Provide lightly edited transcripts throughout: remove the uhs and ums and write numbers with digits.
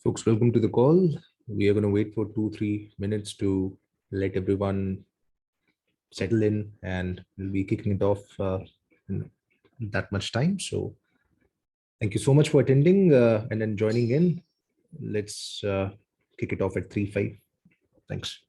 Folks, welcome to the call. We are going to wait for 2, 3 minutes to let everyone settle in, and we'll be kicking it off in that much time. So, thank you so much for attending and then joining in. Let's kick it off at 3:05. Thanks.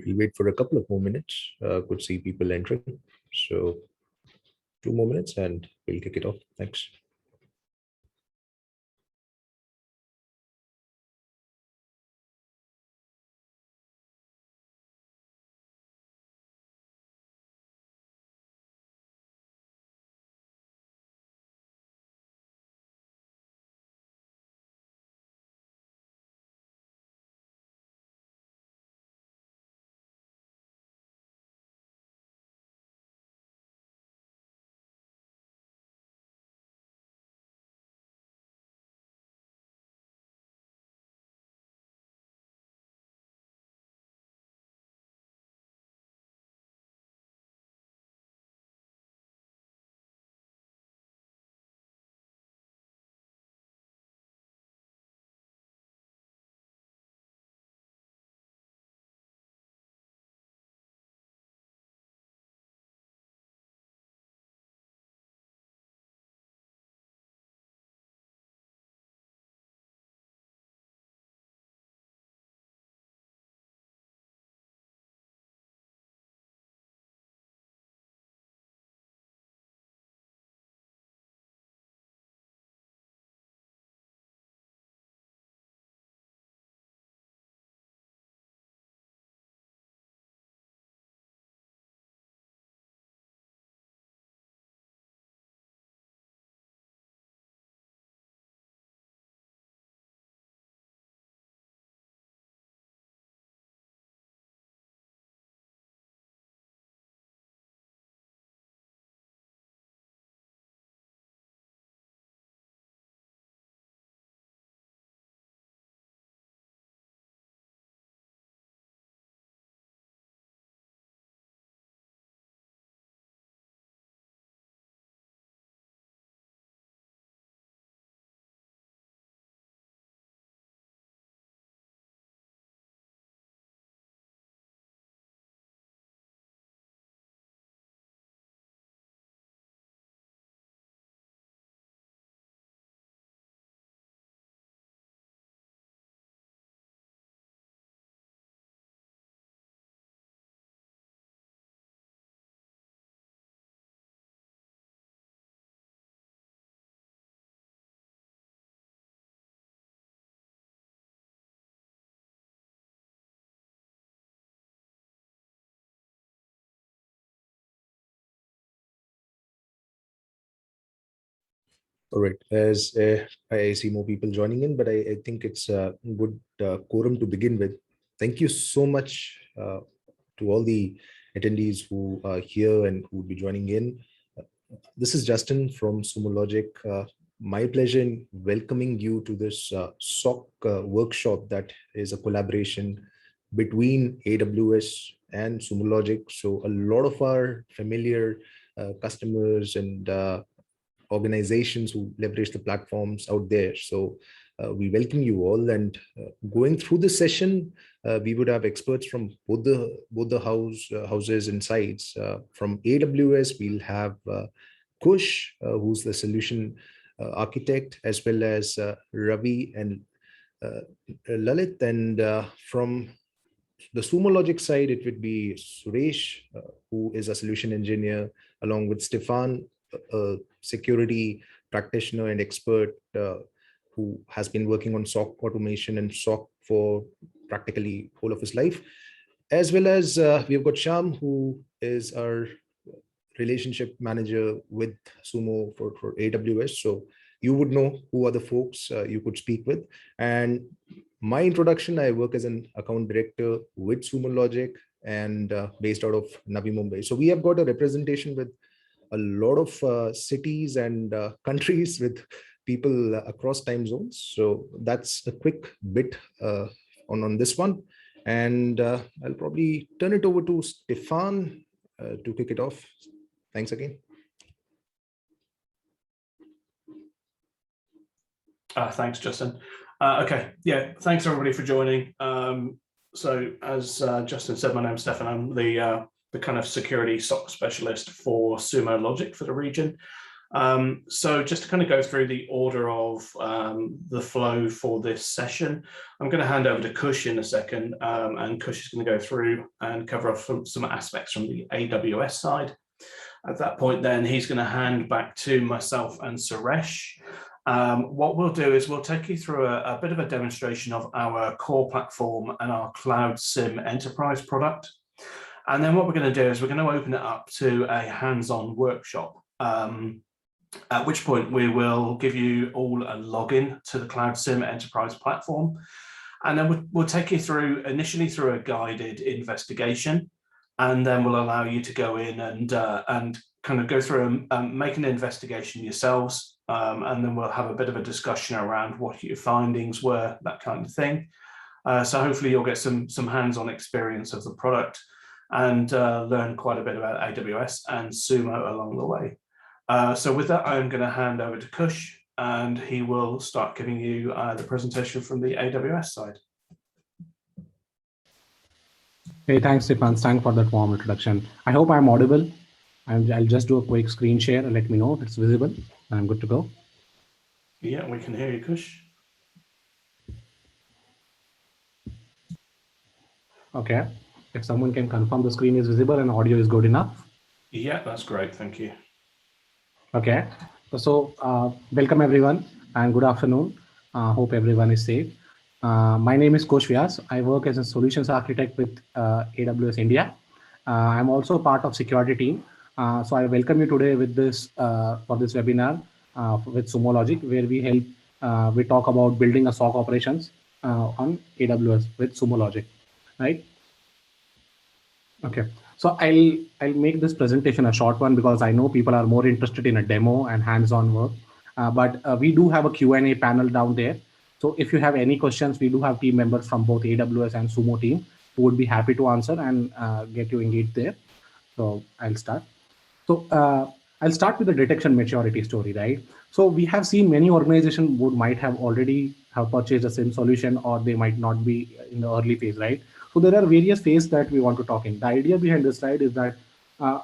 We'll wait for a couple of more minutes. Could see people entering. So, 2 more minutes and we'll kick it off. Thanks. All right. As I see more people joining in, but I think it's a good quorum to begin with. Thank you so much to all the attendees who are here and who will be joining in. This is Justin from Sumo Logic. My pleasure in welcoming you to this SOC workshop that is a collaboration between AWS and Sumo Logic. So a lot of our familiar customers and organizations who leverage the platforms out there. So we welcome you all, and going through the session, we would have experts from both the houses and sides. From AWS, we'll have Kush, who's the solution architect, as well as Ravi and Lalit. And from the Sumo Logic side, it would be Suresh, who is a solution engineer, along with Stefan, a security practitioner and expert who has been working on SOC automation and SOC for practically whole of his life. As well as we've got Sham, who is our relationship manager with Sumo for AWS. So you would know who are the folks you could speak with. And my introduction, I work as an account director with Sumo Logic and based out of Navi Mumbai. So we have got a representation with a lot of cities and countries with people across time zones. So that's a quick bit on this one. And I'll probably turn it over to Stefan to kick it off. Thanks again. Thanks, Justin. Okay, yeah, thanks everybody for joining. So as Justin said, my name's Stefan. I'm the kind of security SOC specialist for Sumo Logic for the region. So just to kind of go through the order of the flow for this session, I'm going to hand over to Kush in a second, and Kush is going to go through and cover off some aspects from the AWS side. At that point, then he's going to hand back to myself and Suresh. What we'll do is we'll take you through a bit of a demonstration of our core platform and our Cloud SIM enterprise product. And then what we're going to do is we're going to open it up to a hands-on workshop, at which point we will give you all a login to the Cloud SIM enterprise platform. And then we'll take you through initially through a guided investigation, and then we'll allow you to go in and kind of go through and make an investigation yourselves. And then we'll have a bit of a discussion around what your findings were, that kind of thing. So hopefully you'll get some hands-on experience of the product and learn quite a bit about AWS and Sumo along the way. So with that, I'm going to hand over to Kush, and he will start giving you the presentation from the AWS side. Hey, thanks, Stefan. Thanks for that warm introduction. I hope I'm audible. I'll just do a quick screen share and let me know if it's visible. I'm good to go. Yeah, we can hear you, Kush. Okay. If someone can confirm the screen is visible and audio is good enough. Yeah, that's great. Thank you. Okay. So welcome everyone and good afternoon. Hope everyone is safe. My name is Kush Vyas. I work as a solutions architect with AWS India. I'm also part of security team. So I welcome you today with this for this webinar with Sumo Logic, where we talk about building a SOC operations on AWS with Sumo Logic, right? Okay. So I'll make this presentation a short one because I know people are more interested in a demo and hands-on work. But we do have a Q&A panel down there. So if you have any questions, we do have team members from both AWS and Sumo team who would be happy to answer and get you engaged there. So I'll start. So I'll start with the detection maturity story, right? So we have seen many organizations would might have already have purchased a SIM solution, or they might not be in the early phase, right? So there are various phases that we want to talk in. The idea behind this slide is that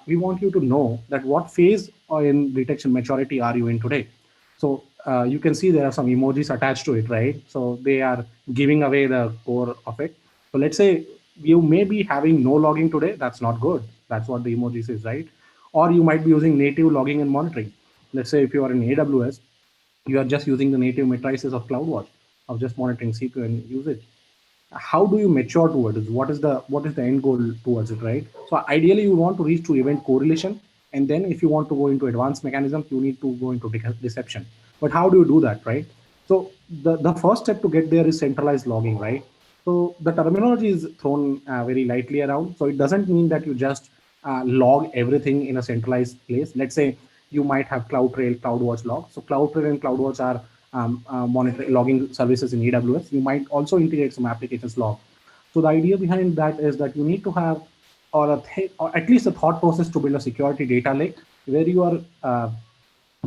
we want you to know that what phase in detection maturity are you in today. So you can see there are some emojis attached to it, right? So they are giving away the core of it. So let's say you may be having no logging today. That's not good. That's what the emojis is, right? Or you might be using native logging and monitoring. Let's say if you are in AWS, you are just using the native matrices of CloudWatch, of just monitoring CPU and usage. How do you mature towards it? What is the end goal towards it, right? So ideally you want to reach to event correlation, and then if you want to go into advanced mechanisms, you need to go into deception. But how do you do that, right? So the first step to get there is centralized logging, right? So the terminology is thrown very lightly around. So it doesn't mean that you just log everything in a centralized place. Let's say you might have CloudTrail, CloudWatch logs. So CloudTrail and CloudWatch are monitoring logging services in AWS. You might also integrate some applications log. So the idea behind that is that you need to have, or at least a thought process to build a security data lake where you are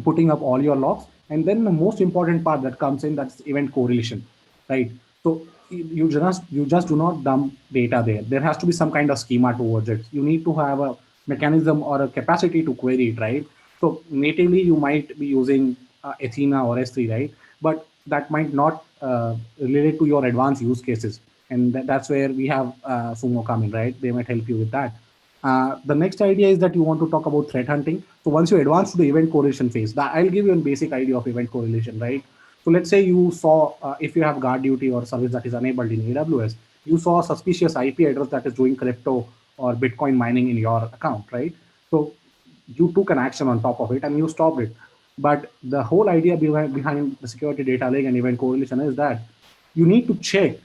putting up all your logs. And then the most important part that comes in, that's event correlation, right? So you just do not dump data there. There has to be some kind of schema towards it. You need to have a mechanism or a capacity to query it, right? So natively you might be using Athena or S3, right? But that might not relate to your advanced use cases. And that's where we have Sumo come in, right? They might help you with that. The next idea is that you want to talk about threat hunting. So once you advance to the event correlation phase, I'll give you a basic idea of event correlation, right? So let's say you saw, if you have guard duty or service that is enabled in AWS, you saw a suspicious IP address that is doing crypto or Bitcoin mining in your account, right? So you took an action on top of it and you stopped it. But the whole idea behind the security data lake and event correlation is that you need to check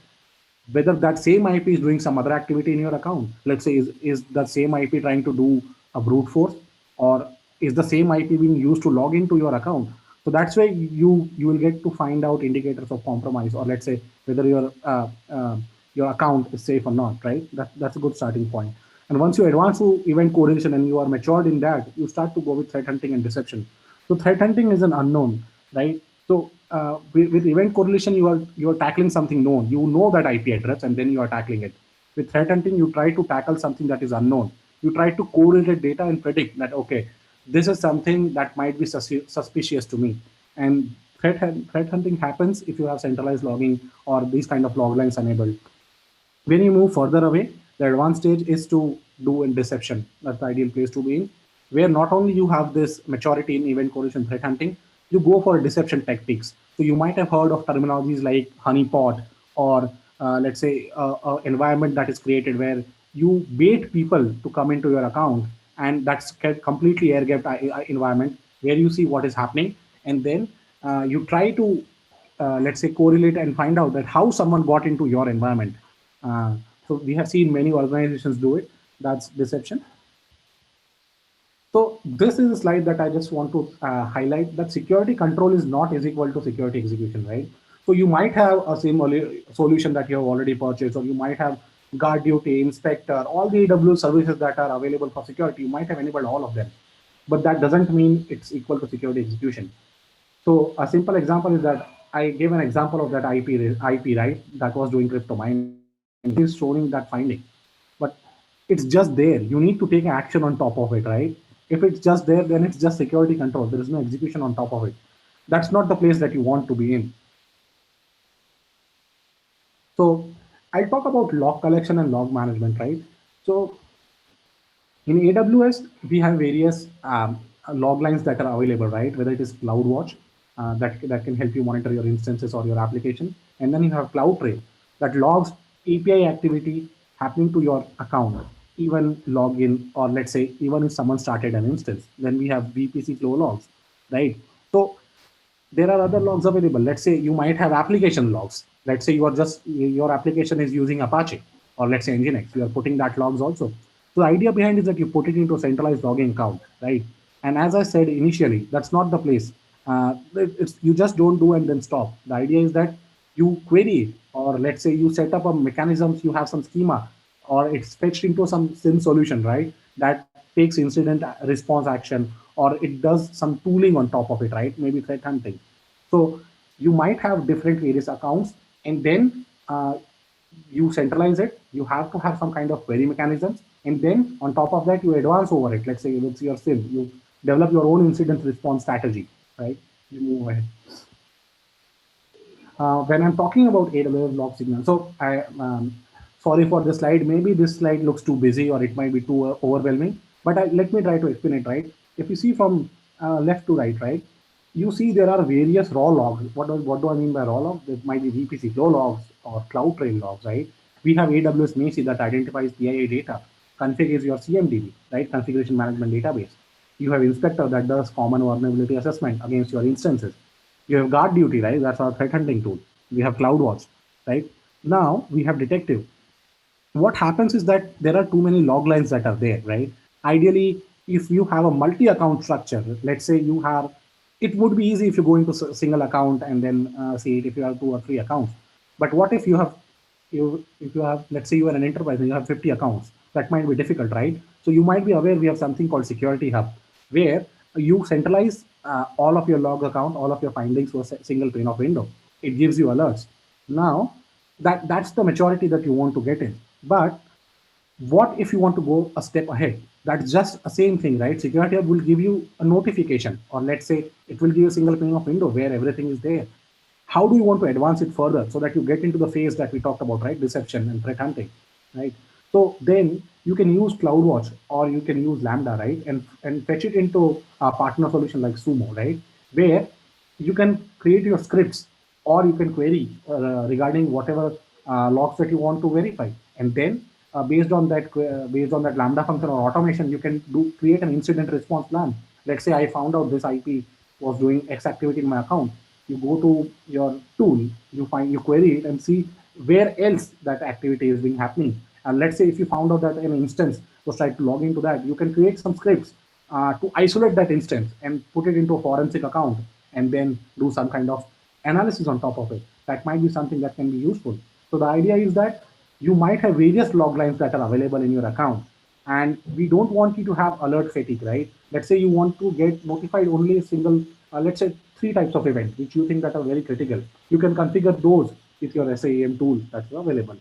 whether that same IP is doing some other activity in your account. Let's say, is that same IP trying to do a brute force, or is the same IP being used to log into your account? So that's where you will get to find out indicators of compromise, or let's say whether your account is safe or not, right? That's a good starting point. And once you advance to event correlation and you are matured in that, you start to go with threat hunting and deception. So threat hunting is an unknown, right? So with event correlation, you are tackling something known. You know that IP address, and then you are tackling it. With threat hunting, you try to tackle something that is unknown. You try to correlate data and predict that, okay, this is something that might be suspicious to me. And threat hunting happens if you have centralized logging or these kind of log lines enabled. When you move further away, the advanced stage is to do in deception. That's the ideal place to be in, where not only you have this maturity in event correlation threat hunting, you go for deception tactics. So you might have heard of terminologies like honeypot, or let's say environment that is created where you bait people to come into your account, and that's completely air gapped environment where you see what is happening, and then you try to let's say correlate and find out that how someone got into your environment. So we have seen many organizations do it. That's deception. So this is a slide that I just want to highlight, that security control is not is equal to security execution, right? So you might have a solution that you have already purchased, or you might have guard duty, inspector, all the AWS services that are available for security. You might have enabled all of them, but that doesn't mean it's equal to security execution. So a simple example is that I gave an example of that IP, right, that was doing crypto mining. It is showing that finding, but it's just there. You need to take action on top of it, right? If it's just there, then it's just security control. There is no execution on top of it. That's not the place that you want to be in. So I'll talk about log collection and log management, right? So in AWS, we have various log lines that are available, right? Whether it is CloudWatch, that can help you monitor your instances or your application. And then you have CloudTrail that logs API activity happening to your account, even login, or let's say, even if someone started an instance. Then we have VPC flow logs, right? So there are other logs available. Let's say you might have application logs. Let's say your application is using Apache, or let's say Nginx. You are putting that logs also. So the idea behind is that you put it into a centralized logging account, right? And as I said initially, that's not the place. You just don't do and then stop. The idea is that you query, or let's say you set up a mechanisms, you have some schema, or it's fetched into some SIM solution, right? That takes incident response action, or it does some tooling on top of it, right? Maybe threat hunting. So you might have different various accounts, and then you centralize it. You have to have some kind of query mechanisms, and then on top of that, you advance over it. Let's say it's your SIM. You develop your own incident response strategy, right? You move ahead. When I'm talking about AWS log signal, so sorry for the slide. Maybe this slide looks too busy, or it might be too overwhelming, but let me try to explain it, right? If you see from left to right, you see there are various raw logs. What do I mean by raw logs? There might be VPC flow logs or CloudTrail logs, right? We have AWS Macy that identifies PII data. Config is your CMDB, right? Configuration Management Database. You have Inspector that does common vulnerability assessment against your instances. You have guard duty, right? That's our threat hunting tool. We have CloudWatch, right? Now we have detective. What happens is that there are too many log lines that are there, right? Ideally, if you have a multi-account structure, let's say you have, it would be easy if you go into a single account and then see it if you have 2 or 3 accounts. But what if if you have, let's say you are an enterprise and you have 50 accounts, that might be difficult, right? So you might be aware we have something called Security Hub, where you centralize all of your log account, all of your findings to a single pane of window. It gives you alerts. Now, that's the maturity that you want to get in. But what if you want to go a step ahead? That's just the same thing, right? Security Hub will give you a notification, or let's say it will give you a single pane of window where everything is there. How do you want to advance it further so that you get into the phase that we talked about, right? Deception and threat hunting, right? So then you can use CloudWatch or you can use Lambda, right? And fetch it into a partner solution like Sumo, right? Where you can create your scripts or you can query regarding whatever logs that you want to verify. And then based on that Lambda function or automation, you can create an incident response plan. Let's say I found out this IP was doing X activity in my account. You go to your tool, you query it and see where else that activity is being happening. And let's say if you found out that an instance was trying to log into that, you can create some scripts to isolate that instance and put it into a forensic account and then do some kind of analysis on top of it. That might be something that can be useful. So the idea is that you might have various log lines that are available in your account, and we don't want you to have alert fatigue, right? Let's say you want to get notified only a single, let's say 3 types of events which you think that are very critical. You can configure those with your SAEM tool that's available.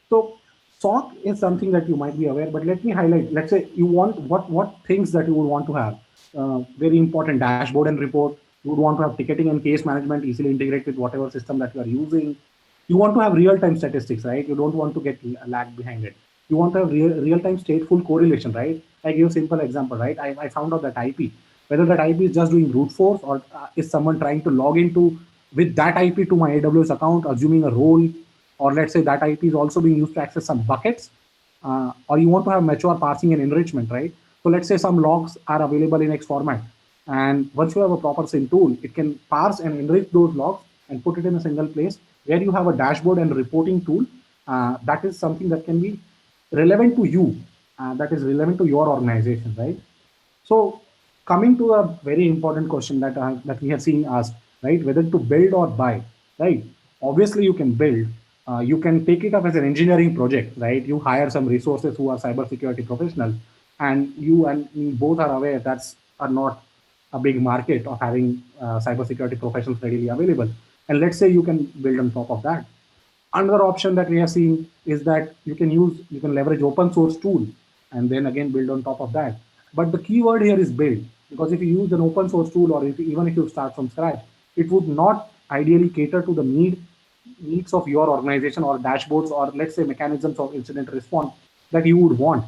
So SOC is something that you might be aware, but let me highlight. Let's say you want what things that you would want to have. Very important dashboard and report. You would want to have ticketing and case management easily integrate with whatever system that you are using. You want to have real-time statistics, right? You don't want to get lag behind it. You want to have real-time stateful correlation, right? I give a simple example, right? I found out that IP, whether that IP is just doing brute force or is someone trying to log into with that IP to my AWS account, assuming a role, or let's say that IP is also being used to access some buckets, or you want to have mature parsing and enrichment, right? So let's say some logs are available in X format. And once you have a proper SIM tool, it can parse and enrich those logs and put it in a single place where you have a dashboard and reporting tool. That is something that can be relevant to you, that is relevant to your organization, right? So coming to a very important question that we have seen asked, right? Whether to build or buy, right? Obviously, you can build. You can take it up as an engineering project, right? You hire some resources who are cybersecurity professionals, and you and me both are aware that's are not a big market of having cybersecurity professionals readily available. And let's say you can build on top of that. Another option that we have seen is that you can leverage open source tool and then again build on top of that. But the keyword here is build, because if you use an open source tool or even if you start from scratch, it would not ideally cater to the needs of your organization or dashboards or let's say mechanisms of incident response that you would want.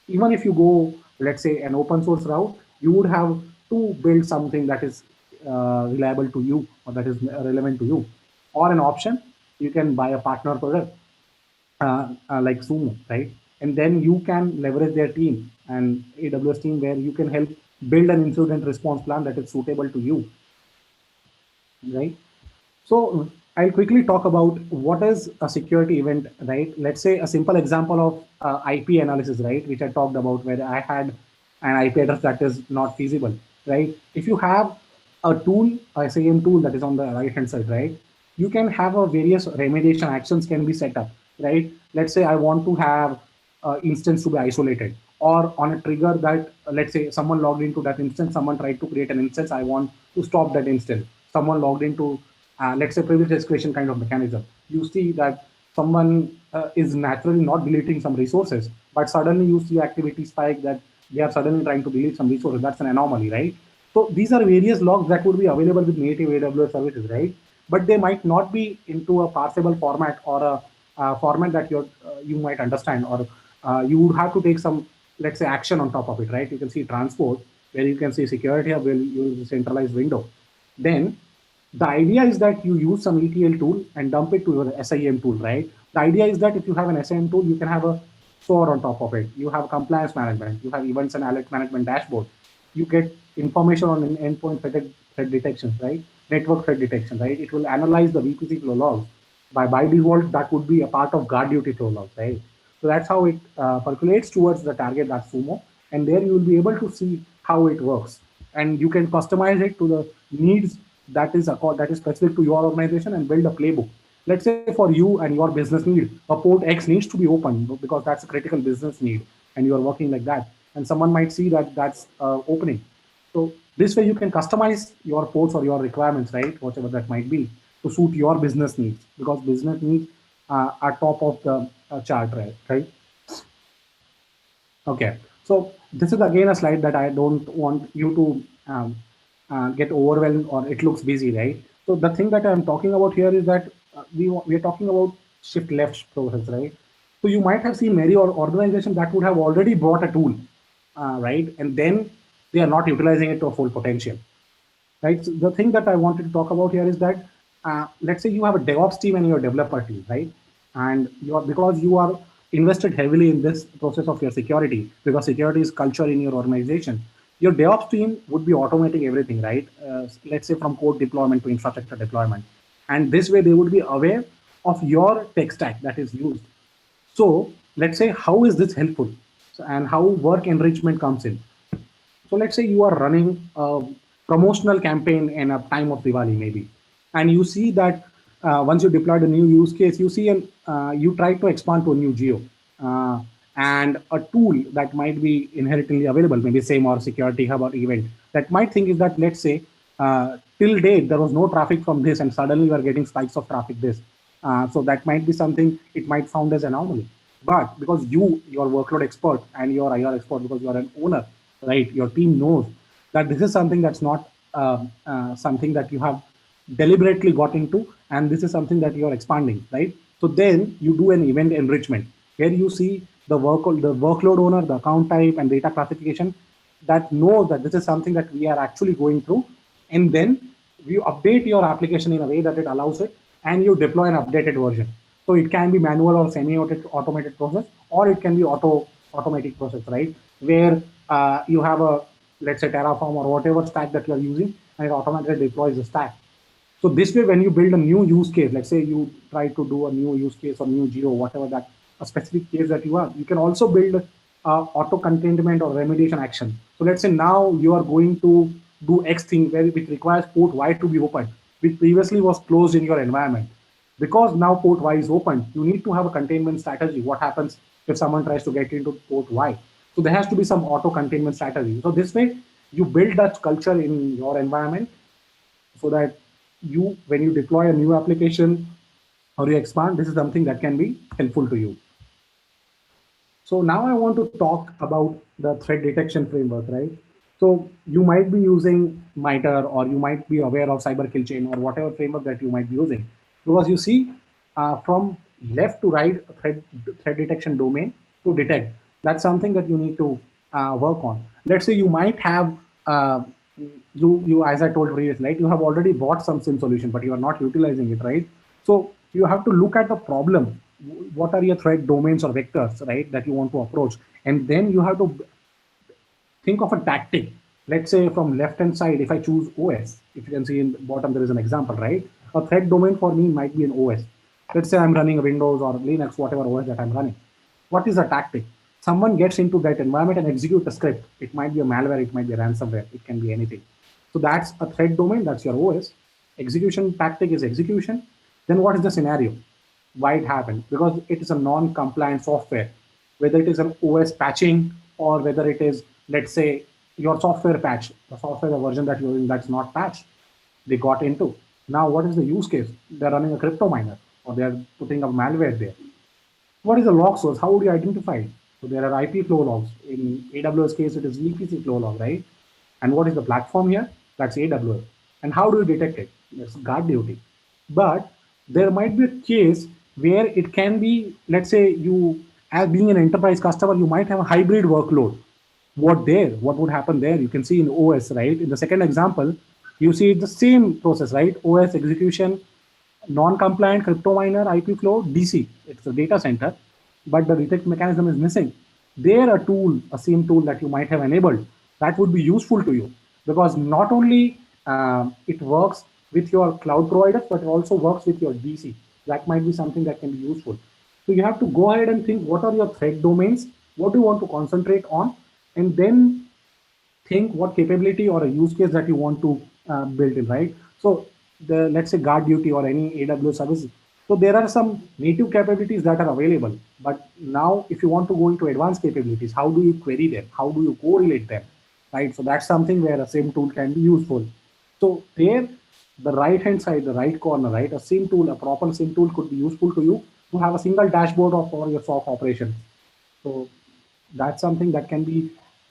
Even if you go, let's say, an open source route, you would have to build something that is reliable to you or that is relevant to you. Or an option, you can buy a partner product like Sumo, right? And then you can leverage their team and AWS team where you can help build an incident response plan that is suitable to you, right? So I'll quickly talk about what is a security event, right? Let's say a simple example of IP analysis, right? Which I talked about where I had an IP address that is not feasible, right? If you have a tool, a SAM tool that is on the right-hand side, right? You can have a various remediation actions can be set up, right? Let's say I want to have instance to be isolated, or on a trigger that let's say someone logged into that instance, someone tried to create an instance, I want to stop that instance. Someone logged into let's say privilege escalation kind of mechanism. You see that someone is naturally not deleting some resources, but suddenly you see activity spike that they are suddenly trying to delete some resources. That's an anomaly, right? So these are various logs that would be available with native AWS services, right? But they might not be into a parsable format or a format that you might understand, or you would have to take some, let's say, action on top of it, right? You can see transport, where you can see security will use centralized window. Then the idea is that you use some ETL tool and dump it to your SIEM tool, right? The idea is that if you have an SIEM tool, you can have a SOAR on top of it. You have compliance management, you have events and alert management dashboard. you get information on an endpoint threat detection, right? Network threat detection, right? It will analyze the VPC flow logs. By default, that would be a part of guard duty flow logs, right? So that's how it percolates towards the target, that's Sumo. And there you will be able to see how it works. And you can customize it to the needs that is specific to your organization and build a playbook. Let's say for you and your business need, a port X needs to be open because that's a critical business need and you are working like that. And someone might see that that's opening. So this way you can customize your ports or your requirements, right? Whatever that might be to suit your business needs, because business needs are top of the chart, right? Okay, so this is again a slide that I don't want you to get overwhelmed or it looks busy, right? So the thing that I'm talking about here is that we are talking about shift left process, right? So you might have seen many organizations that would have already bought a tool, right? And then they are not utilizing it to a full potential, right? So the thing that I wanted to talk about here is that let's say you have a DevOps team and your developer team, right? And because you are invested heavily in this process of your security, because security is culture in your organization, your DevOps team would be automating everything, right? Let's say from code deployment to infrastructure deployment. And this way they would be aware of your tech stack that is used. So let's say, how is this helpful? And how work enrichment comes in. So let's say you are running a promotional campaign in a time of Diwali, maybe, and you see that once you deployed a new use case, you see you try to expand to a new geo, and a tool that might be inherently available, maybe same or security hub or event, that might think is that, let's say, till date there was no traffic from this, and suddenly you are getting spikes of traffic this. So that might be something it might found as anomaly. But because your workload expert and your IR expert, because you are an owner, right? Your team knows that this is something that's not something that you have deliberately got into, and this is something that you are expanding, right? So then you do an event enrichment where you see the workload owner, the account type, and data classification that knows that this is something that we are actually going through, and then you update your application in a way that it allows it, and you deploy an updated version. So it can be manual or semi-automated process, or it can be automatic process, right? Where you have a, let's say, Terraform or whatever stack that you are using, and it automatically deploys the stack. So this way, when you build a new use case, let's say you try to do a new use case or new geo, whatever that a specific case that you have, you can also build auto containment or remediation action. So let's say now you are going to do X thing where it requires port Y to be open, which previously was closed in your environment. Because now port Y is open, you need to have a containment strategy. What happens if someone tries to get into port Y? So there has to be some auto containment strategy. So this way, you build that culture in your environment so that when you deploy a new application or you expand, this is something that can be helpful to you. So now I want to talk about the threat detection framework, right? So you might be using MITRE, or you might be aware of Cyber Kill Chain or whatever framework that you might be using, because you see from left to right threat detection domain to detect. That's something that you need to work on. Let's say you might have you as I told previously, right? You have already bought some SIM solution, but you are not utilizing it, right? So you have to look at the problem. What are your threat domains or vectors, right, that you want to approach, and then you have to think of a tactic. Let's say from left hand side, if I choose OS, if you can see in the bottom, there is an example, right? A threat domain for me might be an OS. Let's say I'm running a Windows or Linux, whatever OS that I'm running. What is a tactic? Someone gets into that environment and execute a script. It might be a malware, it might be a ransomware, it can be anything. So that's a threat domain, that's your OS. Execution tactic is execution. Then what is the scenario? Why it happened? Because it is a non-compliant software, whether it is an OS patching or whether it is, let's say, your software patch, the software, the version that you're using that's not patched, they got into. Now, what is the use case? They're running a crypto miner or they're putting a malware there. What is the log source? How would you identify it? So there are IP flow logs. In AWS case, it is VPC flow log, right? And what is the platform here? That's AWS. And how do you detect it? That's guard duty. But there might be a case where it can be, let's say you, as being an enterprise customer, you might have a hybrid workload. What would happen there? You can see in OS, right? In the second example, you see the same process, right? OS execution, non-compliant crypto miner, IP flow, DC. It's a data center, but the detect mechanism is missing. There, a same tool that you might have enabled, that would be useful to you, because not only it works with your cloud providers, but it also works with your DC. That might be something that can be useful. So you have to go ahead and think, what are your threat domains? What do you want to concentrate on? And then think what capability or a use case that you want to build in, right? So let's say guard duty or any AWS service. So there are some native capabilities that are available, but now if you want to go into advanced capabilities, how do you query them? How do you correlate them, right? So that's something where a SIM tool can be useful. So there, the right hand side, the right corner, right? A SIM tool, a proper SIM tool could be useful to you to have a single dashboard of all your SOC operations. So that's something that can be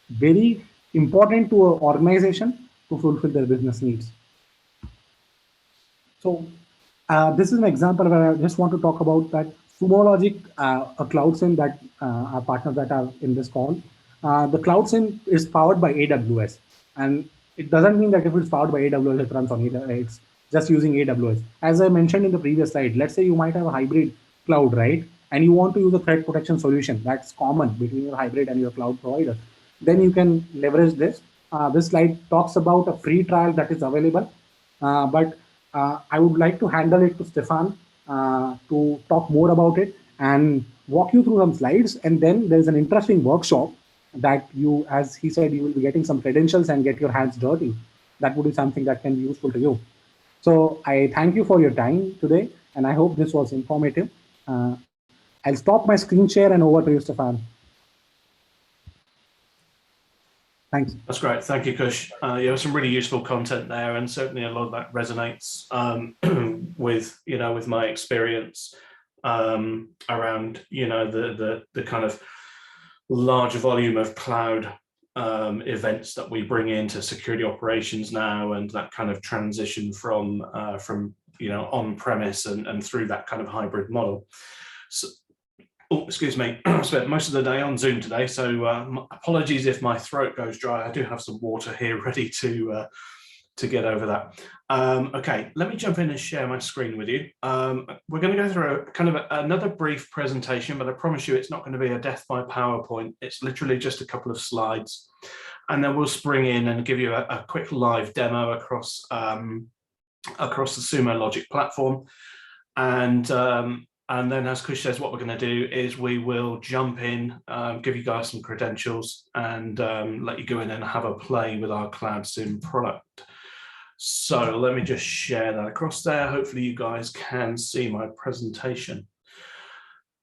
very important to an organization to fulfill their business needs. So this is an example where I just want to talk about that Sumo Logic, a cloud SIM that our partners that are in this call. The cloud SIM is powered by AWS, and it doesn't mean that if it's powered by AWS, it runs on AWS. It's just using AWS. As I mentioned in the previous slide, let's say you might have a hybrid cloud, right? And you want to use a threat protection solution that's common between your hybrid and your cloud provider. Then you can leverage this. This slide talks about a free trial that is available, but I would like to handle it to Stefan to talk more about it and walk you through some slides. And then there's an interesting workshop that you, as he said, you will be getting some credentials and get your hands dirty. That would be something that can be useful to you. So I thank you for your time today, and I hope this was informative. I'll stop my screen share and over to you, Stefan. Thanks. That's great. Thank you, Kush. Yeah, some really useful content there, and certainly a lot of that resonates with my experience around the kind of large volume of cloud events that we bring into security operations now, and that kind of transition from on-premise and through that kind of hybrid model. So, oh, excuse me, I spent most of the day on Zoom today, so apologies if my throat goes dry. I do have some water here ready to get over that. Okay, let me jump in and share my screen with you. We're going to go through another brief presentation, but I promise you it's not going to be a death by PowerPoint. It's literally just a couple of slides, and then we'll spring in and give you a quick live demo across the Sumo Logic platform. And then, as Kush says, what we're going to do is we will jump in, give you guys some credentials, and let you go in and have a play with our Cloud SIM product. So let me just share that across there. Hopefully you guys can see my presentation.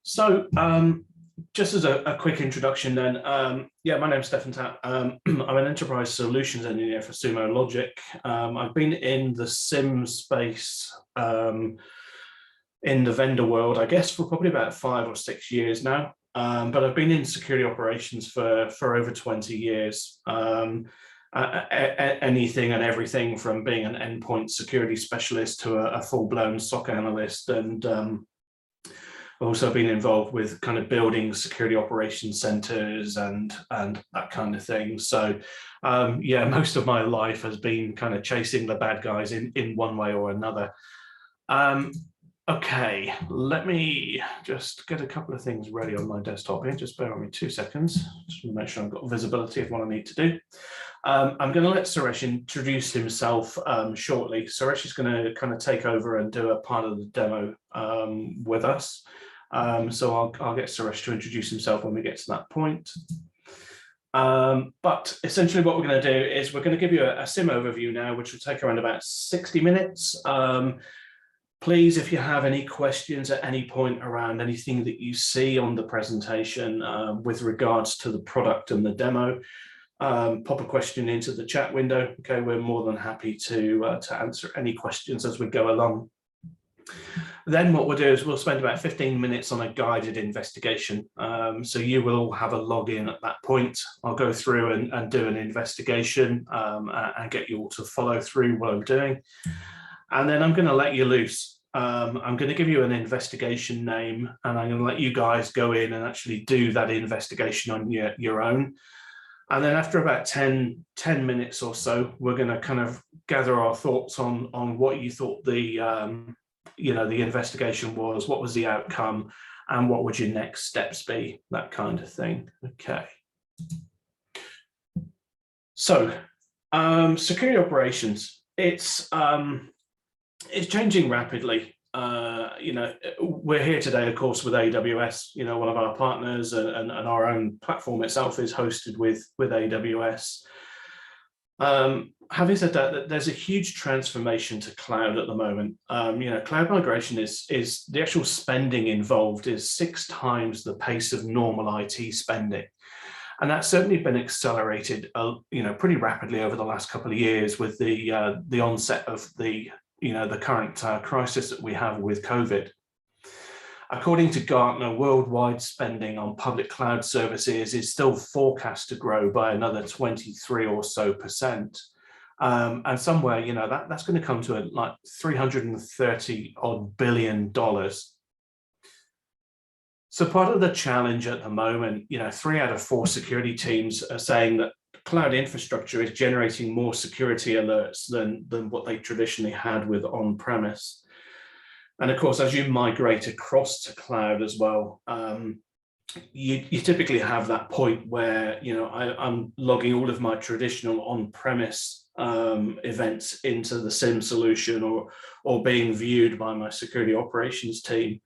So just as a quick introduction then, yeah, my name's Stefan Tapp. I'm an enterprise solutions engineer for Sumo Logic. I've been in the SIM space in the vendor world, I guess, for probably about 5 or 6 years now. But I've been in security operations for over 20 years. Anything and everything from being an endpoint security specialist to a full-blown SOC analyst, and also been involved with kind of building security operations centers and that kind of thing. So yeah, most of my life has been kind of chasing the bad guys in one way or another. Okay, let me just get a couple of things ready on my desktop here. Just bear with me 2 seconds. Just want to make sure I've got visibility of what I need to do. I'm going to let Suresh introduce himself shortly. Suresh is going to kind of take over and do a part of the demo with us. So I'll get Suresh to introduce himself when we get to that point. But essentially what we're going to do is we're going to give you a SIM overview now, which will take around about 60 minutes. Please, if you have any questions at any point around anything that you see on the presentation with regards to the product and the demo, pop a question into the chat window. Okay, we're more than happy to answer any questions as we go along. Then what we'll do is we'll spend about 15 minutes on a guided investigation. So you will all have a login at that point. I'll go through and do an investigation and get you all to follow through what I'm doing. And then I'm going to let you loose. I'm going to give you an investigation name, and I'm going to let you guys go in and actually do that investigation on your own. And then after about 10 minutes or so, we're going to kind of gather our thoughts on what you thought the the investigation was, what was the outcome, and what would your next steps be, that kind of thing. Okay. So security operations, it's changing rapidly. We're here today, of course, with AWS, one of our partners, and our own platform itself is hosted with AWS. Having said that, there's a huge transformation to cloud at the moment. Cloud migration is the actual spending involved is 6 times the pace of normal IT spending. And that's certainly been accelerated, pretty rapidly over the last couple of years with the onset of the current crisis that we have with COVID. According to Gartner, worldwide spending on public cloud services is still forecast to grow by another 23 or so %. And somewhere, that's going to come to like $330 odd billion. So part of the challenge at the moment, 3 out of 4 security teams are saying that cloud infrastructure is generating more security alerts than what they traditionally had with on-premise. And of course, as you migrate across to cloud as well, you typically have that point where, I'm logging all of my traditional on-premise events into the SIEM solution or being viewed by my security operations team.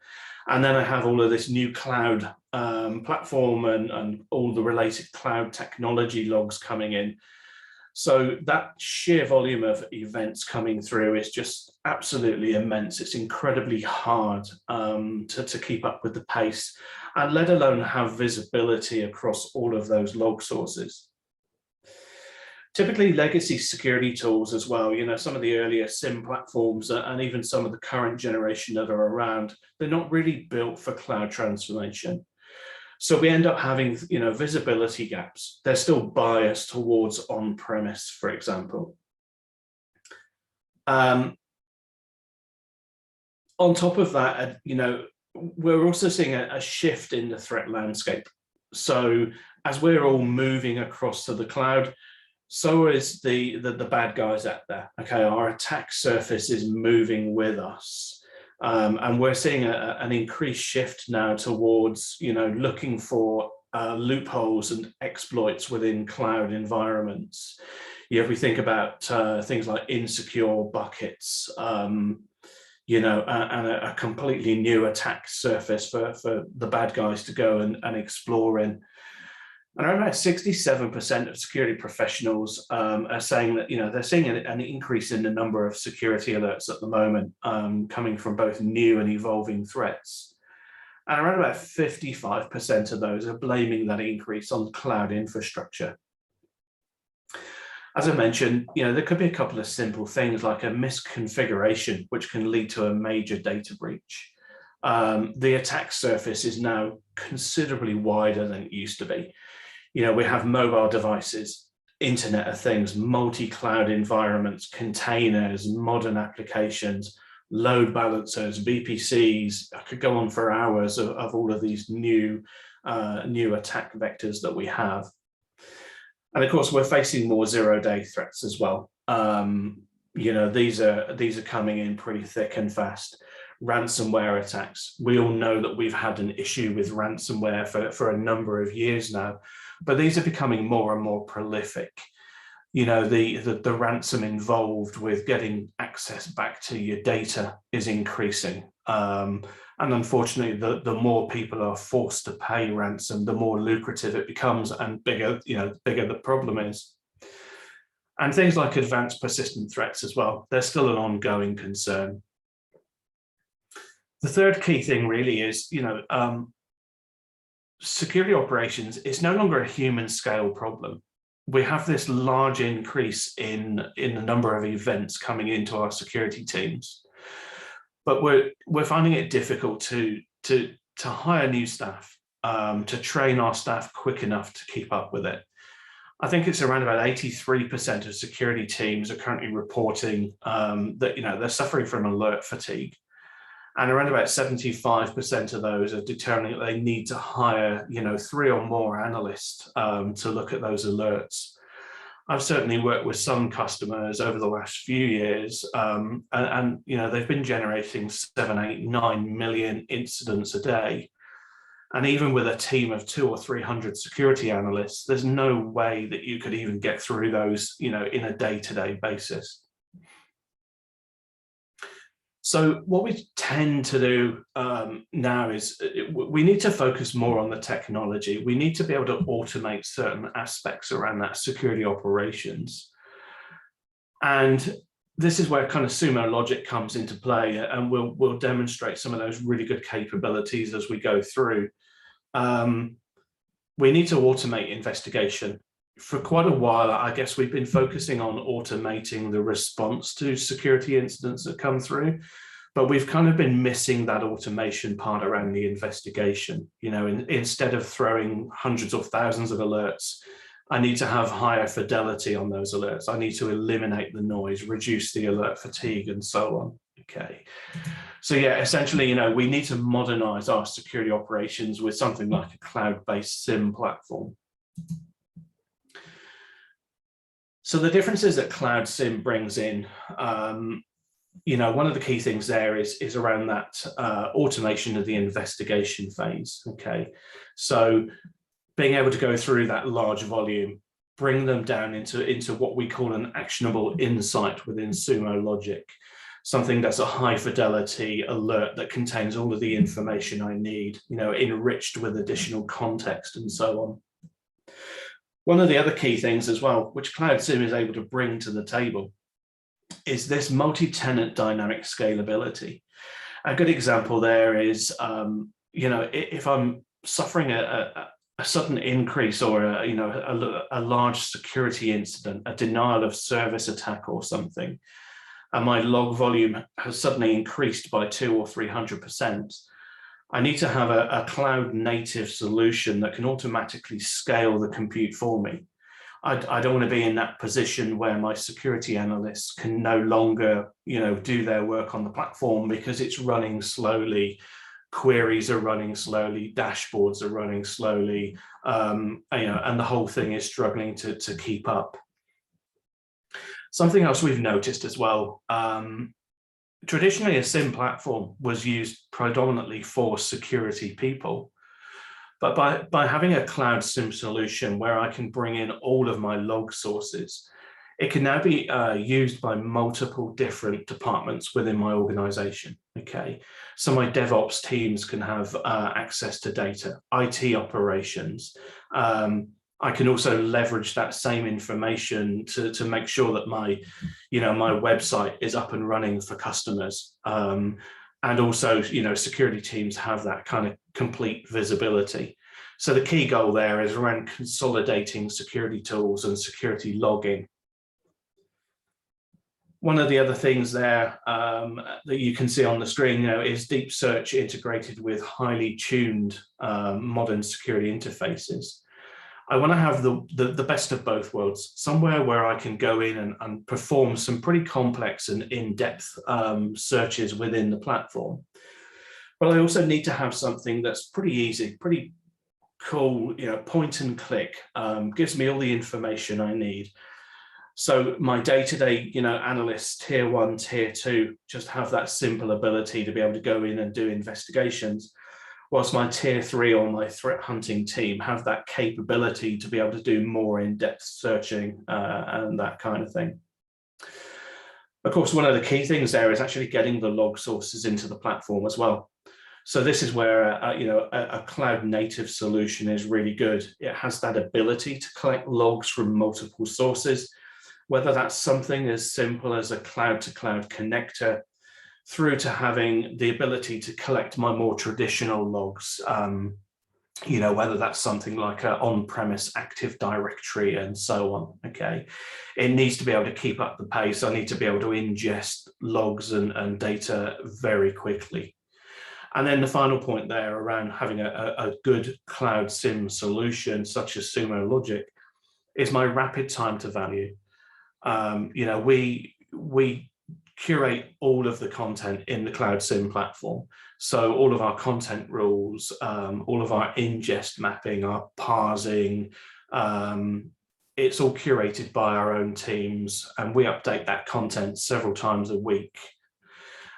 And then I have all of this new cloud platform and all the related cloud technology logs coming in. So that sheer volume of events coming through is just absolutely immense. It's incredibly hard to keep up with the pace, and let alone have visibility across all of those log sources. Typically legacy security tools as well, some of the earlier SIEM platforms and even some of the current generation that are around, they're not really built for cloud transformation. So we end up having, visibility gaps. They're still biased towards on-premise, for example. On top of that, we're also seeing a shift in the threat landscape. So as we're all moving across to the cloud, so is the bad guys out there. Okay, our attack surface is moving with us. And we're seeing an increased shift now towards, looking for loopholes and exploits within cloud environments. If we think about things like insecure buckets, and a completely new attack surface for the bad guys to go and explore in. And around about 67% of security professionals are saying that, they're seeing an increase in the number of security alerts at the moment, coming from both new and evolving threats. And around about 55% of those are blaming that increase on cloud infrastructure. As I mentioned, there could be a couple of simple things like a misconfiguration, which can lead to a major data breach. The attack surface is now considerably wider than it used to be. We have mobile devices, Internet of Things, multi-cloud environments, containers, modern applications, load balancers, VPCs. I could go on for hours of all of these new attack vectors that we have. And of course, we're facing more zero-day threats as well. These are coming in pretty thick and fast. Ransomware attacks. We all know that we've had an issue with ransomware for a number of years now, but these are becoming more and more prolific. The ransom involved with getting access back to your data is increasing. And unfortunately, the more people are forced to pay ransom, the more lucrative it becomes and bigger the problem is. And things like advanced persistent threats as well, they're still an ongoing concern. The third key thing really is, security operations is no longer a human scale problem. We have this large increase in the number of events coming into our security teams, but we're finding it difficult to hire new staff, to train our staff quick enough to keep up with it. I think it's around about 83% of security teams are currently reporting that they're suffering from alert fatigue. And around about 75% of those are determining that they need to hire, 3 or more analysts to look at those alerts. I've certainly worked with some customers over the last few years, and they've been generating 7, 8, 9 million incidents a day. And even with a team of 200 or 300 security analysts, there's no way that you could even get through those, in a day-to-day basis. So what we tend to do now is we need to focus more on the technology. We need to be able to automate certain aspects around that security operations. And this is where kind of Sumo Logic comes into play, and we'll demonstrate some of those really good capabilities as we go through. We need to automate investigation. For quite a while, I guess we've been focusing on automating the response to security incidents that come through, but we've kind of been missing that automation part around the investigation. Instead of throwing hundreds of thousands of alerts, I need to have higher fidelity on those alerts. I need to eliminate the noise, reduce the alert fatigue, and so on. Okay. So yeah, essentially, we need to modernize our security operations with something like a cloud-based SIM platform. So the differences that Cloud SIM brings in, one of the key things there is around that automation of the investigation phase. Okay, so being able to go through that large volume, bring them down into what we call an actionable insight within Sumo Logic, something that's a high fidelity alert that contains all of the information I need, enriched with additional context and so on. One of the other key things as well, which Cloud SIM is able to bring to the table, is this multi-tenant dynamic scalability. A good example there is, if I'm suffering a sudden increase or a large security incident, a denial of service attack or something, and my log volume has suddenly increased by 200 or 300%, I need to have a cloud native solution that can automatically scale the compute for me. I don't want to be in that position where my security analysts can no longer, do their work on the platform because it's running slowly. Queries are running slowly, dashboards are running slowly, and the whole thing is struggling to keep up. Something else we've noticed as well, traditionally a SIM platform was used predominantly for security people. But by having a Cloud SIM solution where I can bring in all of my log sources, it can now be used by multiple different departments within my organization. Okay, so my DevOps teams can have access to data, IT operations. I can also leverage that same information to make sure that my website is up and running for customers. And also, security teams have that kind of complete visibility. So the key goal there is around consolidating security tools and security logging. One of the other things there that you can see on the screen, is deep search integrated with highly tuned modern security interfaces. I want to have the best of both worlds, somewhere where I can go in and perform some pretty complex and in-depth searches within the platform. But I also need to have something that's pretty easy, pretty cool, point and click, gives me all the information I need. So my day-to-day, analysts, tier 1, tier 2, just have that simple ability to be able to go in and do investigations, whilst my tier 3 or my threat hunting team have that capability to be able to do more in-depth searching and that kind of thing. Of course, one of the key things there is actually getting the log sources into the platform as well. So this is where a cloud native solution is really good. It has that ability to collect logs from multiple sources, whether that's something as simple as a cloud-to-cloud connector, through to having the ability to collect my more traditional logs, whether that's something like an on-premise Active Directory and so on. Okay, it needs to be able to keep up the pace. I need to be able to ingest logs and data very quickly. And then the final point there around having a good Cloud SIM solution such as Sumo Logic is my rapid time to value. We curate all of the content in the Cloud SIM platform. So all of our content rules, all of our ingest mapping, our parsing, it's all curated by our own teams, and we update that content several times a week.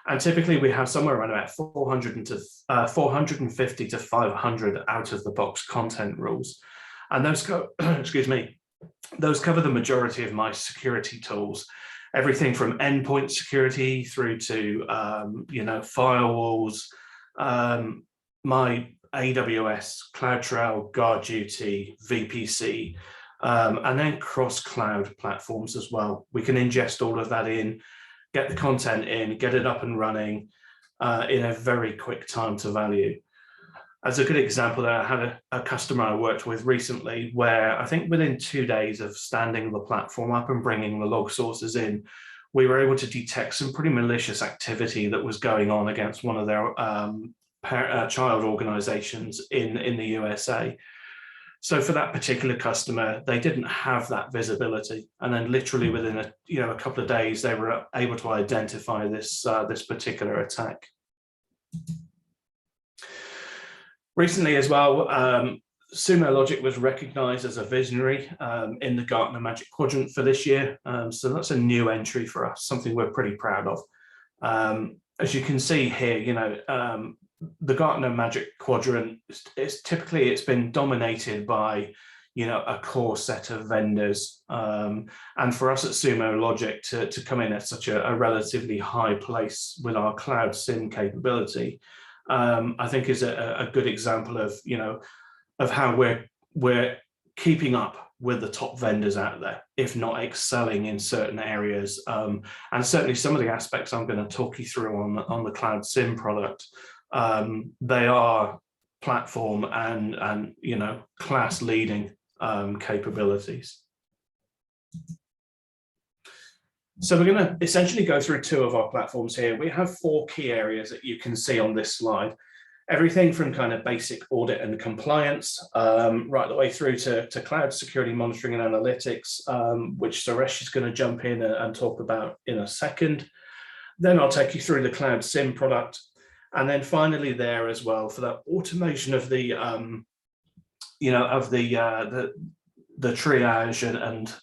And typically we have somewhere around about 450 to 500 out of the box content rules. And those excuse me, those cover the majority of my security tools, everything from endpoint security through to, firewalls, my AWS, CloudTrail, GuardDuty, VPC, and then cross-cloud platforms as well. We can ingest all of that in, get the content in, get it up and running in a very quick time to value. As a good example there, I had a customer I worked with recently where I think within 2 days of standing the platform up and bringing the log sources in, we were able to detect some pretty malicious activity that was going on against one of their child organizations in the USA. So for that particular customer, they didn't have that visibility, and then literally within a couple of days, they were able to identify this particular attack. Recently as well, Sumo Logic was recognized as a visionary in the Gartner Magic Quadrant for this year. So that's a new entry for us, something we're pretty proud of. As you can see here, the Gartner Magic Quadrant it's been dominated by a core set of vendors, and for us at Sumo Logic to come in at such a relatively high place with our cloud SIM capability, I think is a good example of of how we're keeping up with the top vendors out there, if not excelling in certain areas. And certainly some of the aspects I'm going to talk you through on the cloud SIM product, they are platform and class leading capabilities. So we're going to essentially go through 2 of our platforms here. We have 4 key areas that you can see on this slide. Everything from kind of basic audit and compliance, right the way through to cloud security monitoring and analytics, which Suresh is going to jump in and talk about in a second. Then I'll take you through the cloud SIM product. And then finally there as well for that automation of the, the triage and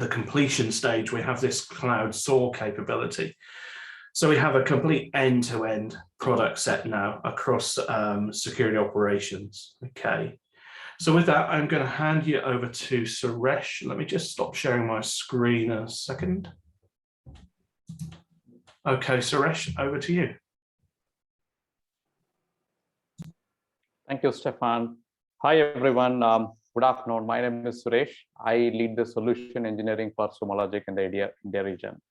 the completion stage, we have this cloud SOC capability. So we have a complete end-to-end product set now across security operations. Okay. So with that, I'm going to hand you over to Suresh. Let me just stop sharing my screen a second. Okay, Suresh, over to you. Thank you, Stefan. Hi, everyone. Good afternoon. My name is Suresh. I lead the solution engineering for Sumo Logic in the India region.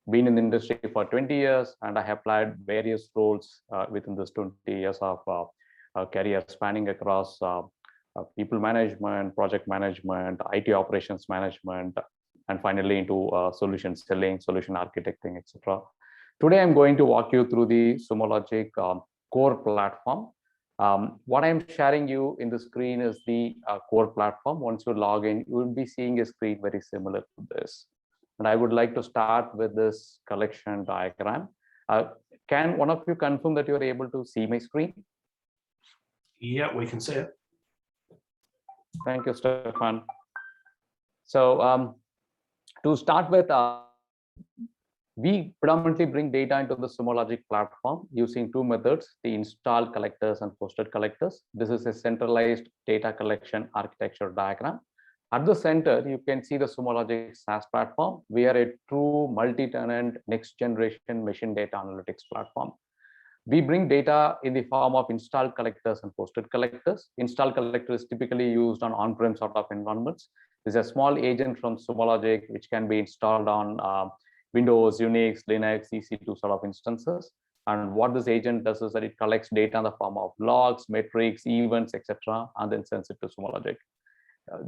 Been in the industry for 20 years, and I have applied various roles within this 20 years of career spanning across people management, project management, IT operations management, and finally into solution selling, solution architecting, etc. Today, I'm going to walk you through the Sumo Logic core platform. What I'm sharing you in the screen is the core platform. Once you log in, you will be seeing a screen very similar to this. And I would like to start with this collection diagram. Can one of you confirm that you are able to see my screen? Yeah, we can see it. Thank you, Stefan. So to start with, we predominantly bring data into the Sumo Logic platform using 2 methods, the installed collectors and hosted collectors. This is a centralized data collection architecture diagram. At the center, you can see the Sumo Logic SaaS platform. We are a true multi-tenant next generation machine data analytics platform. We bring data in the form of installed collectors and hosted collectors. Installed collector is typically used on-prem sort of environments. There's a small agent from Sumo Logic which can be installed on Windows, Unix, Linux, EC2 sort of instances. And what this agent does is that it collects data in the form of logs, metrics, events, etc., and then sends it to Sumo Logic.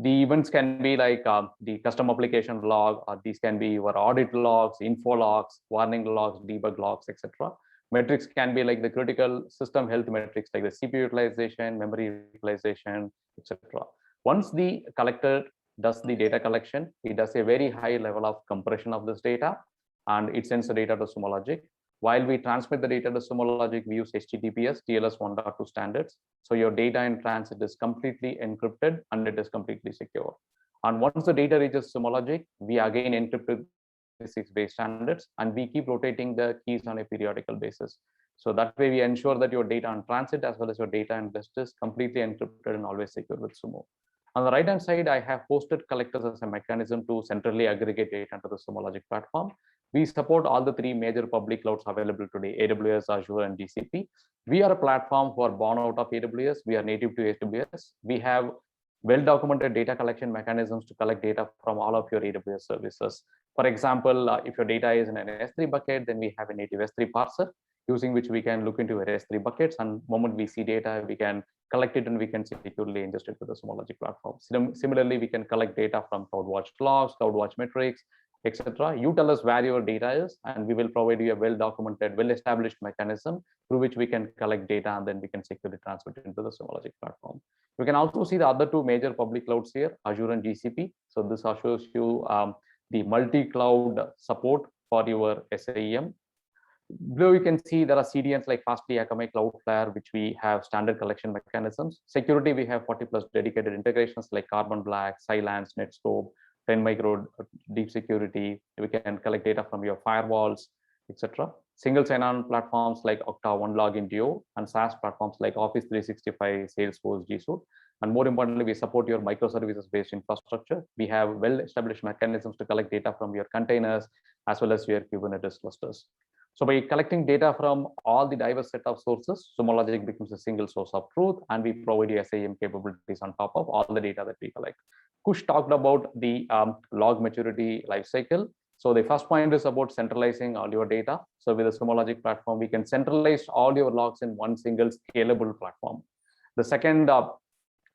The events can be like the custom application log, or these can be your audit logs, info logs, warning logs, debug logs, etc. Metrics can be like the critical system health metrics like the CPU utilization, memory utilization, etc. Once the collector does the data collection, it does a very high level of compression of this data, and it sends the data to Sumo Logic. While we transmit the data to Sumo Logic, we use HTTPS TLS 1.2 standards. So your data in transit is completely encrypted and it is completely secure. And once the data reaches Sumo Logic, we again encrypt IPv6 based standards, and we keep rotating the keys on a periodical basis. So that way we ensure that your data on transit as well as your data in rest is completely encrypted and always secure with Sumo. On the right hand side, I have hosted collectors as a mechanism to centrally aggregate data into the Sumo Logic platform. We support all the three major public clouds available today: AWS, Azure, and GCP. We are a platform who are born out of AWS. We are native to AWS. We have well-documented data collection mechanisms to collect data from all of your AWS services. For example, if your data is in an S3 bucket, then we have a native S3 parser using which we can look into your S3 buckets, and the moment we see data, we can collect it and we can securely ingest it to the Sumo Logic platform. Similarly, we can collect data from CloudWatch logs, CloudWatch metrics, etc. You tell us where your data is, and we will provide you a well-documented, well-established mechanism through which we can collect data, and then we can securely transfer it into the Sumo Logic platform. You can also see the other two major public clouds here, Azure and GCP. So this shows you the multi-cloud support for your SIEM. Below you can see there are CDNs like Fastly, Akamai, Cloudflare, which we have standard collection mechanisms. Security, we have 40+ dedicated integrations like Carbon Black, Cylance, Netscope, 10 micro deep security. We can collect data from your firewalls, etc. Single sign-on platforms like Okta, OneLogin, Duo, and SaaS platforms like Office 365, Salesforce, G Suite. And more importantly, we support your microservices-based infrastructure. We have well-established mechanisms to collect data from your containers as well as your Kubernetes clusters. So by collecting data from all the diverse set of sources, Sumo Logic becomes a single source of truth, and we provide you SIEM capabilities on top of all the data that we collect. Kush talked about the log maturity lifecycle. So the first point is about centralizing all your data. So with the Sumo Logic platform, we can centralize all your logs in one single scalable platform. The second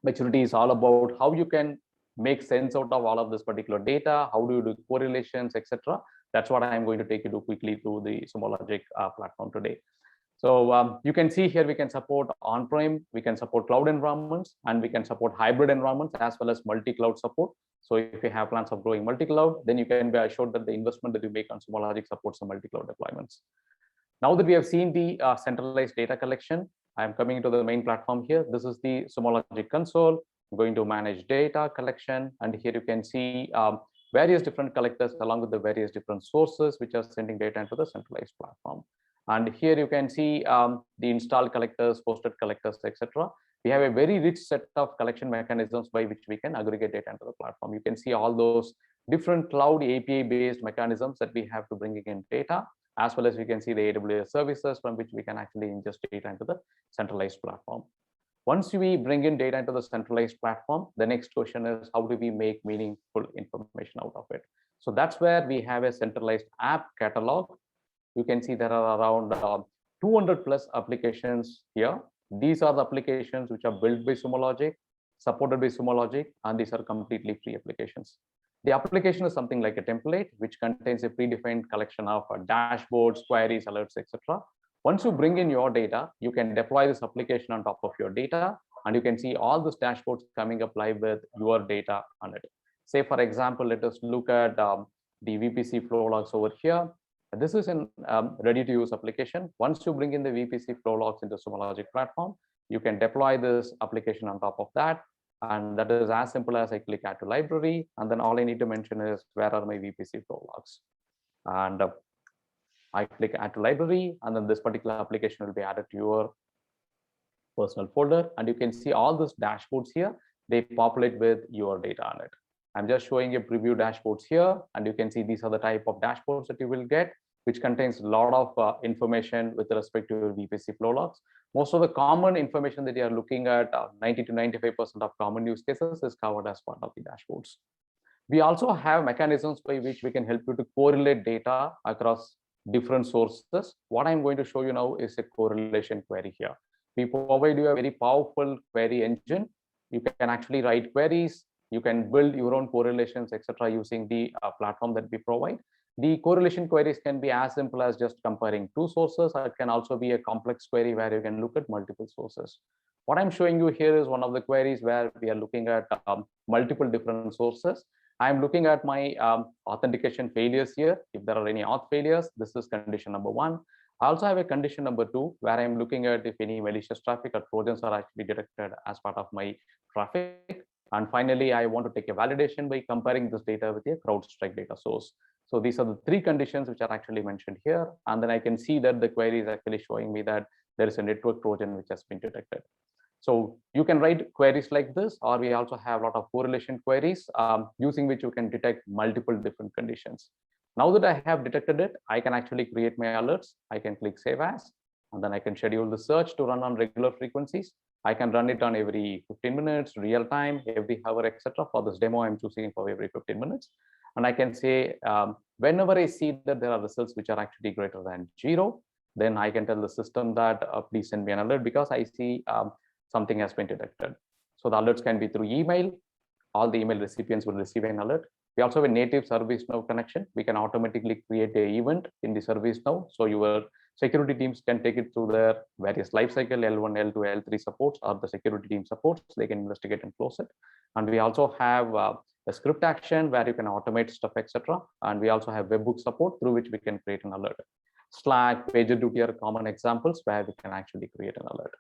maturity is all about how you can make sense out of all of this particular data. How do you do correlations, etc. That's what I'm going to take you to quickly through the Sumo Logic platform today. So you can see here we can support on-prem, we can support cloud environments, and we can support hybrid environments as well as multi-cloud support. So if you have plans of growing multi-cloud, then you can be assured that the investment that you make on Sumo Logic supports the multi-cloud deployments. Now that we have seen the centralized data collection, I'm coming to the main platform here. This is the Sumo Logic console. I'm going to manage data collection, and here you can see various different collectors along with the various different sources which are sending data into the centralized platform. And here you can see the installed collectors, hosted collectors, etc. We have a very rich set of collection mechanisms by which we can aggregate data into the platform. You can see all those different cloud API-based mechanisms that we have to bring in data, as well as you can see the AWS services from which we can actually ingest data into the centralized platform. Once we bring in data into the centralized platform, the next question is how do we make meaningful information out of it? So that's where we have a centralized app catalog. You can see there are around 200+ applications here. These are the applications which are built by Sumo Logic, supported by Sumo Logic, and these are completely free applications. The application is something like a template which contains a predefined collection of dashboards, queries, alerts, etc. Once you bring in your data, you can deploy this application on top of your data, and you can see all those dashboards coming up live with your data on it. Say, for example, let us look at the VPC flow logs over here. This is a ready-to-use application. Once you bring in the VPC flow logs into Sumo Logic platform, you can deploy this application on top of that. And that is as simple as I click add to library, and then all I need to mention is where are my VPC flow logs. And I click add to library, and then this particular application will be added to your personal folder. And you can see all these dashboards here. They populate with your data on it. I'm just showing you preview dashboards here, and you can see these are the type of dashboards that you will get, which contains a lot of information with respect to your VPC flow logs. Most of the common information that you are looking at, 90 to 95% of common use cases is covered as part of the dashboards. We also have mechanisms by which we can help you to correlate data across different sources. What I'm going to show you now is a correlation query here. We provide you a very powerful query engine. You can actually write queries. You can build your own correlations, etc., using the platform that we provide. The correlation queries can be as simple as just comparing two sources, or it can also be a complex query where you can look at multiple sources. What I'm showing you here is one of the queries where we are looking at multiple different sources. I'm looking at my authentication failures here. If there are any auth failures, this is condition number 1. I also have a condition number 2 where I'm looking at if any malicious traffic or trojans are actually detected as part of my traffic. And finally, I want to take a validation by comparing this data with a CrowdStrike data source. So these are the three conditions which are actually mentioned here. And then I can see that the query is actually showing me that there is a network Trojan which has been detected. So you can write queries like this, or we also have a lot of correlation queries using which you can detect multiple different conditions. Now that I have detected it, I can actually create my alerts. I can click Save As, and then I can schedule the search to run on regular frequencies. I can run it on every 15 minutes, real time, every hour, etc. For this demo, I'm choosing for every 15 minutes. And I can say, whenever I see that there are results which are actually greater than 0, then I can tell the system that please send me an alert because I see something has been detected. So the alerts can be through email. All the email recipients will receive an alert. We also have a native ServiceNow connection. We can automatically create an event in the ServiceNow. So your security teams can take it through their various lifecycle, L1, L2, L3 supports, or the security team supports. They can investigate and close it. And we also have a script action where you can automate stuff, etc. And we also have webhook support through which we can create an alert. Slack, PagerDuty are common examples where we can actually create an alert.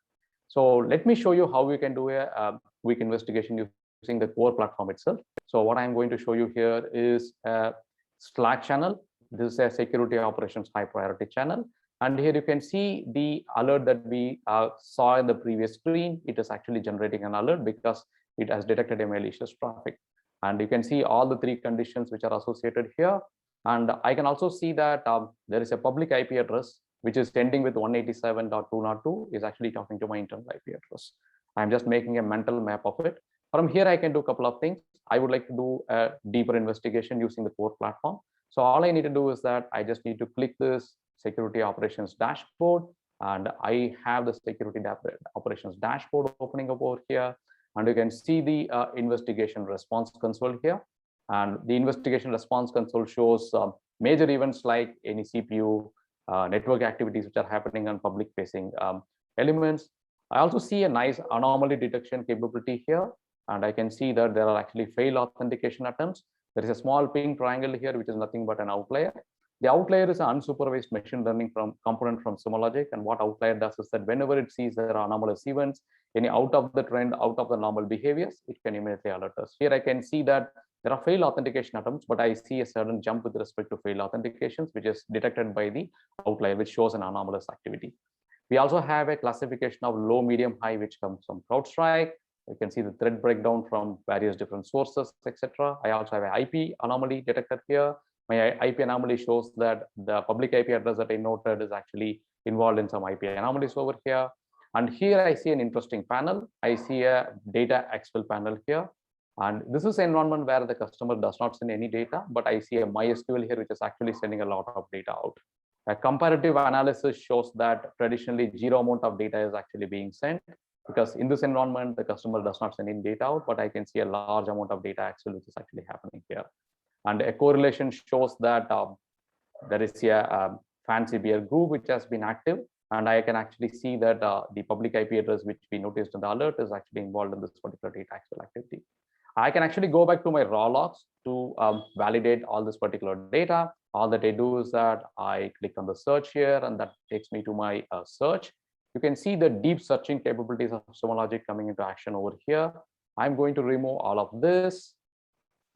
So let me show you how we can do a quick investigation using the core platform itself. So what I'm going to show you here is a Slack channel. This is a security operations high priority channel. And here you can see the alert that we saw in the previous screen. It is actually generating an alert because it has detected a malicious traffic. And you can see all the three conditions which are associated here. And I can also see that there is a public IP address which is ending with 187.202 is actually talking to my internal IP address. I'm just making a mental map of it. From here, I can do a couple of things. I would like to do a deeper investigation using the core platform. So all I need to do is that I just need to click this security operations dashboard, and I have the security operations dashboard opening up over here. And you can see the investigation response console here. And the investigation response console shows major events like any CPU, network activities which are happening on public facing elements. I also see a nice anomaly detection capability here. And I can see that there are actually failed authentication attempts. There is a small pink triangle here, which is nothing but an outlier. The outlier is an unsupervised machine learning component from Sumo Logic. And what outlier does is that whenever it sees there are anomalous events, any out of the trend, out of the normal behaviors, it can immediately alert us. Here I can see that there are failed authentication attempts, but I see a sudden jump with respect to failed authentications, which is detected by the outlier, which shows an anomalous activity. We also have a classification of low, medium, high, which comes from CrowdStrike. You can see the thread breakdown from various different sources, etc. I also have an IP anomaly detected here. My IP anomaly shows that the public IP address that I noted is actually involved in some IP anomalies over here. And here I see an interesting panel. I see a data expel panel here. And this is an environment where the customer does not send any data, but I see a MySQL here, which is actually sending a lot of data out. A comparative analysis shows that traditionally 0 amount of data is actually being sent, because in this environment, the customer does not send any data out, but I can see a large amount of data actually which is actually happening here. And a correlation shows that there is a fancy beer group which has been active, and I can actually see that the public IP address which we noticed in the alert is actually involved in this particular data expel activity. I can actually go back to my raw logs to validate all this particular data. All that I do is that I click on the search here, and that takes me to my search. You can see the deep searching capabilities of Sumo Logic coming into action over here. I'm going to remove all of this,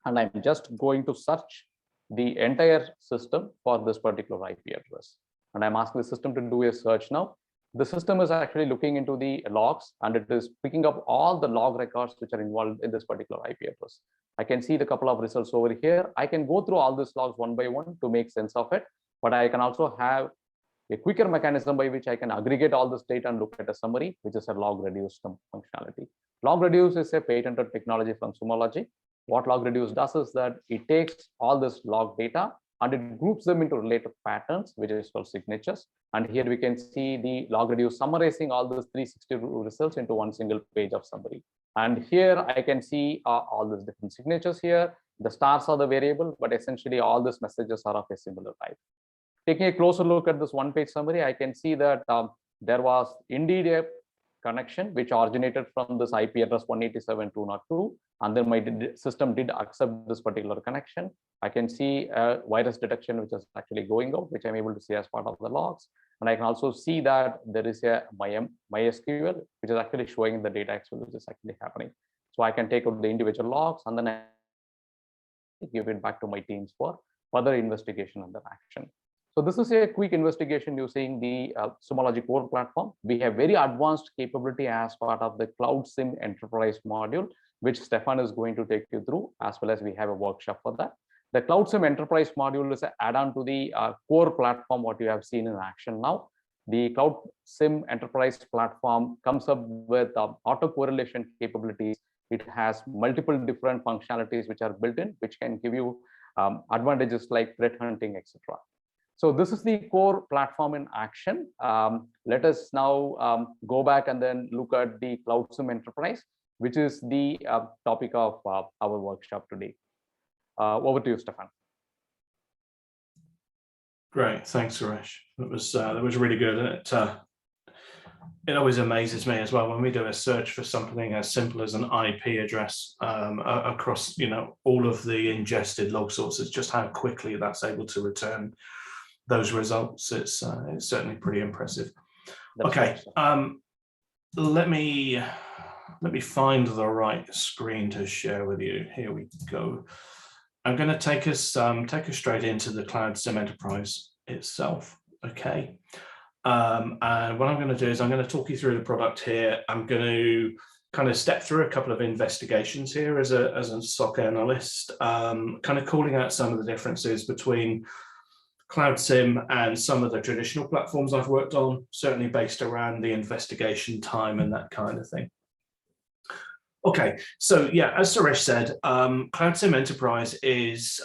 and I'm just going to search the entire system for this particular IP address. And I'm asking the system to do a search now. The system is actually looking into the logs, and it is picking up all the log records which are involved in this particular IP address. I can see the couple of results over here. I can go through all these logs one by one to make sense of it, but I can also have a quicker mechanism by which I can aggregate all this data and look at a summary, which is a log reduce functionality. Log reduce is a patented technology from Sumo Logic. What log reduce does is that it takes all this log data and it groups them into related patterns, which is called signatures. And here we can see the log reduce summarizing all those 360 results into one single page of summary. And here I can see all these different signatures here. The stars are the variable, but essentially all these messages are of a similar type. Taking a closer look at this one-page summary, I can see that there was indeed a connection which originated from this IP address 187.202, and then my system did accept this particular connection. I can see a virus detection which is actually going out, which I'm able to see as part of the logs. And I can also see that there is a MySQL, which is actually showing the data expel which is actually happening. So I can take out the individual logs and then I give it back to my teams for further investigation under action. So this is a quick investigation using the Sumo Logic core platform. We have very advanced capability as part of the Cloud SIM Enterprise module, which Stefan is going to take you through, as well as we have a workshop for that. The Cloud SIM Enterprise module is an add-on to the core platform, what you have seen in action now. The Cloud SIM Enterprise platform comes up with auto correlation capabilities. It has multiple different functionalities which are built in, which can give you advantages like threat hunting, etc. So this is the core platform in action. Let us now go back and then look at the Cloud SIM Enterprise, which is the topic of our workshop today. Over to you, Stefan. Great, thanks, Suresh. That was really good. And it always amazes me as well when we do a search for something as simple as an IP address across, all of the ingested log sources, just how quickly that's able to return those results. It's certainly pretty impressive. That's okay, awesome. let me find the right screen to share with you. Here we go. I'm going to take us straight into the Cloud SIM Enterprise itself. Okay, and what I'm going to do is I'm going to talk you through the product here. I'm going to kind of step through a couple of investigations here as a SOC analyst, kind of calling out some of the differences between Cloud SIM and some of the traditional platforms I've worked on, certainly based around the investigation time and that kind of thing. Okay, so yeah, as Suresh said, Cloud SIM Enterprise is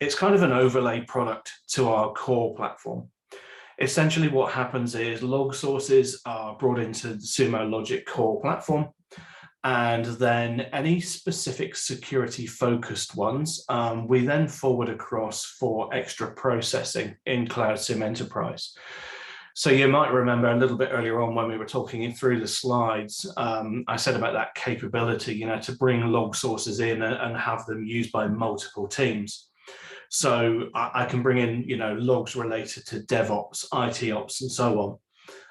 it's kind of an overlay product to our core platform. Essentially what happens is log sources are brought into the Sumo Logic core platform, and then any specific security focused ones, we then forward across for extra processing in Cloud SIM Enterprise. So you might remember a little bit earlier on when we were talking through the slides, I said about that capability, to bring log sources in and have them used by multiple teams. So I can bring in, logs related to DevOps, IT ops, and so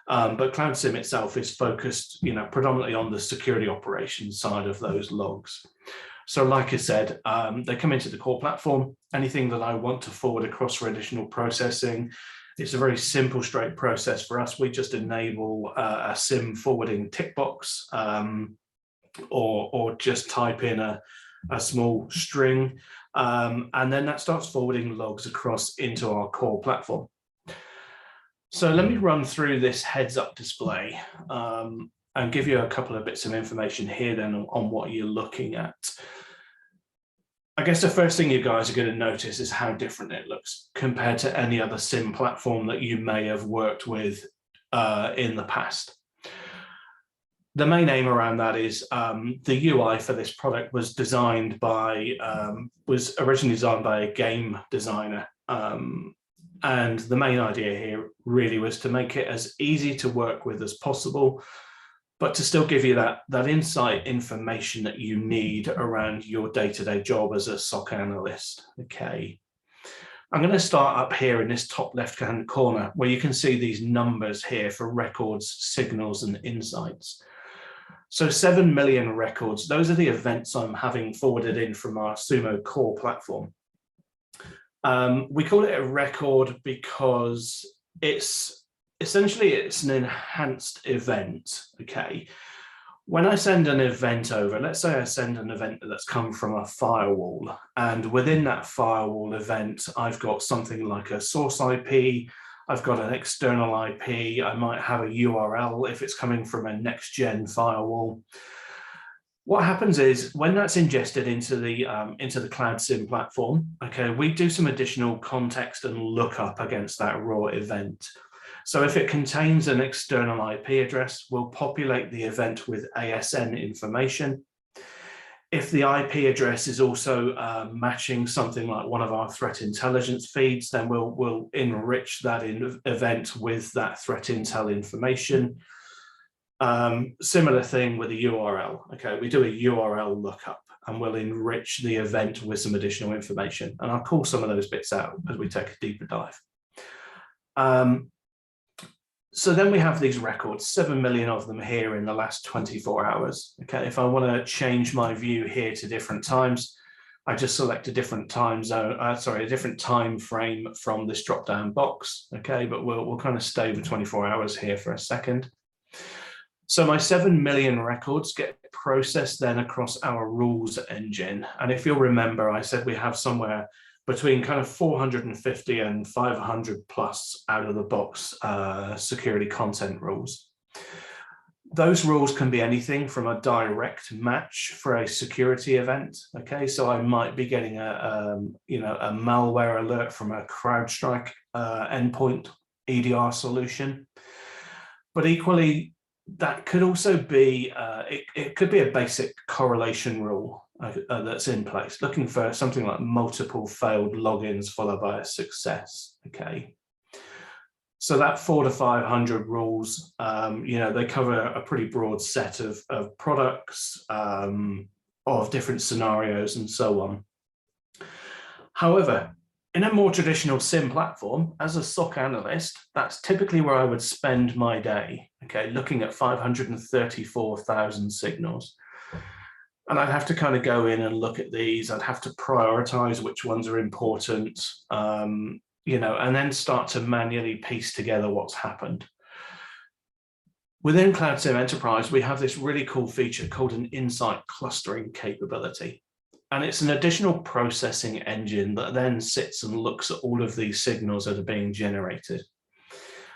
on. But Cloud SIM itself is focused, predominantly on the security operations side of those logs. So like I said, they come into the core platform. Anything that I want to forward across for additional processing, it's a very simple, straight process for us. We just enable a SIM forwarding tick box, or just type in a small string, and then that starts forwarding logs across into our core platform. So let me run through this heads up display and give you a couple of bits of information here then on what you're looking at. I guess the first thing you guys are going to notice is how different it looks compared to any other SIM platform that you may have worked with in the past. The main aim around that is the UI for this product was originally designed by a game designer. And the main idea here really was to make it as easy to work with as possible, but to still give you that insight information that you need around your day-to-day job as a SOC analyst. Okay, I'm going to start up here in this top left-hand corner where you can see these numbers here for records, signals, and insights. So 7 million records, those are the events I'm having forwarded in from our Sumo core platform. We call it a record because it's an enhanced event. Okay, when I send an event over, let's say I send an event that's come from a firewall, and within that firewall event I've got something like a source IP, I've got an external IP, I might have a URL if it's coming from a next-gen firewall. What happens is when that's ingested into the Cloud SIM platform, okay, we do some additional context and lookup against that raw event. So if it contains an external IP address, we'll populate the event with ASN information. If the IP address is also matching something like one of our threat intelligence feeds, then we'll enrich that event with that threat intel information. Similar thing with a URL. Okay, we do a URL lookup and we'll enrich the event with some additional information. And I'll call some of those bits out as we take a deeper dive. So then we have these records, 7 million of them here in the last 24 hours. Okay, if I want to change my view here to different times, I just select a different time zone, a different time frame from this drop-down box. Okay, but we'll kind of stay with 24 hours here for a second. So my 7 million records get processed then across our rules engine. And if you'll remember, I said we have somewhere between kind of 450 and 500 plus out of the box security content rules. Those rules can be anything from a direct match for a security event. Okay, so I might be getting a malware alert from a CrowdStrike endpoint EDR solution, but equally that could also be it could be a basic correlation rule that's in place, looking for something like multiple failed logins followed by a success. Okay. So that 400 to 500 rules, they cover a pretty broad set of products, of different scenarios and so on. However, in a more traditional SIEM platform, as a SOC analyst, that's typically where I would spend my day, okay, looking at 534,000 signals. And I'd have to kind of go in and look at these. I'd have to prioritize which ones are important, and then start to manually piece together what's happened. Within Cloud SIEM Enterprise, we have this really cool feature called an insight clustering capability. And it's an additional processing engine that then sits and looks at all of these signals that are being generated.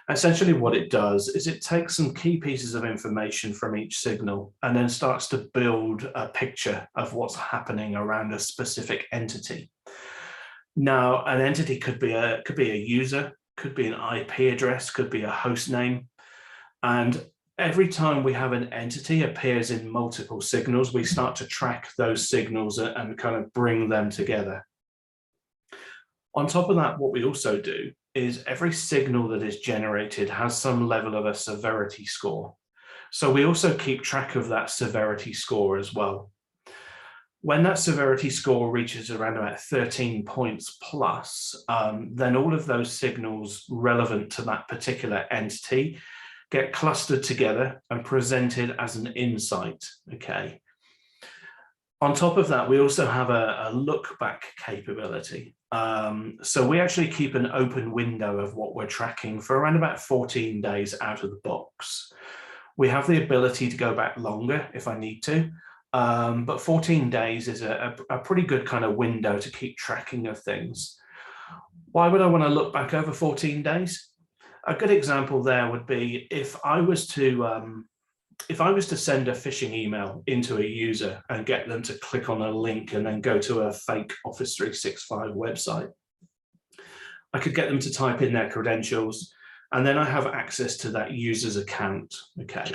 Essentially what it does is it takes some key pieces of information from each signal and then starts to build a picture of what's happening around a specific entity. Now, an entity could be a user, could be an IP address, could be a host name. And every time we have an entity appears in multiple signals, we start to track those signals and kind of bring them together. On top of that, what we also do is every signal that is generated has some level of a severity score. So we also keep track of that severity score as well. When that severity score reaches around about 13 points plus, then all of those signals relevant to that particular entity get clustered together and presented as an insight, okay? On top of that, we also have a look back capability. So we actually keep an open window of what we're tracking for around about 14 days out of the box. We have the ability to go back longer if I need to, but 14 days is a pretty good kind of window to keep tracking of things. Why would I want to look back over 14 days? A good example there would be if I was to send a phishing email into a user and get them to click on a link and then go to a fake Office 365 website. I could get them to type in their credentials, and then I have access to that user's account, okay?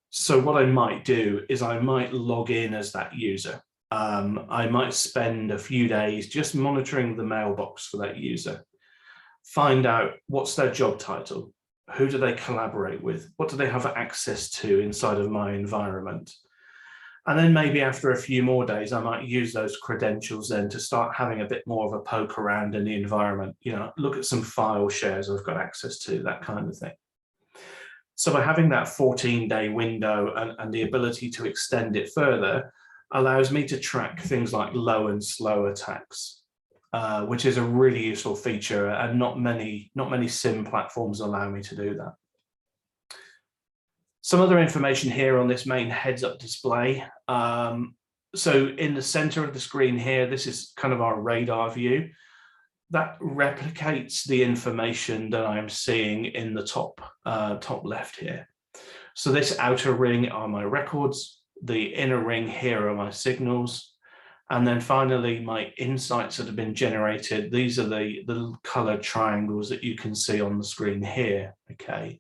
So what I might do is I might log in as that user. I might spend a few days just monitoring the mailbox for that user, find out what's their job title, who do they collaborate with, what do they have access to inside of my environment. And then maybe after a few more days, I might use those credentials then to start having a bit more of a poke around in the environment, look at some file shares I've got access to, that kind of thing. So by having that 14-day window and the ability to extend it further allows me to track things like low and slow attacks, which is a really useful feature, and not many SIEM platforms allow me to do that. Some other information here on this main heads-up display. So in the center of the screen here, this is kind of our radar view. That replicates the information that I'm seeing in the top left here. So this outer ring are my records, the inner ring here are my signals, and then finally my insights that have been generated. These are the little colored triangles that you can see on the screen here, okay?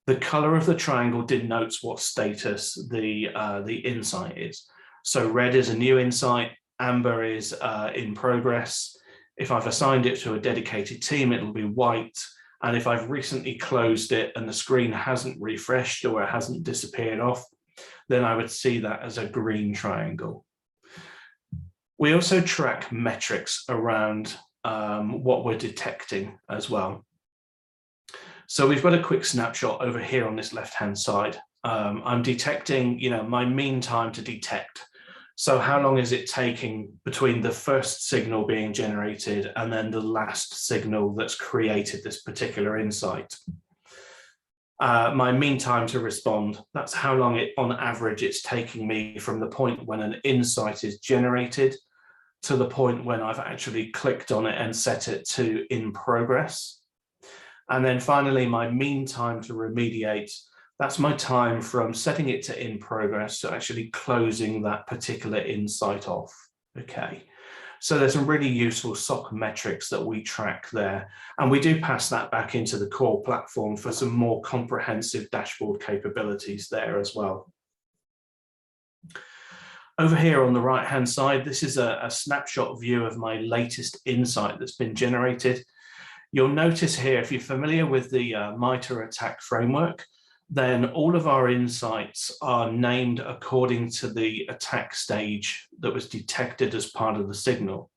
The color of the triangle denotes what status the insight is. So red is a new insight, amber is in progress. If I've assigned it to a dedicated team, it'll be white. And if I've recently closed it and the screen hasn't refreshed or it hasn't disappeared off, then I would see that as a green triangle. We also track metrics around what we're detecting as well. So we've got a quick snapshot over here on this left-hand side. I'm detecting, my mean time to detect. So how long is it taking between the first signal being generated and then the last signal that's created this particular insight? My mean time to respond, that's how long on average it's taking me from the point when an insight is generated to the point when I've actually clicked on it and set it to in progress. And then finally, my mean time to remediate, that's my time from setting it to in progress to actually closing that particular insight off. Okay, so there's some really useful SOC metrics that we track there, and we do pass that back into the core platform for some more comprehensive dashboard capabilities there as well. Over here on the right hand side, this is a snapshot view of my latest insight that's been generated. You'll notice here, if you're familiar with the MITRE attack framework, then all of our insights are named according to the attack stage that was detected as part of the signal.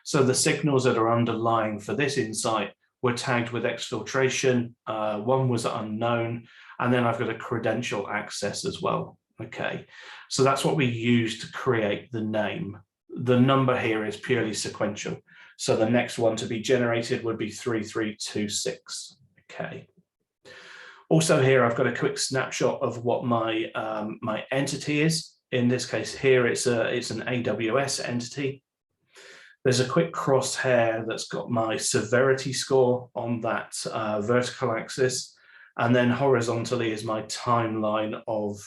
So the signals that are underlying for this insight were tagged with exfiltration, one was unknown, and then I've got a credential access as well. Okay, so that's what we use to create the name. The number here is purely sequential. So the next one to be generated would be 3326. Okay. Also here, I've got a quick snapshot of what my my entity is. In this case here, it's an AWS entity. There's a quick crosshair that's got my severity score on that vertical axis. And then horizontally is my timeline of,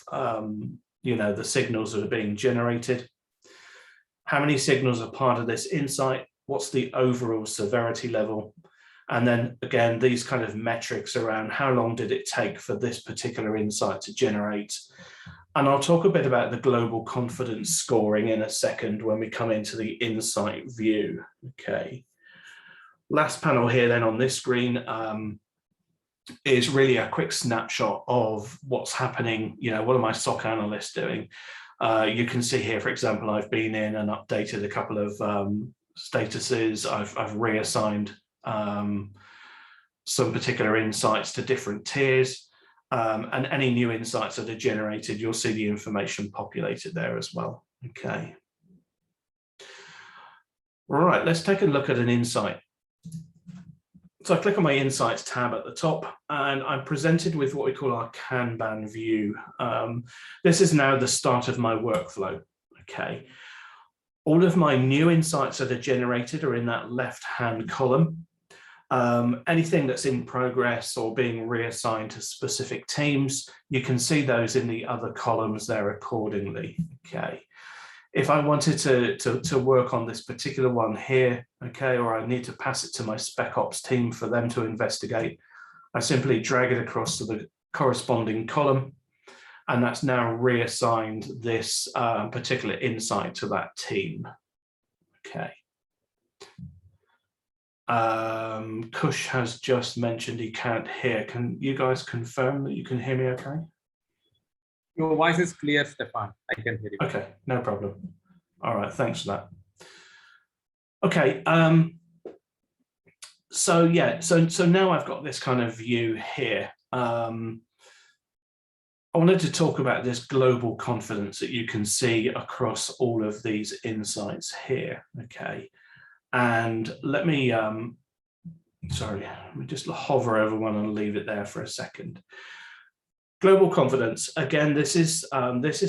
you know, the signals that are being generated. How many signals are part of this insight? What's the overall severity level? And then again, these kind of metrics around how long did it take for this particular insight to generate. And I'll talk a bit about the global confidence scoring in a second when we come into the insight view. Okay. Last panel here then on this screen is really a quick snapshot of what's happening. You know, what are my SOC analysts doing? You can see here, for example, I've been in and updated a couple of statuses. I've reassigned some particular insights to different tiers, and any new insights that are generated, you'll see the information populated there as well. Okay. All right, let's take a look at an insight. So I click on my Insights tab at the top, and I'm presented with what we call our Kanban view. This is now the start of my workflow. Okay. All of my new insights that are generated are in that left-hand column. Anything that's in progress or being reassigned to specific teams, you can see those in the other columns there accordingly. Okay. If I wanted to work on this particular one here, okay, or I need to pass it to my spec ops team for them to investigate, I simply drag it across to the corresponding column, and that's now reassigned this particular insight to that team. Okay. Kush has just mentioned he can't hear. Can you guys confirm that you can hear me okay? Your voice is clear, Stefan. I can hear you. Okay, no problem. All right, thanks for that. Okay, so yeah, so now I've got this kind of view here. I wanted to talk about this global confidence that you can see across all of these insights here. Okay, and let me sorry, let me just hover over one and leave it there for a second. Global confidence, again, this is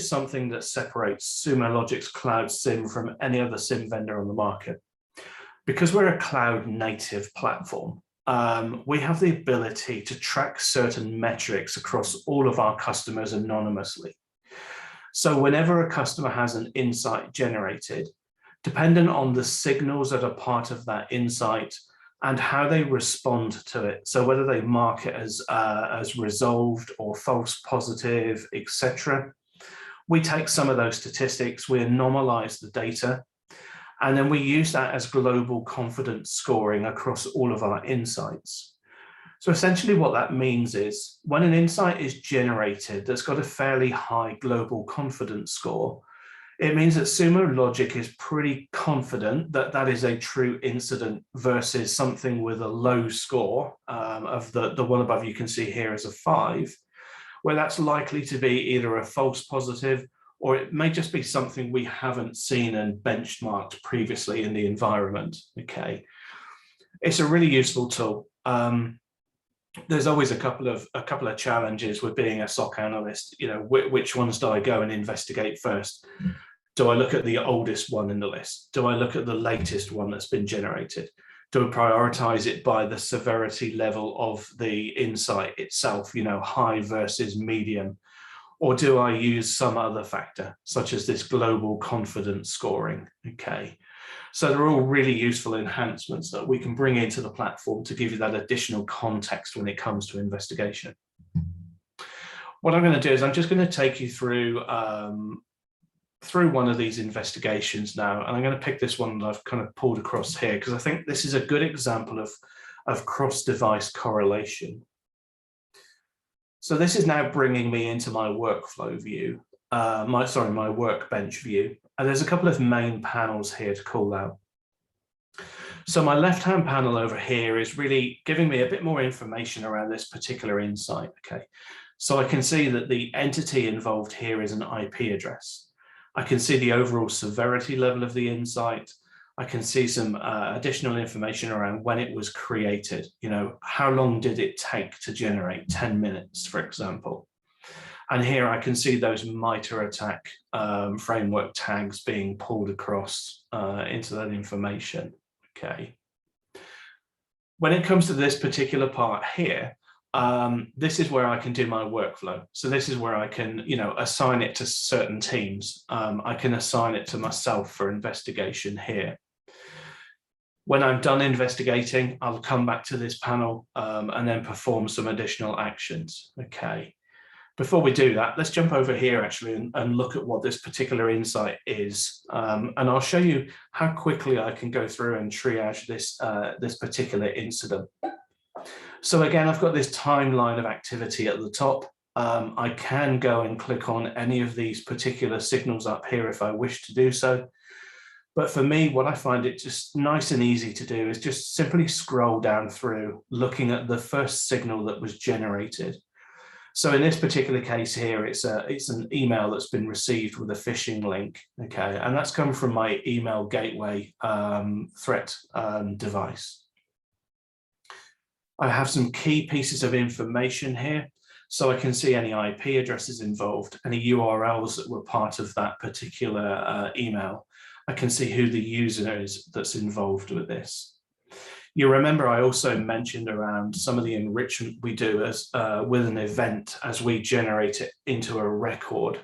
something that separates Sumo Logic's cloud SIM from any other SIM vendor on the market. Because we're a cloud native platform, we have the ability to track certain metrics across all of our customers anonymously. So whenever a customer has an insight generated, dependent on the signals that are part of that insight and how they respond to it, so whether they mark it as resolved or false positive, etc., we take some of those statistics, we normalize the data, and then we use that as global confidence scoring across all of our insights. So essentially what that means is when an insight is generated that's got a fairly high global confidence score, it means that Sumo Logic is pretty confident that that is a true incident versus something with a low score of the one above you can see here as a 5, where that's likely to be either a false positive or it may just be something we haven't seen and benchmarked previously in the environment. Okay, it's a really useful tool. There's always a couple of challenges with being a SOC analyst. You know, which ones do I go and investigate first? Do I look at the oldest one in the list? Do I look at the latest one that's been generated? Do I prioritize it by the severity level of the insight itself, you know, high versus medium? Or do I use some other factor, such as this global confidence scoring? Okay, so they're all really useful enhancements that we can bring into the platform to give you that additional context when it comes to investigation. What I'm going to do is I'm just going to take you through one of these investigations now, and I'm going to pick this one that I've kind of pulled across here because I think this is a good example of cross-device correlation. So this is now bringing me into my workflow view, my workbench view, and there's a couple of main panels here to call out. So my left-hand panel over here is really giving me a bit more information around this particular insight. Okay, so I can see that the entity involved here is an IP address. I can see the overall severity level of the insight. I can see some additional information around when it was created. You know, how long did it take to generate? 10 minutes, for example. And here I can see those MITRE attack framework tags being pulled across into that information. Okay. When it comes to this particular part here, this is where I can do my workflow. So this is where I can, you know, assign it to certain teams. I can assign it to myself for investigation here. When I'm done investigating, I'll come back to this panel and then perform some additional actions. Okay. Before we do that, let's jump over here actually and look at what this particular insight is. And I'll show you how quickly I can go through and triage this particular incident. So again, I've got this timeline of activity at the top. I can go and click on any of these particular signals up here if I wish to do so. But for me, what I find it just nice and easy to do is just simply scroll down through looking at the first signal that was generated. So in this particular case here, it's an email that's been received with a phishing link, okay, and that's come from my email gateway threat device. I have some key pieces of information here, so I can see any IP addresses involved, any URLs that were part of that particular email. I can see who the user is that's involved with this. You remember I also mentioned around some of the enrichment we do as with an event as we generate it into a record.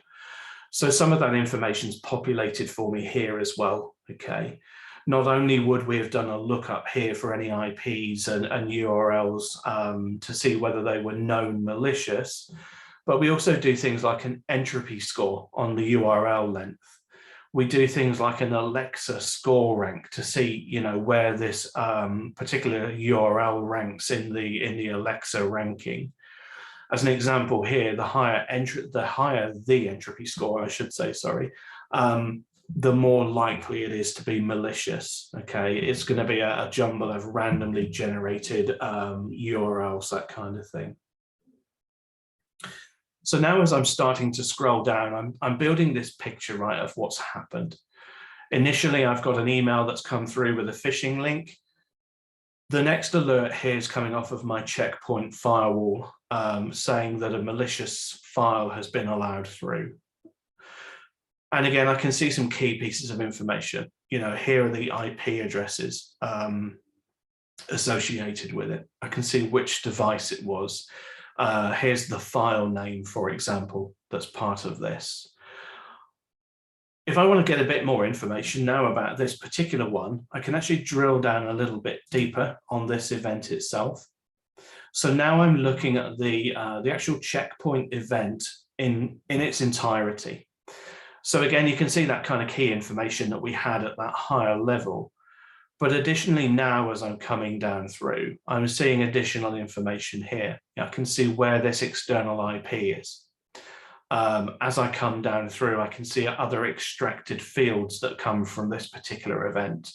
So some of that information is populated for me here as well, okay? Not only would we have done a lookup here for any IPs and URLs to see whether they were known malicious, but we also do things like an entropy score on the URL length. We do things like an Alexa score rank to see, you know, where this particular URL ranks in the Alexa ranking. As an example here, the higher the entropy score, I should say, sorry, the more likely it is to be malicious. Okay, it's going to be a jumble of randomly generated URLs, that kind of thing. So now as I'm starting to scroll down, I'm building this picture, right, of what's happened. Initially, I've got an email that's come through with a phishing link. The next alert here is coming off of my checkpoint firewall saying that a malicious file has been allowed through. And again, I can see some key pieces of information. You know, here are the IP addresses associated with it. I can see which device it was. Here's the file name, for example, that's part of this. If I want to get a bit more information now about this particular one, I can actually drill down a little bit deeper on this event itself. So now I'm looking at the actual checkpoint event in its entirety. So again, you can see that kind of key information that we had at that higher level. But additionally, now as I'm coming down through, I'm seeing additional information here. I can see where this external IP is. As I come down through, I can see other extracted fields that come from this particular event.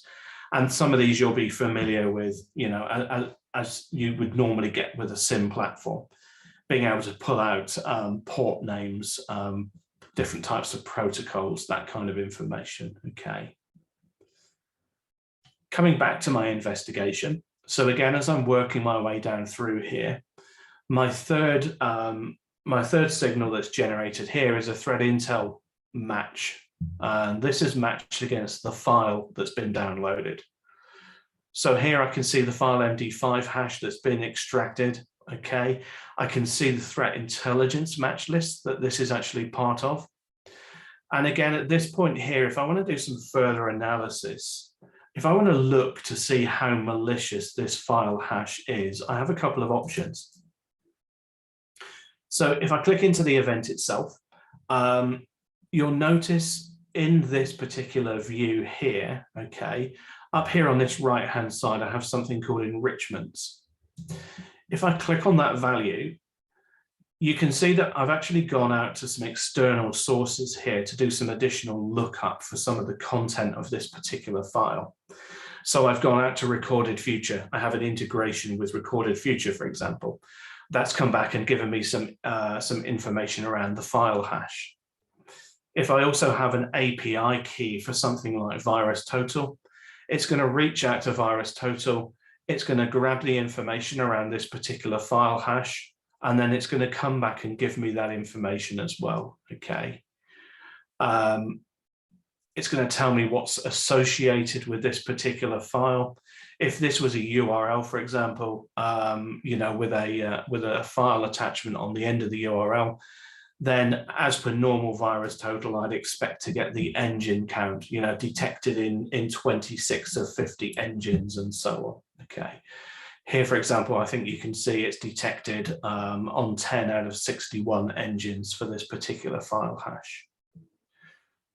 And some of these you'll be familiar with, you know, as you would normally get with a SIM platform, being able to pull out port names, different types of protocols, that kind of information. Okay. Coming back to my investigation. So again, as I'm working my way down through here, my third signal that's generated here is a thread intel match. And this is matched against the file that's been downloaded. So here I can see the file MD5 hash that's been extracted. Okay, I can see the threat intelligence match list that this is actually part of. And again, at this point here, if I want to do some further analysis, if I want to look to see how malicious this file hash is, I have a couple of options. So if I click into the event itself, you'll notice in this particular view here, okay, up here on this right-hand side, I have something called enrichments. If I click on that value, you can see that I've actually gone out to some external sources here to do some additional lookup for some of the content of this particular file. So I've gone out to recorded future. I have an integration with recorded future, for example. That's come back and given me some information around the file hash. If I also have an API key for something like VirusTotal, it's going to reach out to VirusTotal. It's going to grab the information around this particular file hash, and then it's going to come back and give me that information as well. Okay. It's going to tell me what's associated with this particular file. If this was a URL, for example, you know, with a file attachment on the end of the URL, then as per normal VirusTotal, I'd expect to get the engine count, you know, detected in 26 of 50 engines and so on. Okay. Here, for example, I think you can see it's detected on 10 out of 61 engines for this particular file hash.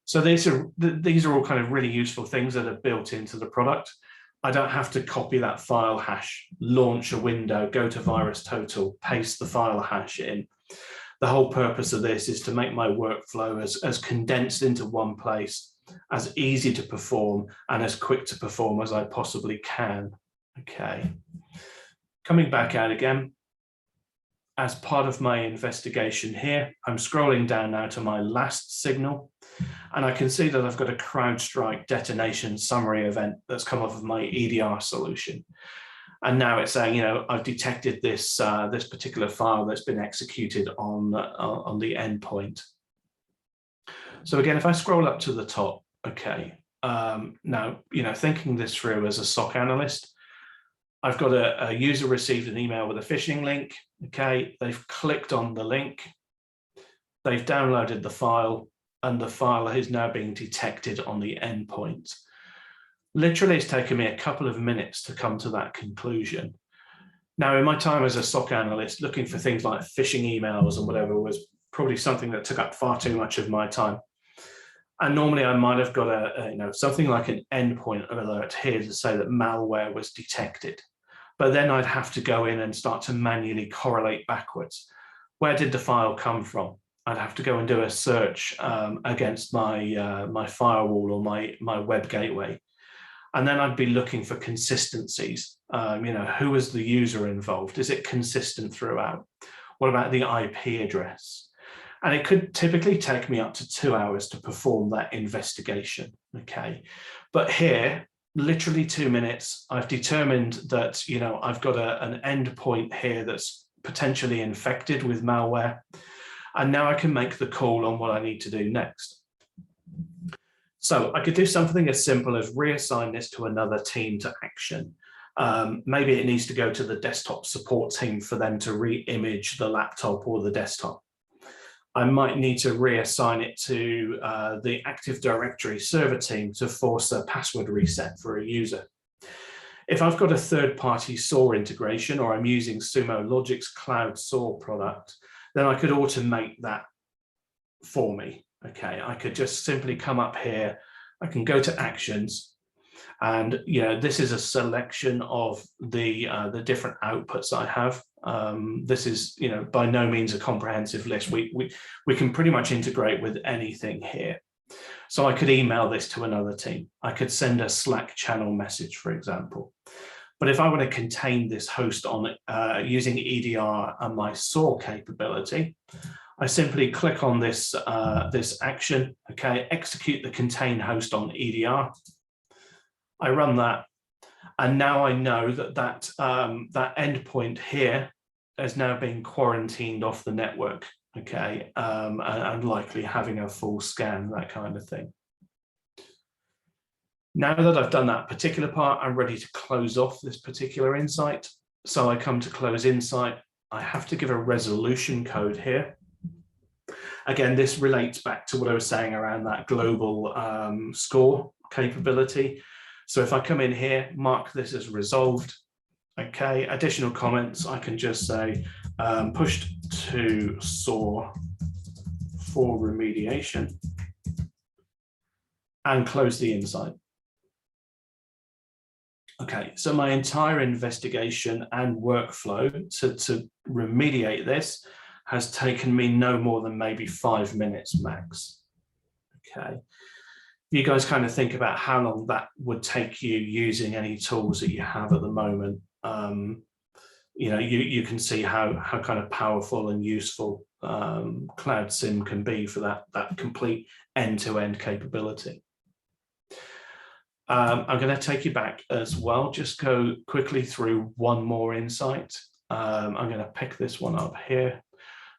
So these are all kind of really useful things that are built into the product. I don't have to copy that file hash, launch a window, go to VirusTotal, paste the file hash in. The whole purpose of this is to make my workflow as condensed into one place, as easy to perform and as quick to perform as I possibly can. Okay. Coming back out again, as part of my investigation here, I'm scrolling down now to my last signal, and I can see that I've got a CrowdStrike detonation summary event that's come off of my EDR solution. And now it's saying, you know, I've detected this this particular file that's been executed on the endpoint. So again, if I scroll up to the top, okay, now, you know, thinking this through as a SOC analyst, I've got a user received an email with a phishing link. Okay, they've clicked on the link, they've downloaded the file, and the file is now being detected on the endpoint. Literally, it's taken me a couple of minutes to come to that conclusion. Now, in my time as a SOC analyst, looking for things like phishing emails and whatever was probably something that took up far too much of my time. And normally I might have got you know, something like an endpoint alert here to say that malware was detected. But then I'd have to go in and start to manually correlate backwards. Where did the file come from? I'd have to go and do a search against my my firewall or my web gateway. And then I'd be looking for consistencies. You know, who is the user involved? Is it consistent throughout? What about the IP address? And it could typically take me up to 2 hours to perform that investigation. Okay, but here, literally 2 minutes, I've determined that, you know, I've got an endpoint here that's potentially infected with malware. And now I can make the call on what I need to do next. So I could do something as simple as reassign this to another team to action. Maybe it needs to go to the desktop support team for them to re-image the laptop or the desktop. I might need to reassign it to the Active Directory server team to force a password reset for a user. If I've got a third-party SOAR integration, or I'm using Sumo Logic's cloud SOAR product, then I could automate that for me. Okay, I could just simply come up here, I can go to actions, and you know, this is a selection of the different outputs I have. This is, you know, by no means a comprehensive list. We can pretty much integrate with anything here. So I could email this to another team. I could send a Slack channel message, for example. But if I want to contain this host on using EDR and my SOAR capability, I simply click on this, this action, okay, execute the contain host on EDR. I run that, and now I know that that endpoint here is now being quarantined off the network, okay, and likely having a full scan, that kind of thing. Now that I've done that particular part, I'm ready to close off this particular insight. So I come to close insight. I have to give a resolution code here. Again, this relates back to what I was saying around that global score capability. So if I come in here, mark this as resolved. Okay, additional comments, I can just say pushed to SOAR for remediation and close the insight. Okay, so my entire investigation and workflow to remediate this has taken me no more than maybe 5 minutes max. Okay, you guys kind of think about how long that would take you using any tools that you have at the moment. You know, you can see how kind of powerful and useful Cloud SIM can be for that complete end-to-end capability. I'm going to take you back as well, just go quickly through one more insight. I'm going to pick this one up here.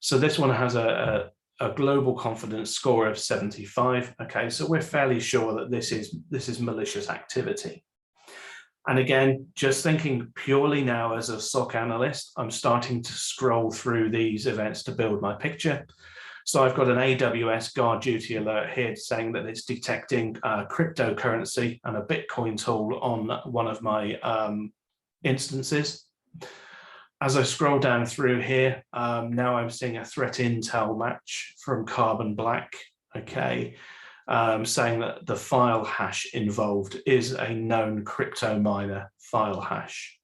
So this one has a global confidence score of 75. Okay, so we're fairly sure that this is malicious activity. And again, just thinking purely now as a SOC analyst, I'm starting to scroll through these events to build my picture. So I've got an AWS guard duty alert here saying that it's detecting cryptocurrency and a Bitcoin tool on one of my instances. As I scroll down through here, now I'm seeing a threat intel match from Carbon Black, okay, saying that the file hash involved is a known crypto miner file hash.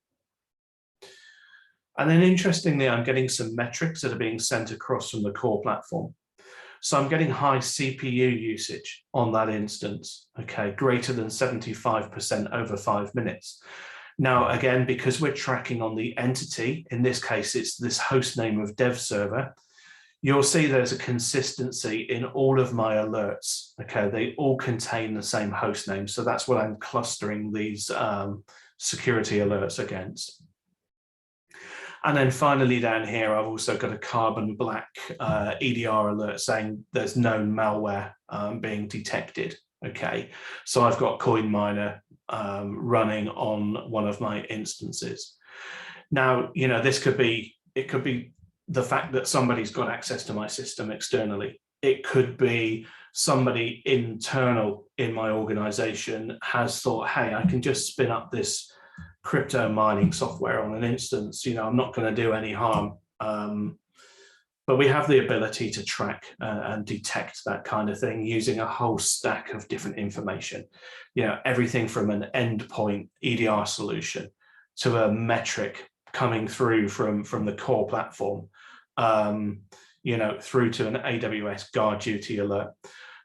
And then interestingly, I'm getting some metrics that are being sent across from the core platform. So I'm getting high CPU usage on that instance, okay, greater than 75% over 5 minutes. Now, again, because we're tracking on the entity, in this case, it's this host name of dev server, you'll see there's a consistency in all of my alerts, okay? They all contain the same host name. So that's what I'm clustering these security alerts against. And then finally down here, I've also got a Carbon Black EDR alert saying there's no malware being detected. Okay, so I've got CoinMiner running on one of my instances. Now, you know, this could be, it could be the fact that somebody's got access to my system externally. It could be somebody internal in my organization has thought, hey, I can just spin up this crypto mining software on an instance, you know, I'm not going to do any harm. But we have the ability to track and detect that kind of thing using a whole stack of different information. You know, everything from an endpoint EDR solution to a metric coming through from the core platform, you know, through to an AWS guard duty alert.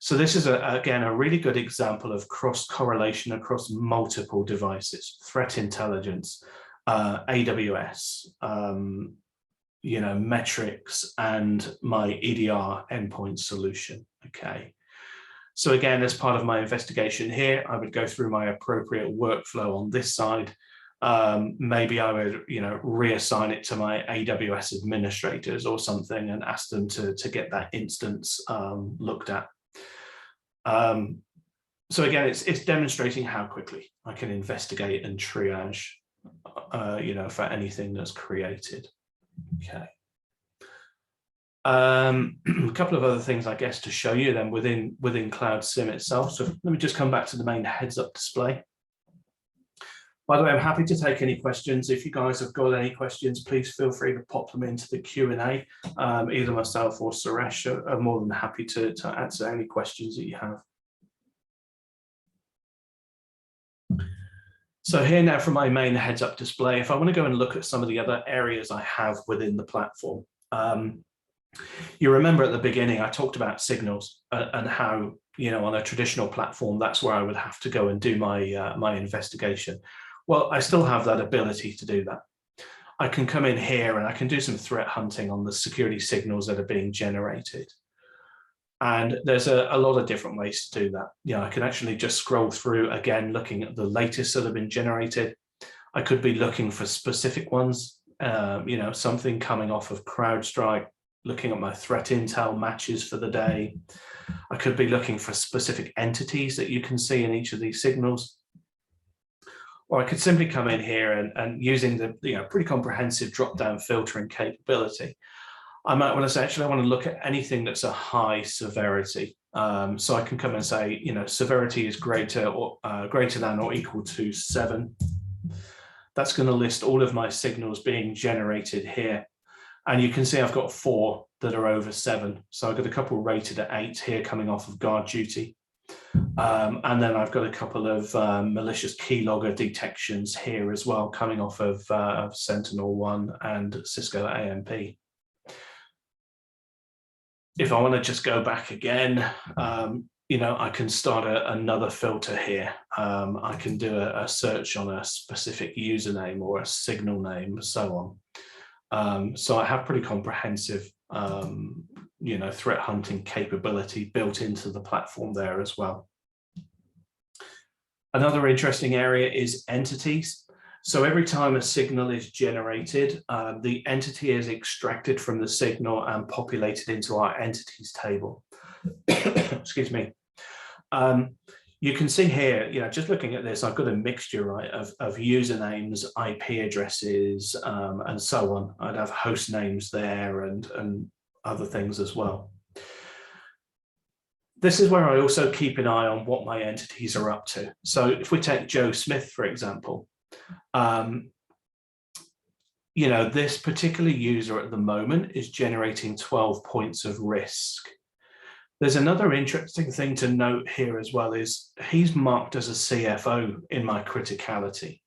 So this is, again, a really good example of cross-correlation across multiple devices, threat intelligence, AWS, you know, metrics, and my EDR endpoint solution, okay? So again, as part of my investigation here, I would go through my appropriate workflow on this side. Maybe I would, you know, reassign it to my AWS administrators or something and ask them to get that instance looked at. So again, it's demonstrating how quickly I can investigate and triage, you know, for anything that's created. Okay. A couple of other things, I guess, to show you then within Cloud SIM itself. So let me just come back to the main heads-up display. By the way, I'm happy to take any questions. If you guys have got any questions, please feel free to pop them into the Q&A. Either myself or Suresh are more than happy to answer any questions that you have. So here now from my main heads-up display, if I want to go and look at some of the other areas I have within the platform. You remember at the beginning, I talked about signals and how, you know, on a traditional platform, that's where I would have to go and do my, my investigation. Well, I still have that ability to do that. I can come in here and I can do some threat hunting on the security signals that are being generated. And there's a lot of different ways to do that. You know, I can actually just scroll through again, looking at the latest that have been generated. I could be looking for specific ones, you know, something coming off of CrowdStrike, looking at my threat intel matches for the day. I could be looking for specific entities that you can see in each of these signals. Or I could simply come in here and using the pretty comprehensive drop-down filtering capability, I might want to say, actually, I want to look at anything that's a high severity. So I can come and say, you know, severity is greater than or equal to 7. That's going to list all of my signals being generated here. And you can see I've got 4 that are over 7. So I've got a couple rated at 8 here coming off of guard duty. And then I've got a couple of malicious keylogger detections here as well, coming off of Sentinel-1 and Cisco AMP. If I want to just go back again, you know, I can start another filter here. I can do a search on a specific username or a signal name and so on. So I have pretty comprehensive, you know, threat hunting capability built into the platform there as well. Another interesting area is entities. So every time a signal is generated, the entity is extracted from the signal and populated into our entities table. Excuse me. You can see here, you know, just looking at this, I've got a mixture, right, of usernames, IP addresses, and so on. I'd have host names there and other things as well. This is where I also keep an eye on what my entities are up to. So if we take Joe Smith, for example, you know, this particular user at the moment is generating 12 points of risk. There's another interesting thing to note here as well is he's marked as a CFO in my criticality.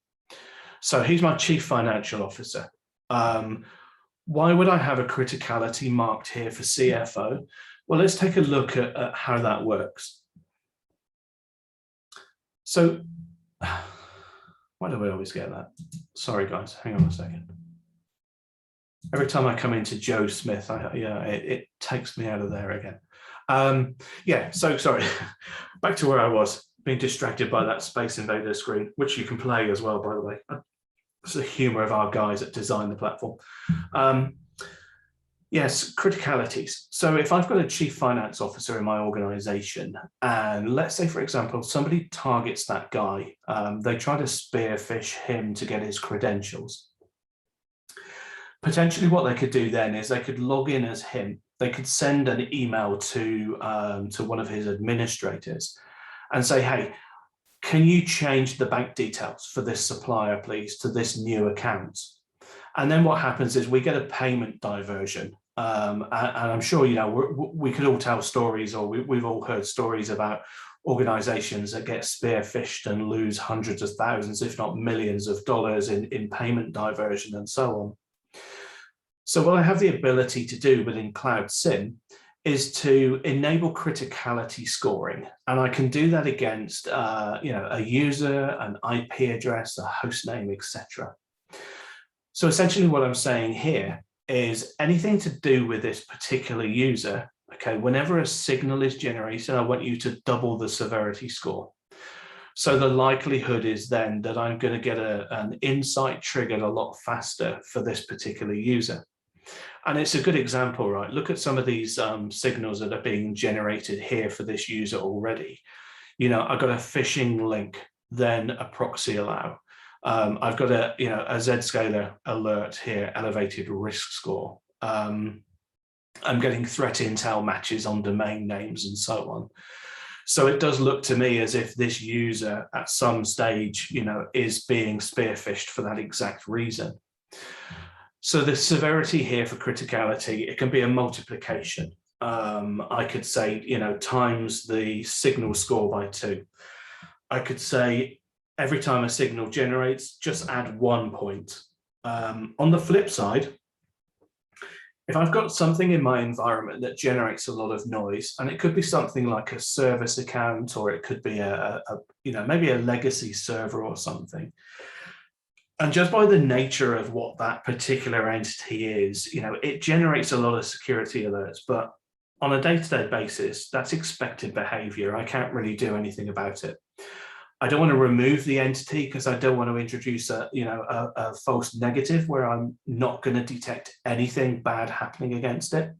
So he's my chief financial officer. Why would I have a criticality marked here for CFO? Well, let's take a look at how that works. So, why do we always get that? Sorry, guys, hang on a second. Every time I come into Joe Smith, it takes me out of there again. Yeah, so sorry, back to where I was, being distracted by that Space Invader screen, which you can play as well, by the way. It's the humor of our guys that design the platform. Yes, criticalities. So if I've got a chief finance officer in my organization, and let's say, for example, somebody targets that guy, they try to spearfish him to get his credentials. Potentially what they could do then is they could log in as him. They could send an email to one of his administrators and say, hey, can you change the bank details for this supplier, please, to this new account? And then what happens is we get a payment diversion. And I'm sure, you know, we could all tell stories, or we've all heard stories about organizations that get spearphished and lose hundreds of thousands, if not millions of dollars in payment diversion and so on. So what I have the ability to do within Cloud SIEM is to enable criticality scoring. And I can do that against, you know, a user, an IP address, a host name, etc. So essentially what I'm saying here is anything to do with this particular user, okay, whenever a signal is generated, I want you to double the severity score. So the likelihood is then that I'm going to get an insight triggered a lot faster for this particular user. And it's a good example, right? Look at some of these signals that are being generated here for this user already. You know, I've got a phishing link, then a proxy allow. I've got a Zscaler alert here, elevated risk score. I'm getting threat intel matches on domain names and so on. So it does look to me as if this user at some stage, you know, is being spearphished for that exact reason. So the severity here for criticality, it can be a multiplication. I could say, you know, times the signal score by 2. I could say every time a signal generates, just add 1 point. On the flip side, if I've got something in my environment that generates a lot of noise, and it could be something like a service account, or it could be you know, maybe a legacy server or something, And just by the nature of what that particular entity is, it generates a lot of security alerts, but on a day-to-day basis, that's expected behavior. I can't really do anything about it. I don't want to remove the entity because I don't want to introduce a false negative where I'm not going to detect anything bad happening against it.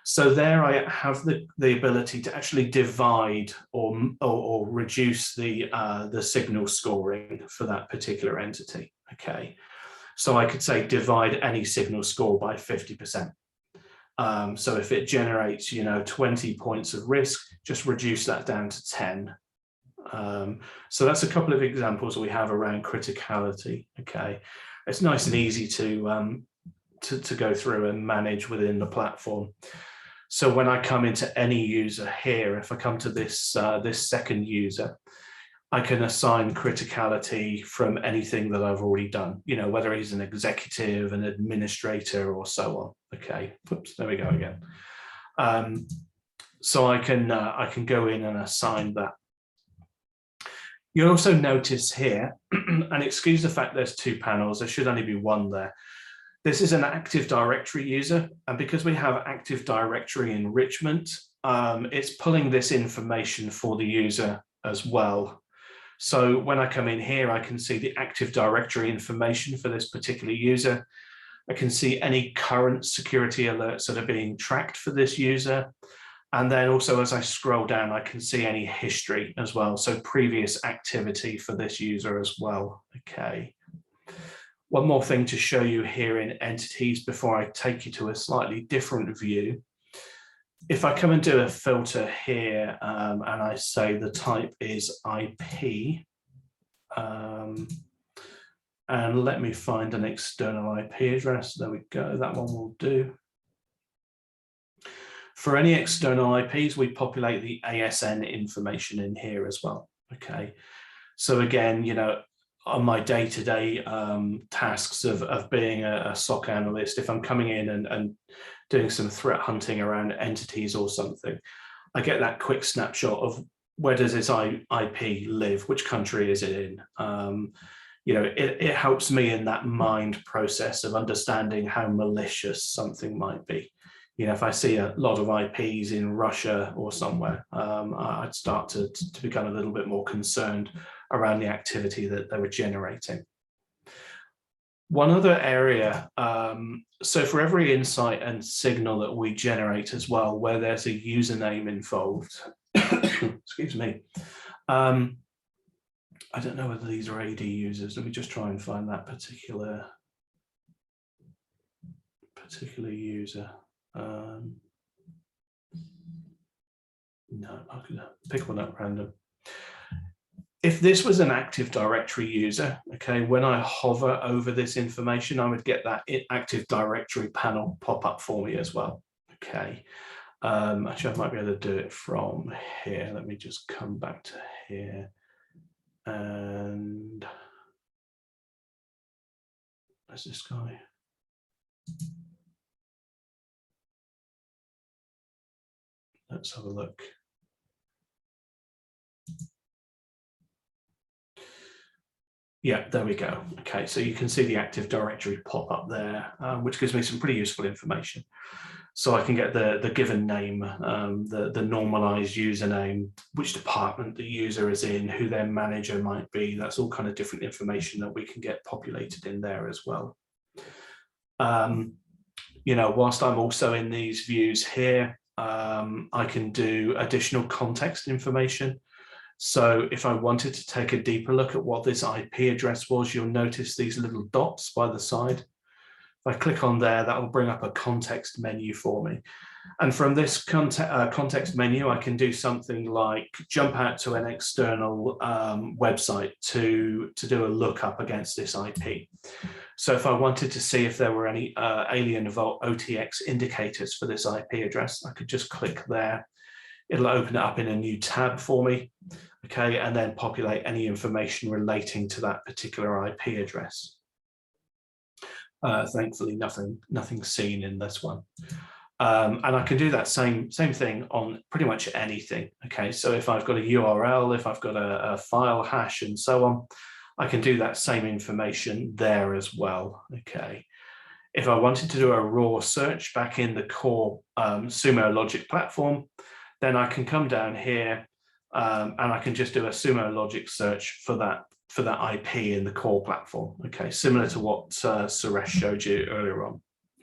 So there I have the ability to actually divide or reduce the signal scoring for that particular entity. Okay, so I could say divide any signal score by 50%. So if it generates 20 points of risk, just reduce that down to 10. So that's a couple of examples we have around criticality. Okay, it's nice and easy to go through and manage within the platform. So when I come into any user here, if I come to this this second user, I can assign criticality from anything that I've already done, whether he's an executive, an administrator, or so on. Okay, oops, there we go again. So I can go in and assign that. You'll also notice here, and excuse the fact there's two panels, there should only be one there. This is an Active Directory user, and because we have Active Directory enrichment, it's pulling this information for the user as well. So when I come in here, I can see the Active Directory information for this particular user. I can see any current security alerts that are being tracked for this user. And then also as I scroll down, I can see any history as well. So previous activity for this user as well. Okay. One more thing to show you here in entities before I take you to a slightly different view. If I come and do a filter here and I say the type is IP, and let me find an external IP address. There we go, that one will do. For any external IPs, we populate the ASN information in here as well. Okay, so again, on my day-to-day tasks of being a SOC analyst, if I'm coming in and doing some threat hunting around entities or something, I get that quick snapshot of where does this IP live, which country is it in. It helps me in that mind process of understanding how malicious something might be. If I see a lot of IPs in Russia or somewhere, I'd start to become a little bit more concerned around the activity that they were generating. One other area, so for every insight and signal that we generate as well, where there's a username involved, excuse me, I don't know whether these are AD users. Let me just try and find that particular user. No, I can pick one up random. If this was an Active Directory user, okay, when I hover over this information, I would get that Active Directory panel pop up for me as well. Okay, actually, I might be able to do it from here. Let me just come back to here, and where's this guy? Let's have a look. Yeah, there we go. Okay, so you can see the Active Directory pop up there, which gives me some pretty useful information. So I can get the given name, the normalized username, which department the user is in, who their manager might be. That's all kind of different information that we can get populated in there as well. Whilst I'm also in these views here, I can do additional context information. So if I wanted to take a deeper look at what this IP address was, you'll notice these little dots by the side. If I click on there, that will bring up a context menu for me. And from this context menu, I can do something like jump out to an external website to do a lookup against this IP. So if I wanted to see if there were any alien vault OTX indicators for this IP address, I could just click there. It'll open it up in a new tab for me, okay, and then populate any information relating to that particular IP address. Thankfully, nothing seen in this one. And I can do that same thing on pretty much anything. Okay, so if I've got a URL, if I've got a file hash and so on, I can do that same information there as well. Okay. If I wanted to do a raw search back in the core Sumo Logic platform, then I can come down here and I can just do a Sumo Logic search for that IP in the core platform. Okay, similar to what Suresh showed you earlier on.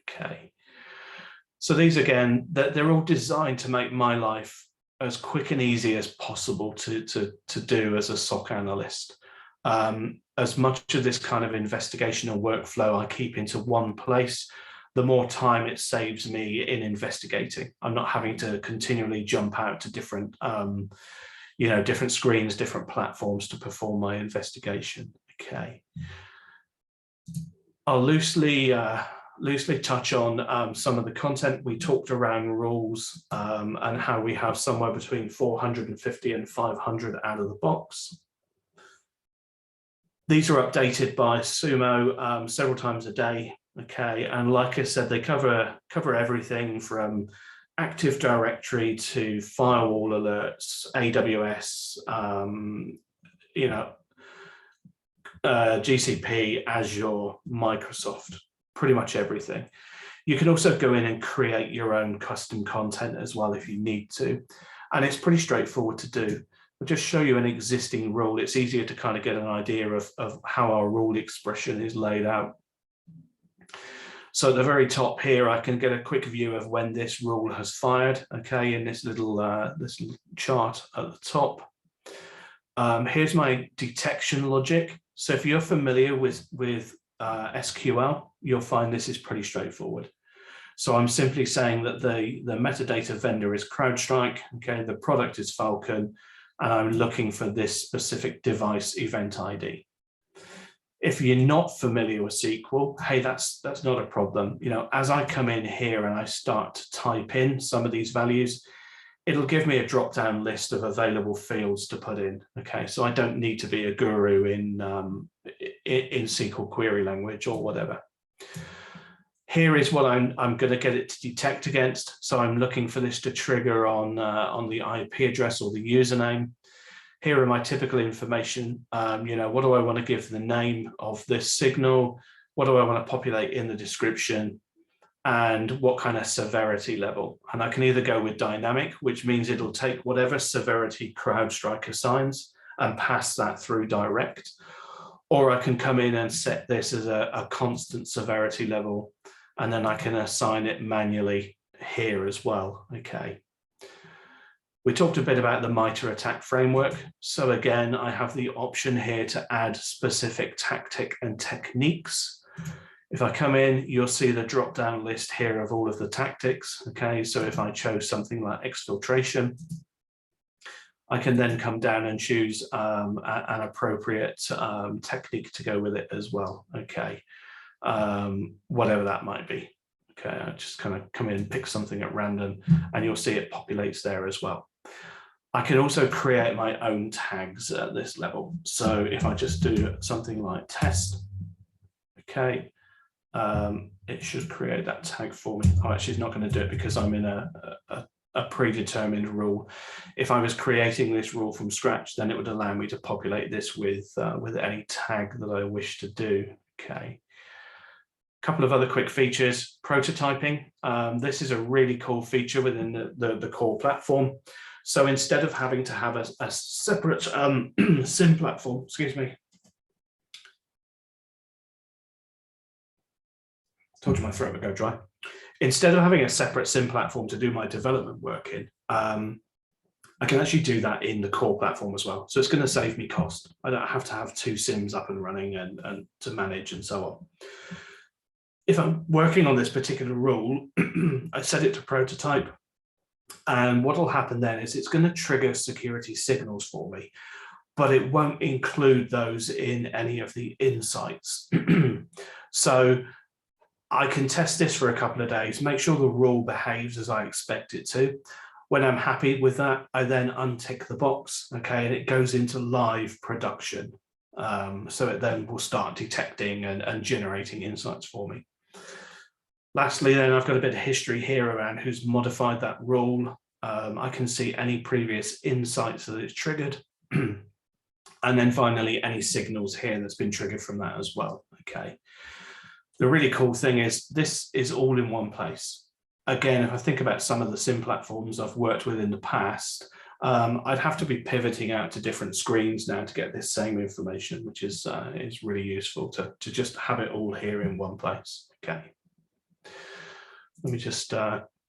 Okay, so these again, they're all designed to make my life as quick and easy as possible to do as a SOC analyst. As much of this kind of investigational workflow I keep into one place, the more time it saves me in investigating. I'm not having to continually jump out to different, different screens, different platforms to perform my investigation. Okay. I'll loosely touch on some of the content. We talked around rules and how we have somewhere between 450 and 500 out of the box. These are updated by Sumo several times a day. Okay, and like I said, they cover everything from Active Directory to firewall alerts, AWS, GCP, Azure, Microsoft, pretty much everything. You can also go in and create your own custom content as well if you need to, and it's pretty straightforward to do. I'll just show you an existing rule. It's easier to kind of get an idea of how our rule expression is laid out. So at the very top here, I can get a quick view of when this rule has fired, okay, in this little chart at the top. Here's my detection logic. So if you're familiar with SQL, you'll find this is pretty straightforward. So I'm simply saying that the metadata vendor is CrowdStrike, okay, the product is Falcon, and I'm looking for this specific device event ID. If you're not familiar with SQL, hey, that's not a problem. You know, as I come in here and I start to type in some of these values, it'll give me a drop-down list of available fields to put in. Okay, so I don't need to be a guru in SQL query language or whatever. Here is what I'm going to get it to detect against. So I'm looking for this to trigger on the IP address or the username. Here are my typical information. What do I want to give the name of this signal? What do I want to populate in the description? And what kind of severity level? And I can either go with dynamic, which means it'll take whatever severity CrowdStrike assigns and pass that through direct. Or I can come in and set this as a constant severity level, and then I can assign it manually here as well. Okay. We talked a bit about the MITRE attack framework. So again, I have the option here to add specific tactic and techniques. If I come in, you'll see the drop-down list here of all of the tactics. Okay, so if I chose something like exfiltration, I can then come down and choose an appropriate technique to go with it as well. Okay, whatever that might be. Okay, I just kind of come in and pick something at random, and you'll see it populates there as well. I can also create my own tags at this level. So if I just do something like test, okay, it should create that tag for me. Oh, actually, it's not going to do it because I'm in a predetermined rule. If I was creating this rule from scratch, then it would allow me to populate this with any tag that I wish to do. Okay. A couple of other quick features. Prototyping. This is a really cool feature within the core platform. So instead of having to have a separate SIM platform, excuse me. Told you my throat would go dry. Instead of having a separate SIM platform to do my development work in, I can actually do that in the core platform as well. So it's going to save me cost. I don't have to have two SIMs up and running and to manage and so on. If I'm working on this particular rule, I set it to prototype. And what will happen then is it's going to trigger security signals for me, but it won't include those in any of the insights. So I can test this for a couple of days, make sure the rule behaves as I expect it to. When I'm happy with that, I then untick the box, okay, and it goes into live production. So it then will start detecting and generating insights for me. Lastly, then I've got a bit of history here around who's modified that rule. I can see any previous insights that it's triggered. And then finally, any signals here that's been triggered from that as well. Okay. The really cool thing is this is all in one place. Again, if I think about some of the SIM platforms I've worked with in the past, I'd have to be pivoting out to different screens now to get this same information, which is really useful to just have it all here in one place. Okay. Let me just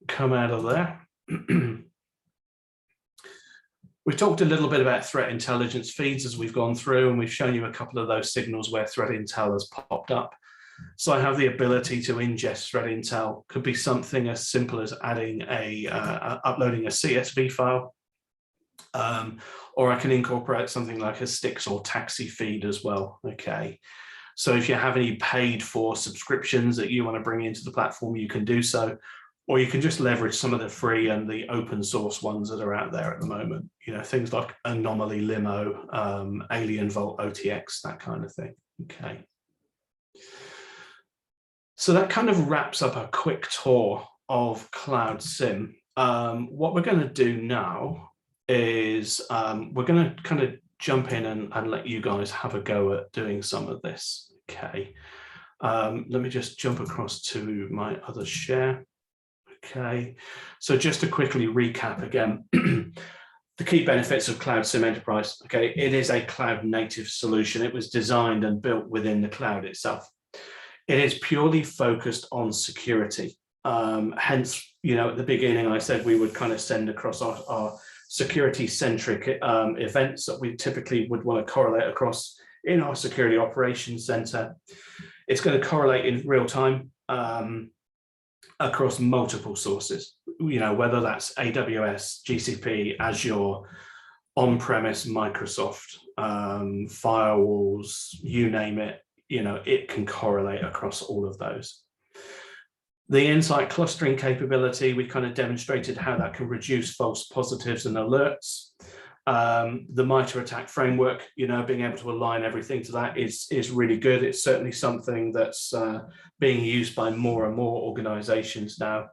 come out of there. We've talked a little bit about threat intelligence feeds as we've gone through, and we've shown you a couple of those signals where threat intel has popped up. So I have the ability to ingest threat intel. Could be something as simple as adding uploading a CSV file, or I can incorporate something like a sticks or taxi feed as well. Okay. So if you have any paid for subscriptions that you want to bring into the platform, you can do so. Or you can just leverage some of the free and the open source ones that are out there at the moment. You know, things like Anomaly Limo, Alien Vault OTX, that kind of thing. Okay. So that kind of wraps up a quick tour of Cloud SIM. What we're going to do now is we're going to kind of jump in and let you guys have a go at doing some of this. Okay. Let me just jump across to my other share. Okay, so just to quickly recap again, the key benefits of Cloud SIM Enterprise. Okay, it is a cloud native solution. It was designed and built within the cloud itself. It is purely focused on security. Hence, you know, at the beginning, I said we would kind of send across our security-centric events that we typically would want to correlate across in our security operations center. It's going to correlate in real time across multiple sources, you know, whether that's AWS, GCP, Azure, on-premise, Microsoft, firewalls, you name it, you know, it can correlate across all of those. The insight clustering capability, we kind of demonstrated how that can reduce false positives and alerts. The MITRE ATT&CK framework, you know, being able to align everything to that is really good. It's certainly something that's being used by more and more organizations now.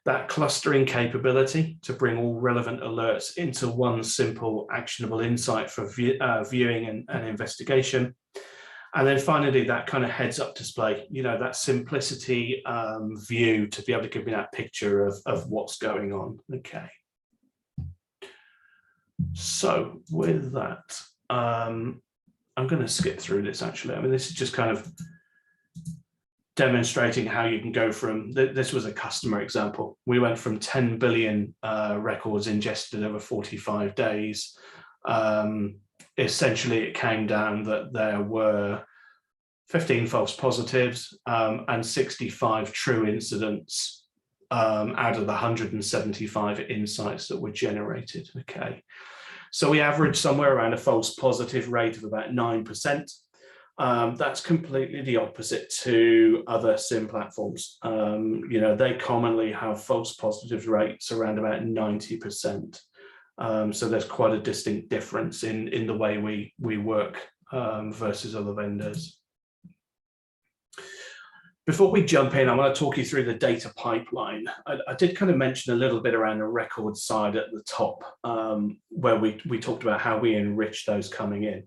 That clustering capability to bring all relevant alerts into one simple actionable insight for viewing and investigation. And then finally, that kind of heads up display, you know, that simplicity view to be able to give me that picture of what's going on. Okay. So with that, I'm going to skip through this actually. I mean, this is just kind of demonstrating how you can go from, this was a customer example. We went from 10 billion records ingested over 45 days. Essentially, it came down that there were 15 false positives and 65 true incidents out of the 175 insights that were generated. Okay. So we averaged somewhere around a false positive rate of about 9%. That's completely the opposite to other SIM platforms. You know, they commonly have false positive rates around about 90%. So there's quite a distinct difference in the way we work versus other vendors. Before we jump in, I want to talk you through the data pipeline. I did kind of mention a little bit around the record side at the top, where we talked about how we enrich those coming in.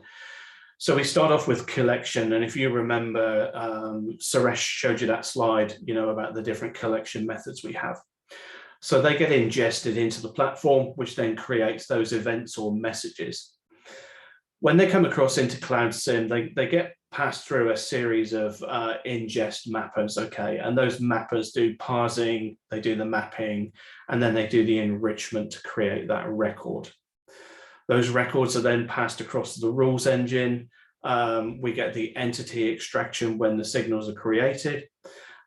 So we start off with collection, and if you remember, Suresh showed you that slide, you know, about the different collection methods we have. So they get ingested into the platform, which then creates those events or messages. When they come across into Cloud SIM, they get passed through a series of ingest mappers, okay? And those mappers do parsing, they do the mapping, and then they do the enrichment to create that record. Those records are then passed across the rules engine. We get the entity extraction when the signals are created.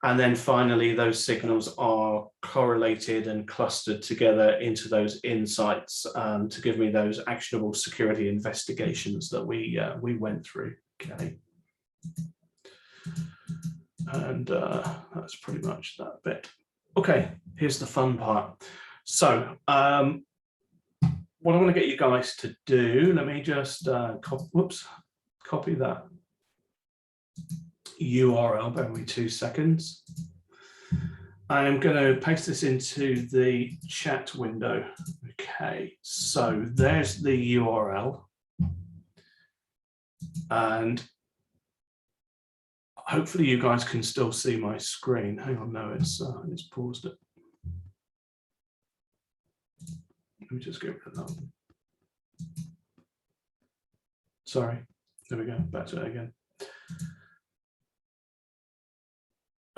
And then finally, those signals are correlated and clustered together into those insights to give me those actionable security investigations that we went through. Okay. And that's pretty much that bit. Okay, here's the fun part. So what I want to get you guys to do, let me just copy that URL, bear with me 2 seconds. I'm going to paste this into the chat window. Okay, so there's the URL. And hopefully you guys can still see my screen. Hang on, no, it's paused it. Let me just get rid of that one. Sorry, there we go, back to it again.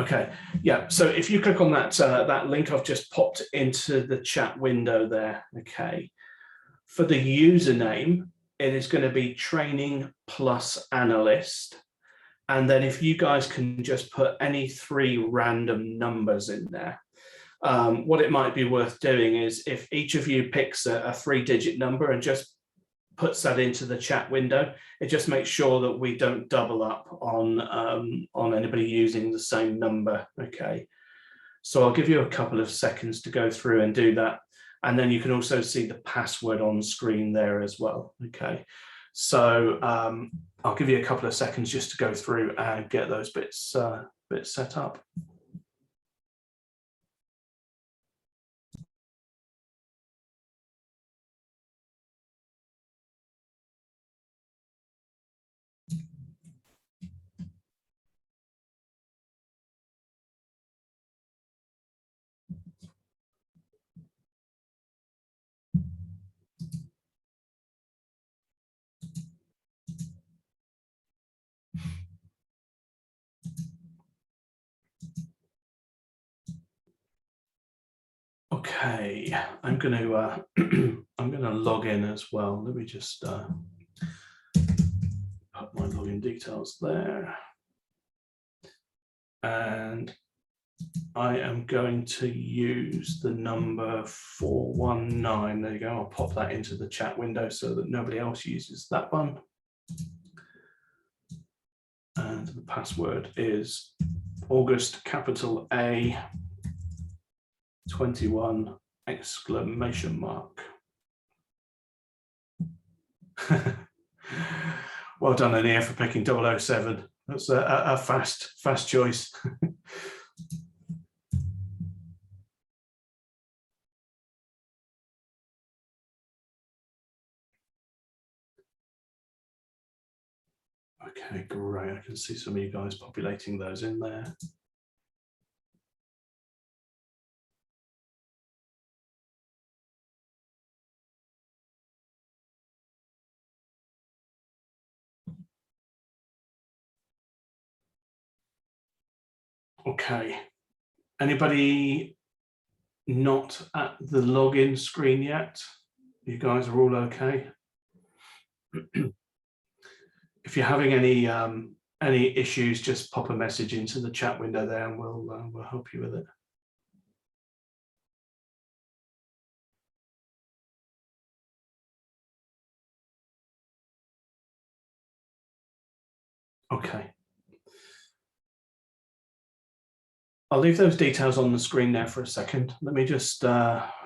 Okay, yeah, so if you click on that, that link I've just popped into the chat window there, okay. For the username, it is going to be training plus analyst. And then if you guys can just put any 3 random numbers in there. What it might be worth doing is if each of you picks a 3-digit number and just puts that into the chat window, it just makes sure that we don't double up on anybody using the same number. Okay, so I'll give you a couple of seconds to go through and do that. And then you can also see the password on screen there as well. Okay, so I'll give you a couple of seconds just to go through and get those bits set up. Okay, I'm going to I'm going to log in as well. Let me just put my login details there, and I am going to use the number 419. There you go. I'll pop that into the chat window so that nobody else uses that one. And the password is August capital A 21 exclamation mark. Well done, Anir, for picking 007. That's a fast choice. Okay, great. I can see some of you guys populating those in there. Okay, anybody not at the login screen yet? You guys are all okay? If you're having any issues, just pop a message into the chat window there and we'll help you with it. Okay. I'll leave those details on the screen there for a second. Let me just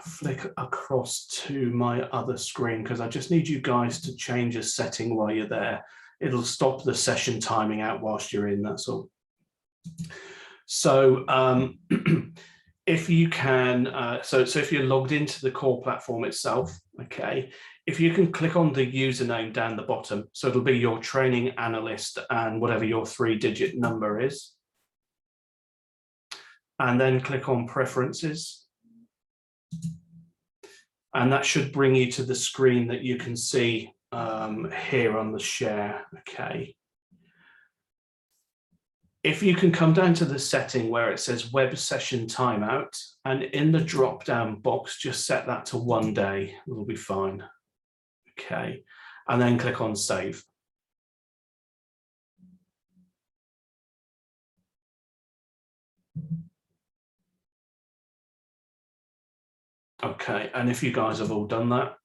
flick across to my other screen because I just need you guys to change a setting while you're there. It'll stop the session timing out whilst you're in, that's all. So if you can, so if you're logged into the core platform itself, okay, if you can click on the username down the bottom, so it'll be your training analyst and whatever your 3-digit number is. And then click on preferences. And that should bring you to the screen that you can see here on the share, okay. If you can come down to the setting where it says web session timeout, and in the drop-down box, just set that to 1 day, it'll be fine, okay. And then click on save. Okay, and if you guys have all done that,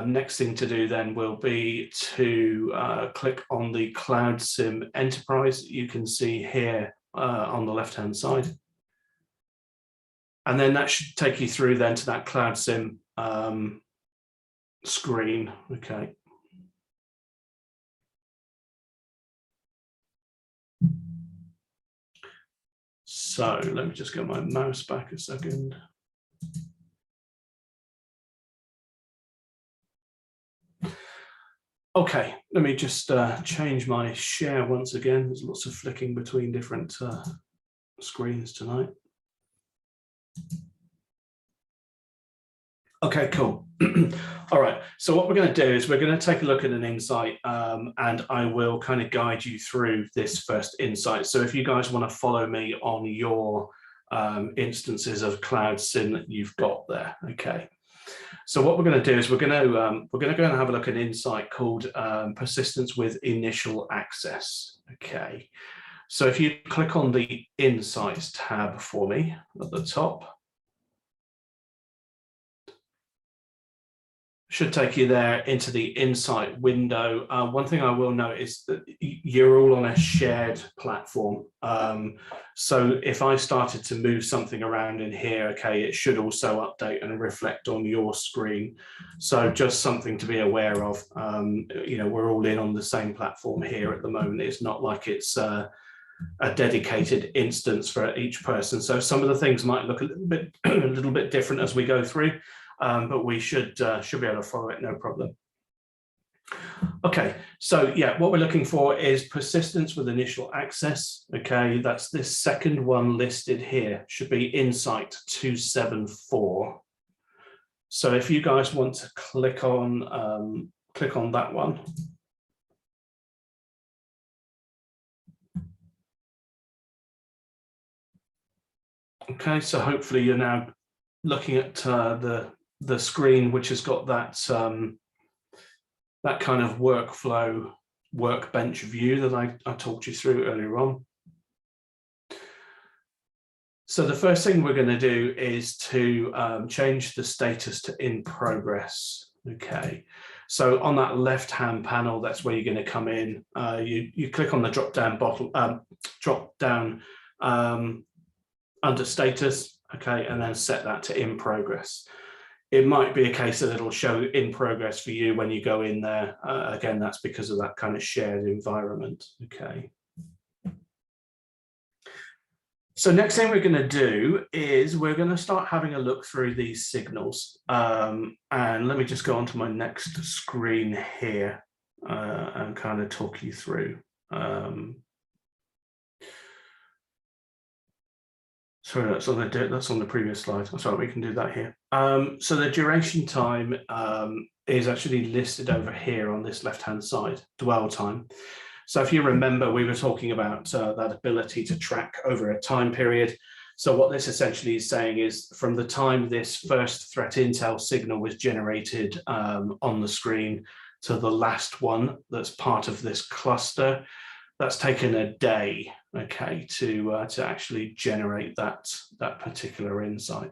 next thing to do then will be to click on the Cloud SIM Enterprise that you can see here on the left-hand side. And then that should take you through then to that Cloud SIM screen, okay. So let me just get my mouse back a second. Okay, let me just change my share once again. There's lots of flicking between different screens tonight. Okay, cool. All right, so what we're going to do is we're going to take a look at an insight, and I will kind of guide you through this first insight. So if you guys want to follow me on your instances of Cloud SIM that you've got there, okay. So what we're going to do is we're going to go and have a look at an insight called persistence with initial access. Okay, so if you click on the Insights tab for me at the top, should take you there into the insight window. One thing I will note is that you're all on a shared platform. So if I started to move something around in here, okay, it should also update and reflect on your screen. So just something to be aware of. You know, we're all in on the same platform here at the moment. It's not like it's a dedicated instance for each person. So some of the things might look a little bit different as we go through. But we should be able to follow it, no problem. Okay, so yeah, what we're looking for is persistence with initial access. Okay, that's this second one listed here, should be Insight 274. So if you guys want to click on that one. Okay, so hopefully you're now looking at the screen, which has got that that kind of workflow workbench view that I talked you through earlier on. So the first thing we're going to do is to change the status to in progress. Okay, so on that left-hand panel, that's where you're going to come in. You click on the drop down under status, okay, and then set that to in progress. It might be a case that it'll show in progress for you when you go in there. Again, that's because of that kind of shared environment, okay. So next thing we're going to do is we're going to start having a look through these signals. And let me just go on to my next screen here and kind of talk you through. Sorry, that's on the previous slide. I'm sorry, we can do that here. So the duration time is actually listed over here on this left-hand side, dwell time. So if you remember, we were talking about that ability to track over a time period. So what this essentially is saying is from the time this first threat intel signal was generated on the screen to the last one that's part of this cluster, that's taken a day, okay, to actually generate that particular insight.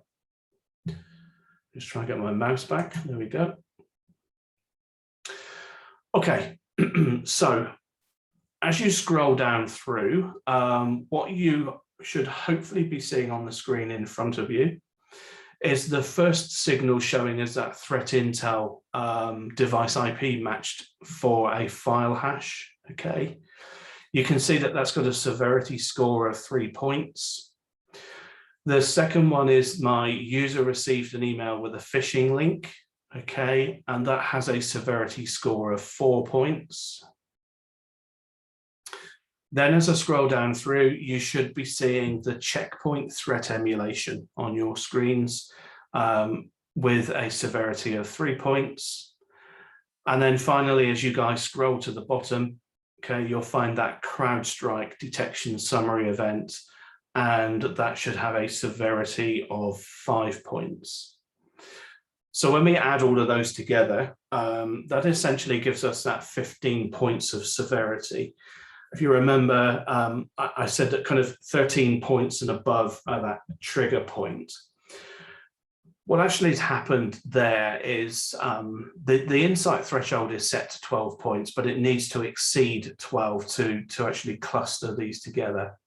Just try and get my mouse back. There we go. Okay, so as you scroll down through, what you should hopefully be seeing on the screen in front of you is the first signal showing as that threat intel device IP matched for a file hash, okay. You can see that that's got a severity score of 3 points. The second one is my user received an email with a phishing link, okay, and that has a severity score of 4 points. Then as I scroll down through, you should be seeing the checkpoint threat emulation on your screens with a severity of 3 points. And then finally, as you guys scroll to the bottom, okay, you'll find that CrowdStrike detection summary event, and that should have a severity of 5 points. So when we add all of those together, that essentially gives us that 15 points of severity. If you remember, I said that kind of 13 points and above are that trigger point. What actually has happened there is the insight threshold is set to 12 points, but it needs to exceed 12 to actually cluster these together.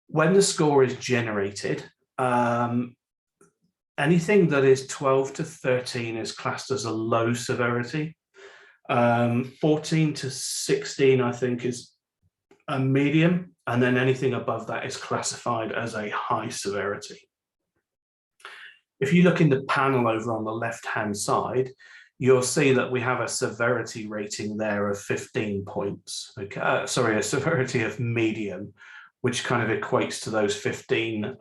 When the score is generated, anything that is 12 to 13 is classed as a low severity. 14 to 16, I think, is a medium, and then anything above that is classified as a high severity. If you look in the panel over on the left-hand side, you'll see that we have a severity rating there of 15 points. Okay, sorry, a severity of medium, which kind of equates to those 15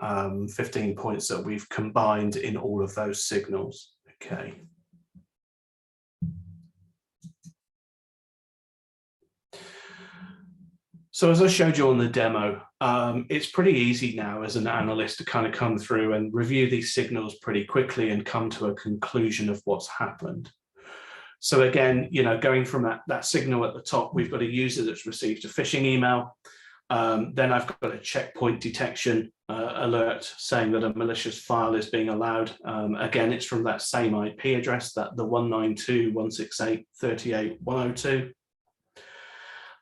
points that we've combined in all of those signals. Okay. So as I showed you on the demo, it's pretty easy now as an analyst to kind of come through and review these signals pretty quickly and come to a conclusion of what's happened. So again, going from that signal at the top, we've got a user that's received a phishing email. Then I've got a checkpoint detection alert saying that a malicious file is being allowed. Again, it's from that same IP address, the 192.168.38.102.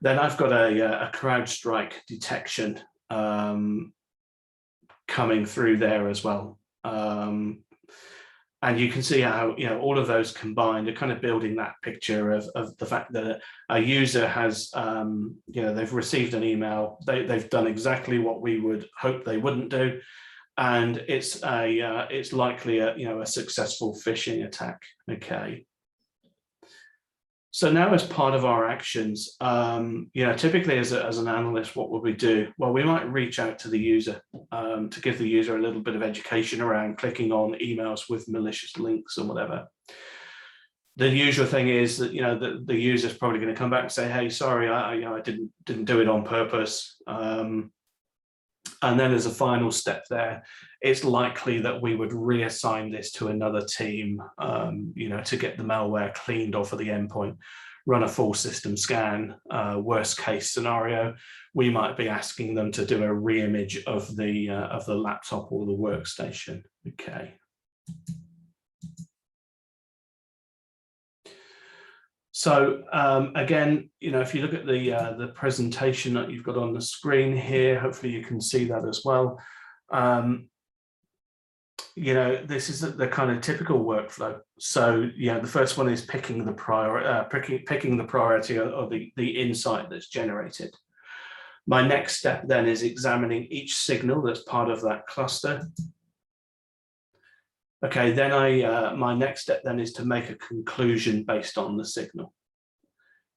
Then I've got a CrowdStrike detection coming through there as well. And you can see how all of those combined are kind of building that picture of the fact that a user has they've received an email, they've done exactly what we would hope they wouldn't do, and it's likely a successful phishing attack. Okay. So now, as part of our actions, typically as an analyst, what would we do? Well, we might reach out to the user to give the user a little bit of education around clicking on emails with malicious links or whatever. The usual thing is that the user is probably going to come back and say, "Hey, sorry, I didn't do it on purpose." And then as a final step there, it's likely that we would reassign this to another team, to get the malware cleaned off of the endpoint, run a full system scan. Worst case scenario, we might be asking them to do a reimage of the laptop or the workstation. Okay. So again, if you look at the presentation that you've got on the screen here, hopefully you can see that as well. This is the kind of typical workflow. So the first one is picking the priority of the insight that's generated. My next step then is examining each signal that's part of that cluster. Okay, then my next step then is to make a conclusion based on the signal.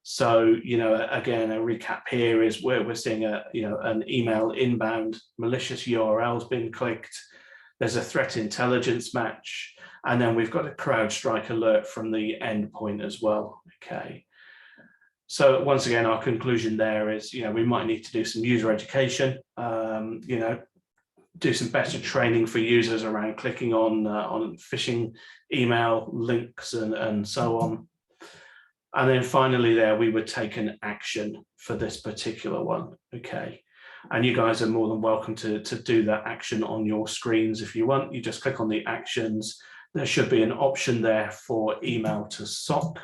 So, again, a recap here is where we're seeing an email inbound, malicious URL's been clicked. There's a threat intelligence match, and then we've got a CrowdStrike alert from the endpoint as well. Okay. So once again, our conclusion there is, we might need to do some user education, do some better training for users around clicking on phishing email links and so on. And then finally there, we would take an action for this particular one. Okay. And you guys are more than welcome to do that action on your screens if you want. You just click on the actions. There should be an option there for email to SOC.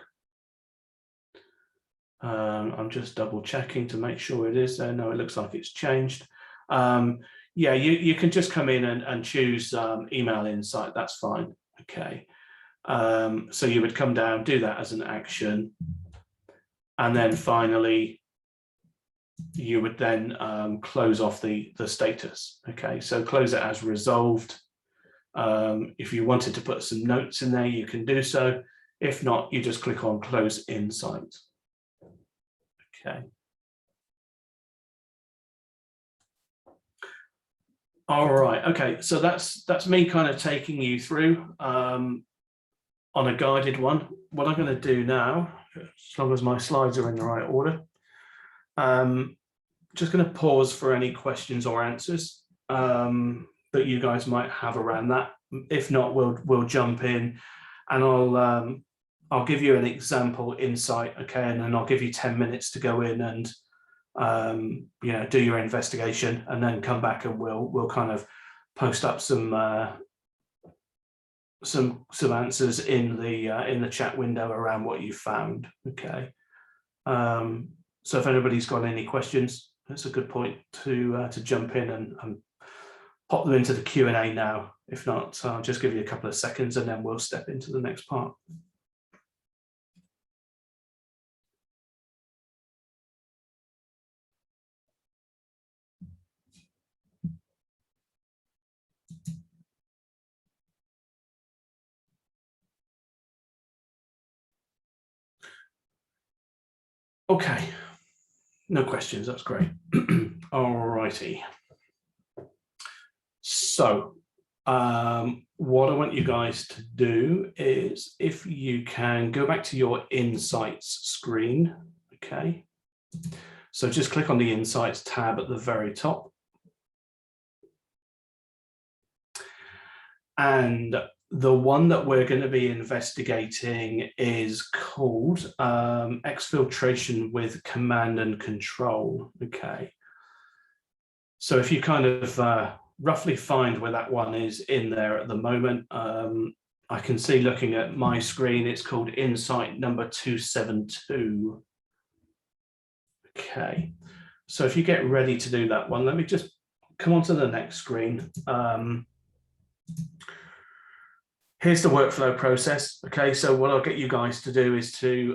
I'm just double checking to make sure it is there. No, it looks like it's changed. Yeah, you can just come in and choose email insight. That's fine. Okay. So you would come down, do that as an action. And then finally, you would then close off the status. Okay, so close it as resolved. If you wanted to put some notes in there, you can do so. If not, you just click on close insight. Okay. All right. Okay. So that's me kind of taking you through on a guided one. What I'm going to do now, as long as my slides are in the right order, just going to pause for any questions or answers that you guys might have around that. If not, we'll jump in, and I'll give you an example insight, okay, and then I'll give you 10 minutes to go in and do your investigation, and then come back and we'll kind of post up some answers in the chat window around what you found. Okay. So if anybody's got any questions, that's a good point to jump in and pop them into the Q&A now. If not, I'll just give you a couple of seconds and then we'll step into the next part. Okay, no questions, that's great. All righty. So what I want you guys to do is, if you can go back to your insights screen, okay? So just click on the insights tab at the very top. And the one that we're going to be investigating is called exfiltration with command and control. Okay. So if you kind of roughly find where that one is in there at the moment, I can see, looking at my screen, it's called insight number 272. Okay. So if you get ready to do that one, let me just come on to the next screen. Here's the workflow process. Okay, so what I'll get you guys to do is to,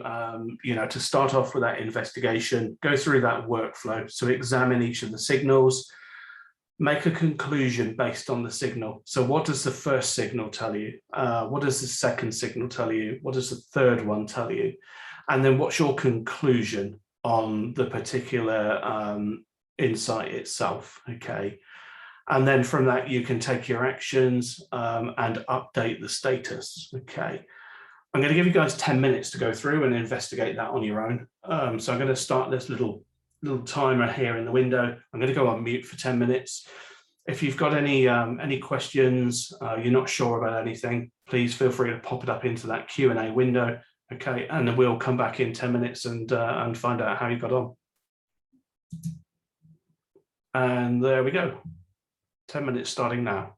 to start off with that investigation, go through that workflow. So examine each of the signals, make a conclusion based on the signal. So what does the first signal tell you? What does the second signal tell you? What does the third one tell you? And then what's your conclusion on the particular insight itself? Okay. And then from that, you can take your actions and update the status. Okay. I'm going to give you guys 10 minutes to go through and investigate that on your own. So I'm going to start this little timer here in the window. I'm going to go on mute for 10 minutes. If you've got any questions, you're not sure about anything, please feel free to pop it up into that Q&A window. Okay. And then we'll come back in 10 minutes and find out how you got on. And there we go. 10 minutes starting now.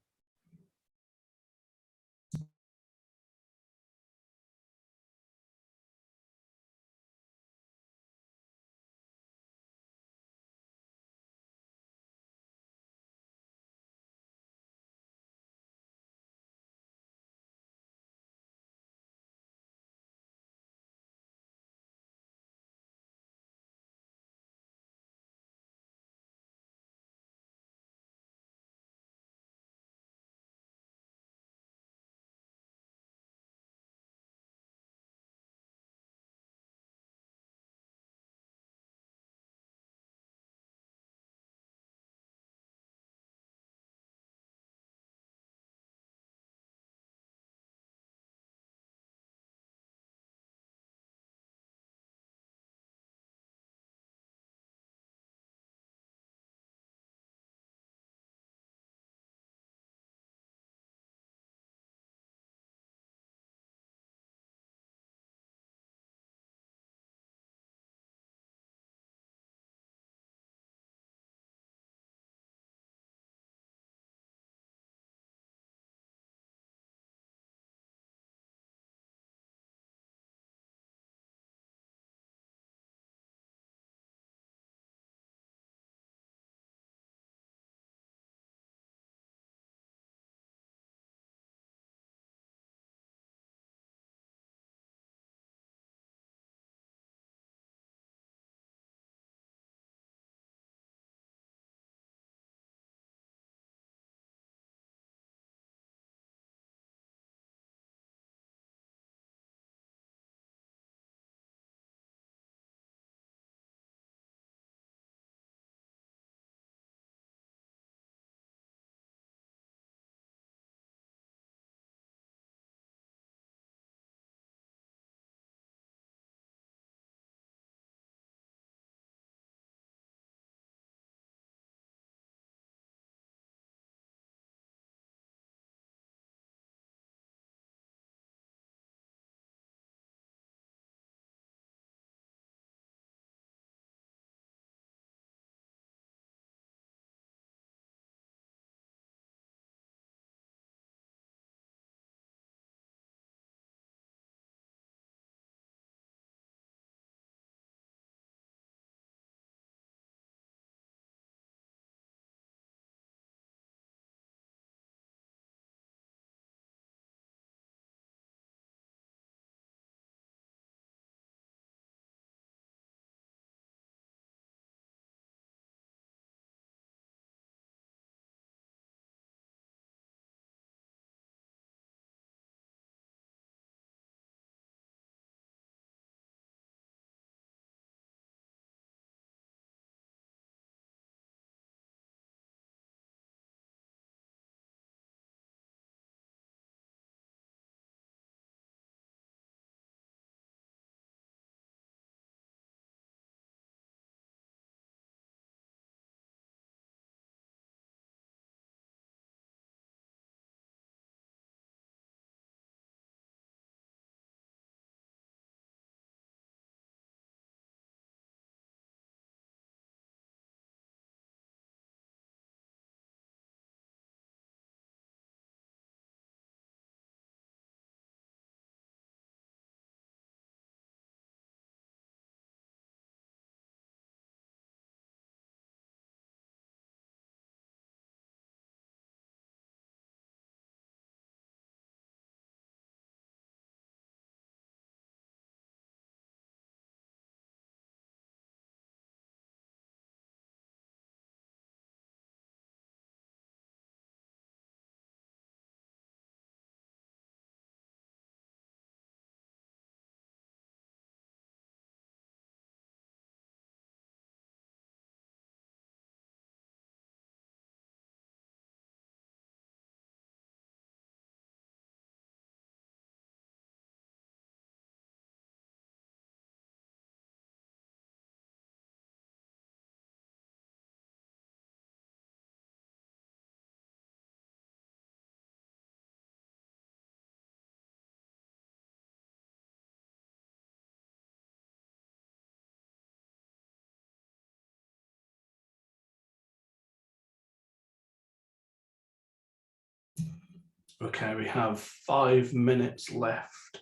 Okay, we have 5 minutes left.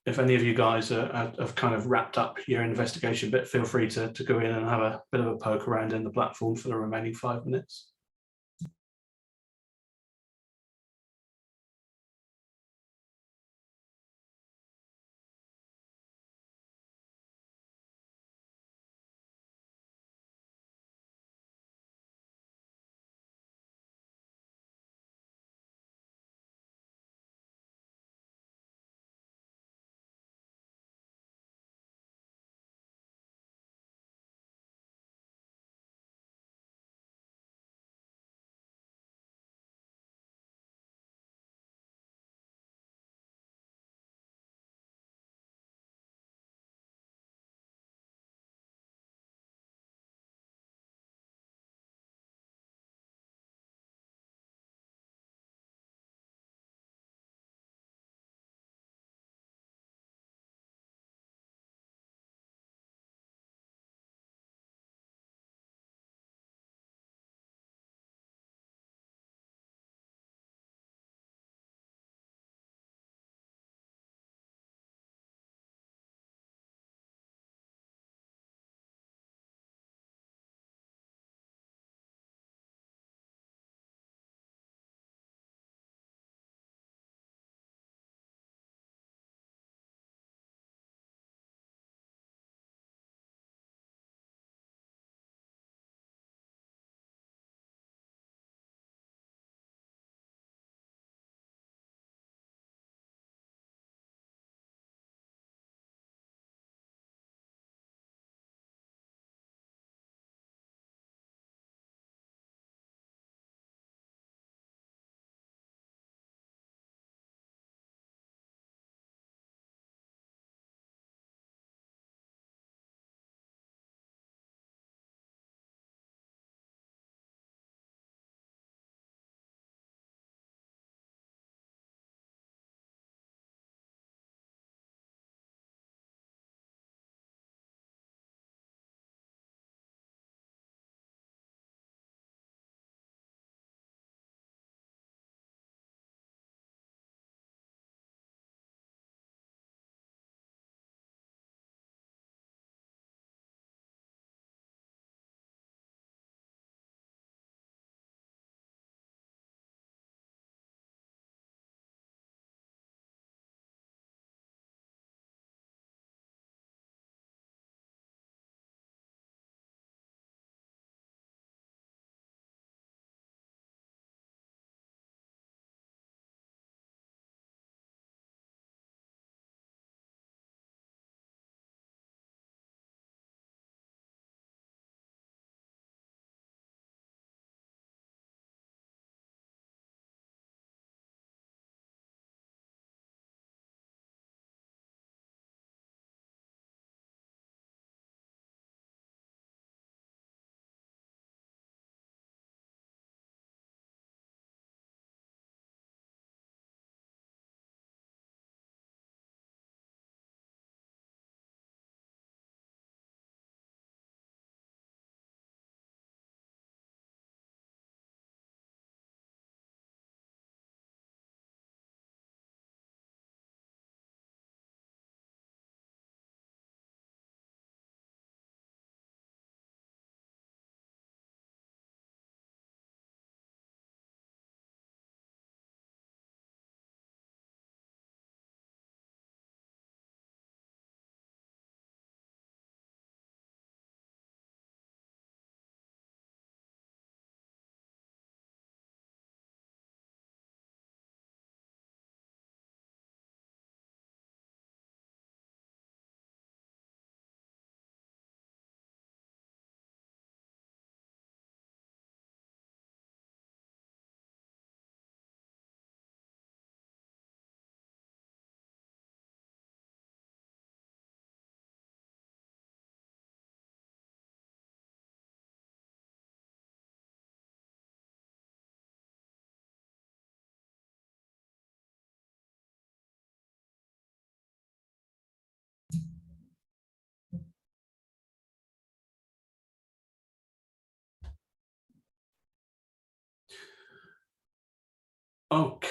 If any of you guys have kind of wrapped up your investigation bit, feel free to go in and have a bit of a poke around in the platform for the remaining 5 minutes.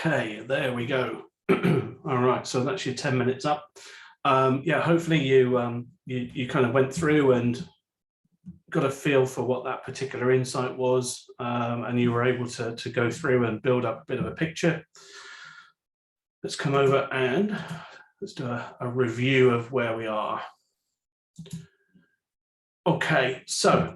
Okay, there we go. All right, so that's your 10 minutes up. Yeah, hopefully you you kind of went through and got a feel for what that particular insight was, and you were able to go through and build up a bit of a picture. Let's come over and let's do a review of where we are. Okay, so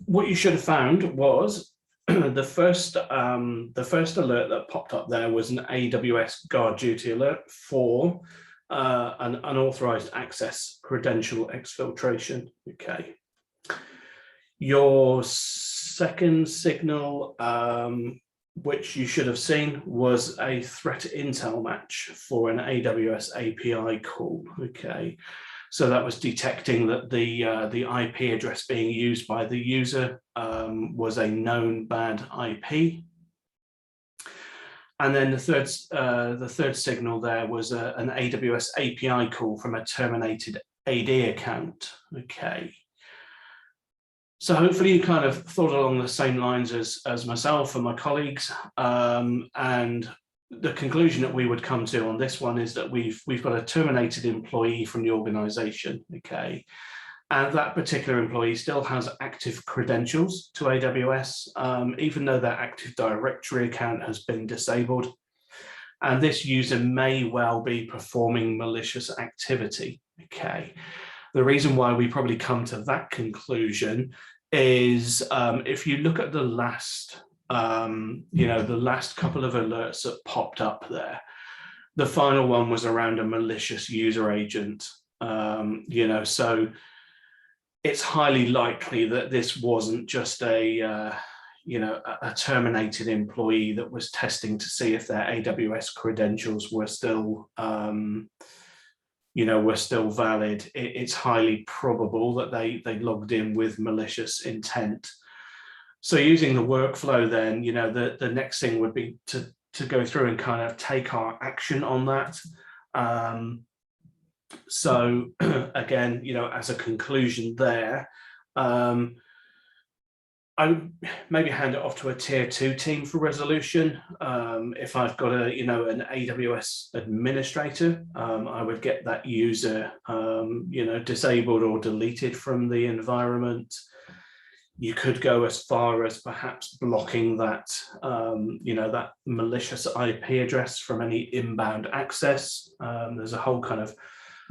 what you should have found was the first alert that popped up there was an AWS guard duty alert for an unauthorized access credential exfiltration. Okay. Your second signal, which you should have seen, was a threat intel match for an AWS API call. Okay. So that was detecting that the IP address being used by the user was a known bad IP. And then the third signal there was an AWS API call from a terminated AD account. Okay. So hopefully you kind of thought along the same lines as myself and my colleagues. And the conclusion that we would come to on this one is that we've got a terminated employee from the organization, okay? And that particular employee still has active credentials to AWS, even though their Active Directory account has been disabled. And this user may well be performing malicious activity, okay? The reason why we probably come to that conclusion is if you look at the last the last couple of alerts that popped up there, the final one was around a malicious user agent. So it's highly likely that this wasn't just a terminated employee that was testing to see if their AWS credentials were still were still valid. It's highly probable that they logged in with malicious intent. So using the workflow then, the next thing would be to go through and kind of take our action on that. So again, as a conclusion there, I would maybe hand it off to a tier 2 team for resolution. If I've got an AWS administrator, I would get that user, disabled or deleted from the environment. You could go as far as perhaps blocking that, that malicious IP address from any inbound access. There's a whole kind of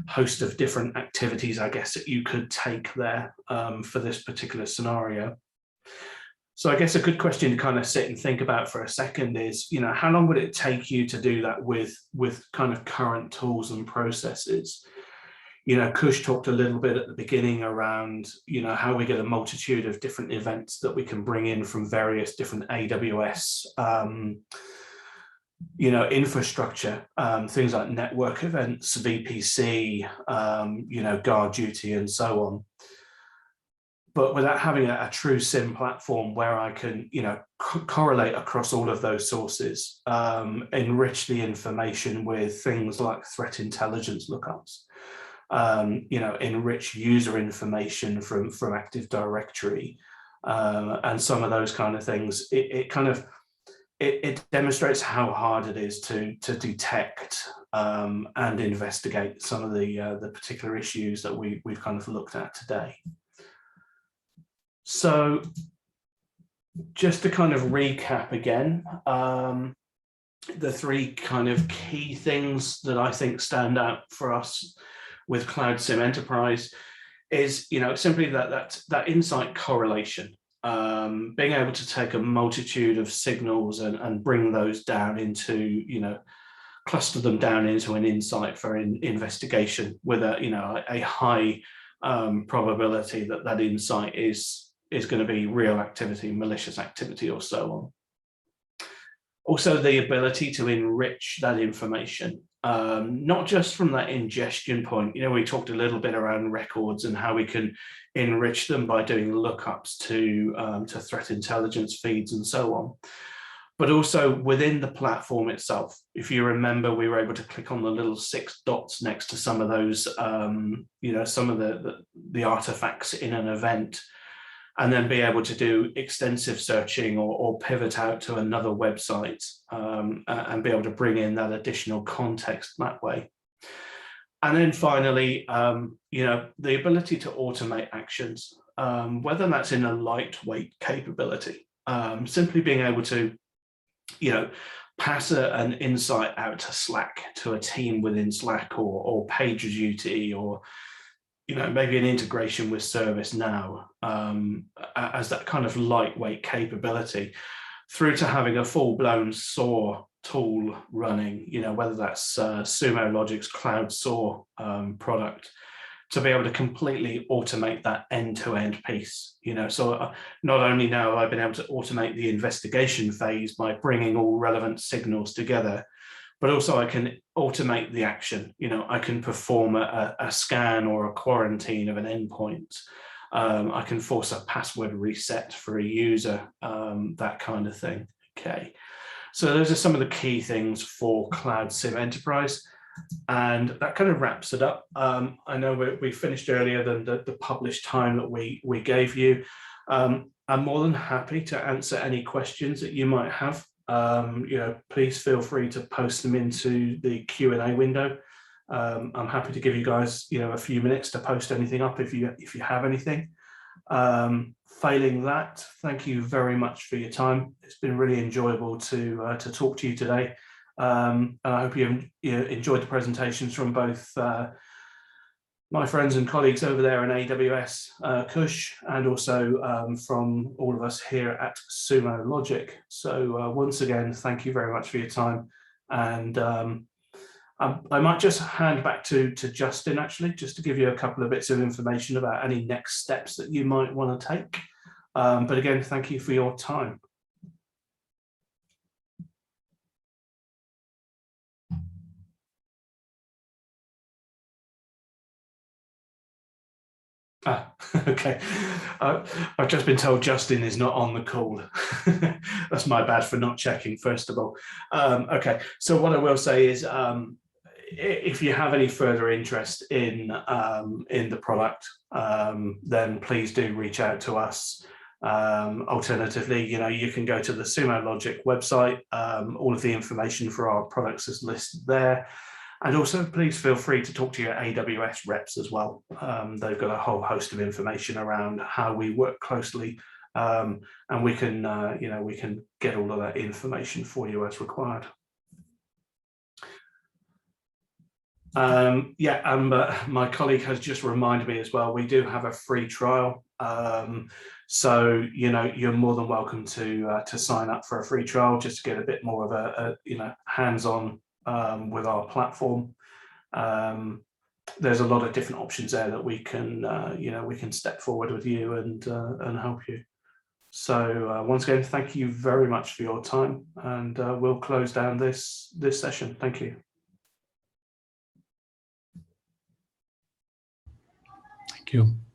host of different activities, I guess, that you could take there for this particular scenario. So I guess a good question to kind of sit and think about for a second is, how long would it take you to do that with kind of current tools and processes? Kush talked a little bit at the beginning around, how we get a multitude of different events that we can bring in from various different AWS, infrastructure, things like network events, VPC, guard duty, and so on. But without having a true SIM platform where I can, correlate across all of those sources, enrich the information with things like threat intelligence lookups, enrich user information from Active Directory, and some of those kind of things. It demonstrates how hard it is to detect and investigate some of the particular issues that we've kind of looked at today. So just to kind of recap again, the three kind of key things that I think stand out for us with Cloud SIEM Enterprise is, simply that insight correlation, being able to take a multitude of signals and bring those down into, cluster them down into an insight for an investigation with a high probability that insight is going to be real activity, malicious activity, or so on. Also, the ability to enrich that information, not just from that ingestion point. We talked a little bit around records and how we can enrich them by doing lookups to threat intelligence feeds and so on. But also within the platform itself. If you remember, we were able to click on the little 6 dots next to some of those, some of the artifacts in an event. and then be able to do extensive searching or pivot out to another website and be able to bring in that additional context that way. And then finally, the ability to automate actions, whether that's in a lightweight capability, simply being able to, pass an insight out to Slack, to a team within Slack or PagerDuty, or maybe an integration with ServiceNow as that kind of lightweight capability, through to having a full-blown SOA tool running, whether that's Sumo Logic's Cloud SOA product, to be able to completely automate that end-to-end piece. So not only now have I been able to automate the investigation phase by bringing all relevant signals together, but also I can automate the action. I can perform a scan or a quarantine of an endpoint. I can force a password reset for a user, that kind of thing. Okay, so those are some of the key things for Cloud SIEM Enterprise. And that kind of wraps it up. I know we finished earlier than the published time that we gave you. I'm more than happy to answer any questions that you might have. Please feel free to post them into the Q&A window. I'm happy to give you guys, a few minutes to post anything up if you have anything. Failing that, thank you very much for your time. It's been really enjoyable to talk to you today. And I hope you enjoyed the presentations from both my friends and colleagues over there in AWS, Kush, and also from all of us here at Sumo Logic. So once again, thank you very much for your time. And I might just hand back to Justin, actually, just to give you a couple of bits of information about any next steps that you might want to take. But again, thank you for your time. Okay, I've just been told Justin is not on the call. That's my bad for not checking, first of all. Okay, so what I will say is, if you have any further interest in the product, then please do reach out to us. Alternatively, you can go to the Sumo Logic website. All of the information for our products is listed there. And also, please feel free to talk to your AWS reps as well. They've got a whole host of information around how we work closely, and we can get all of that information for you as required. My colleague has just reminded me as well, we do have a free trial. So, you're more than welcome to sign up for a free trial just to get a bit more of a hands-on with our platform. There's a lot of different options there that we can step forward with you and help you. So once again, thank you very much for your time, and we'll close down this session. Thank you. Thank you.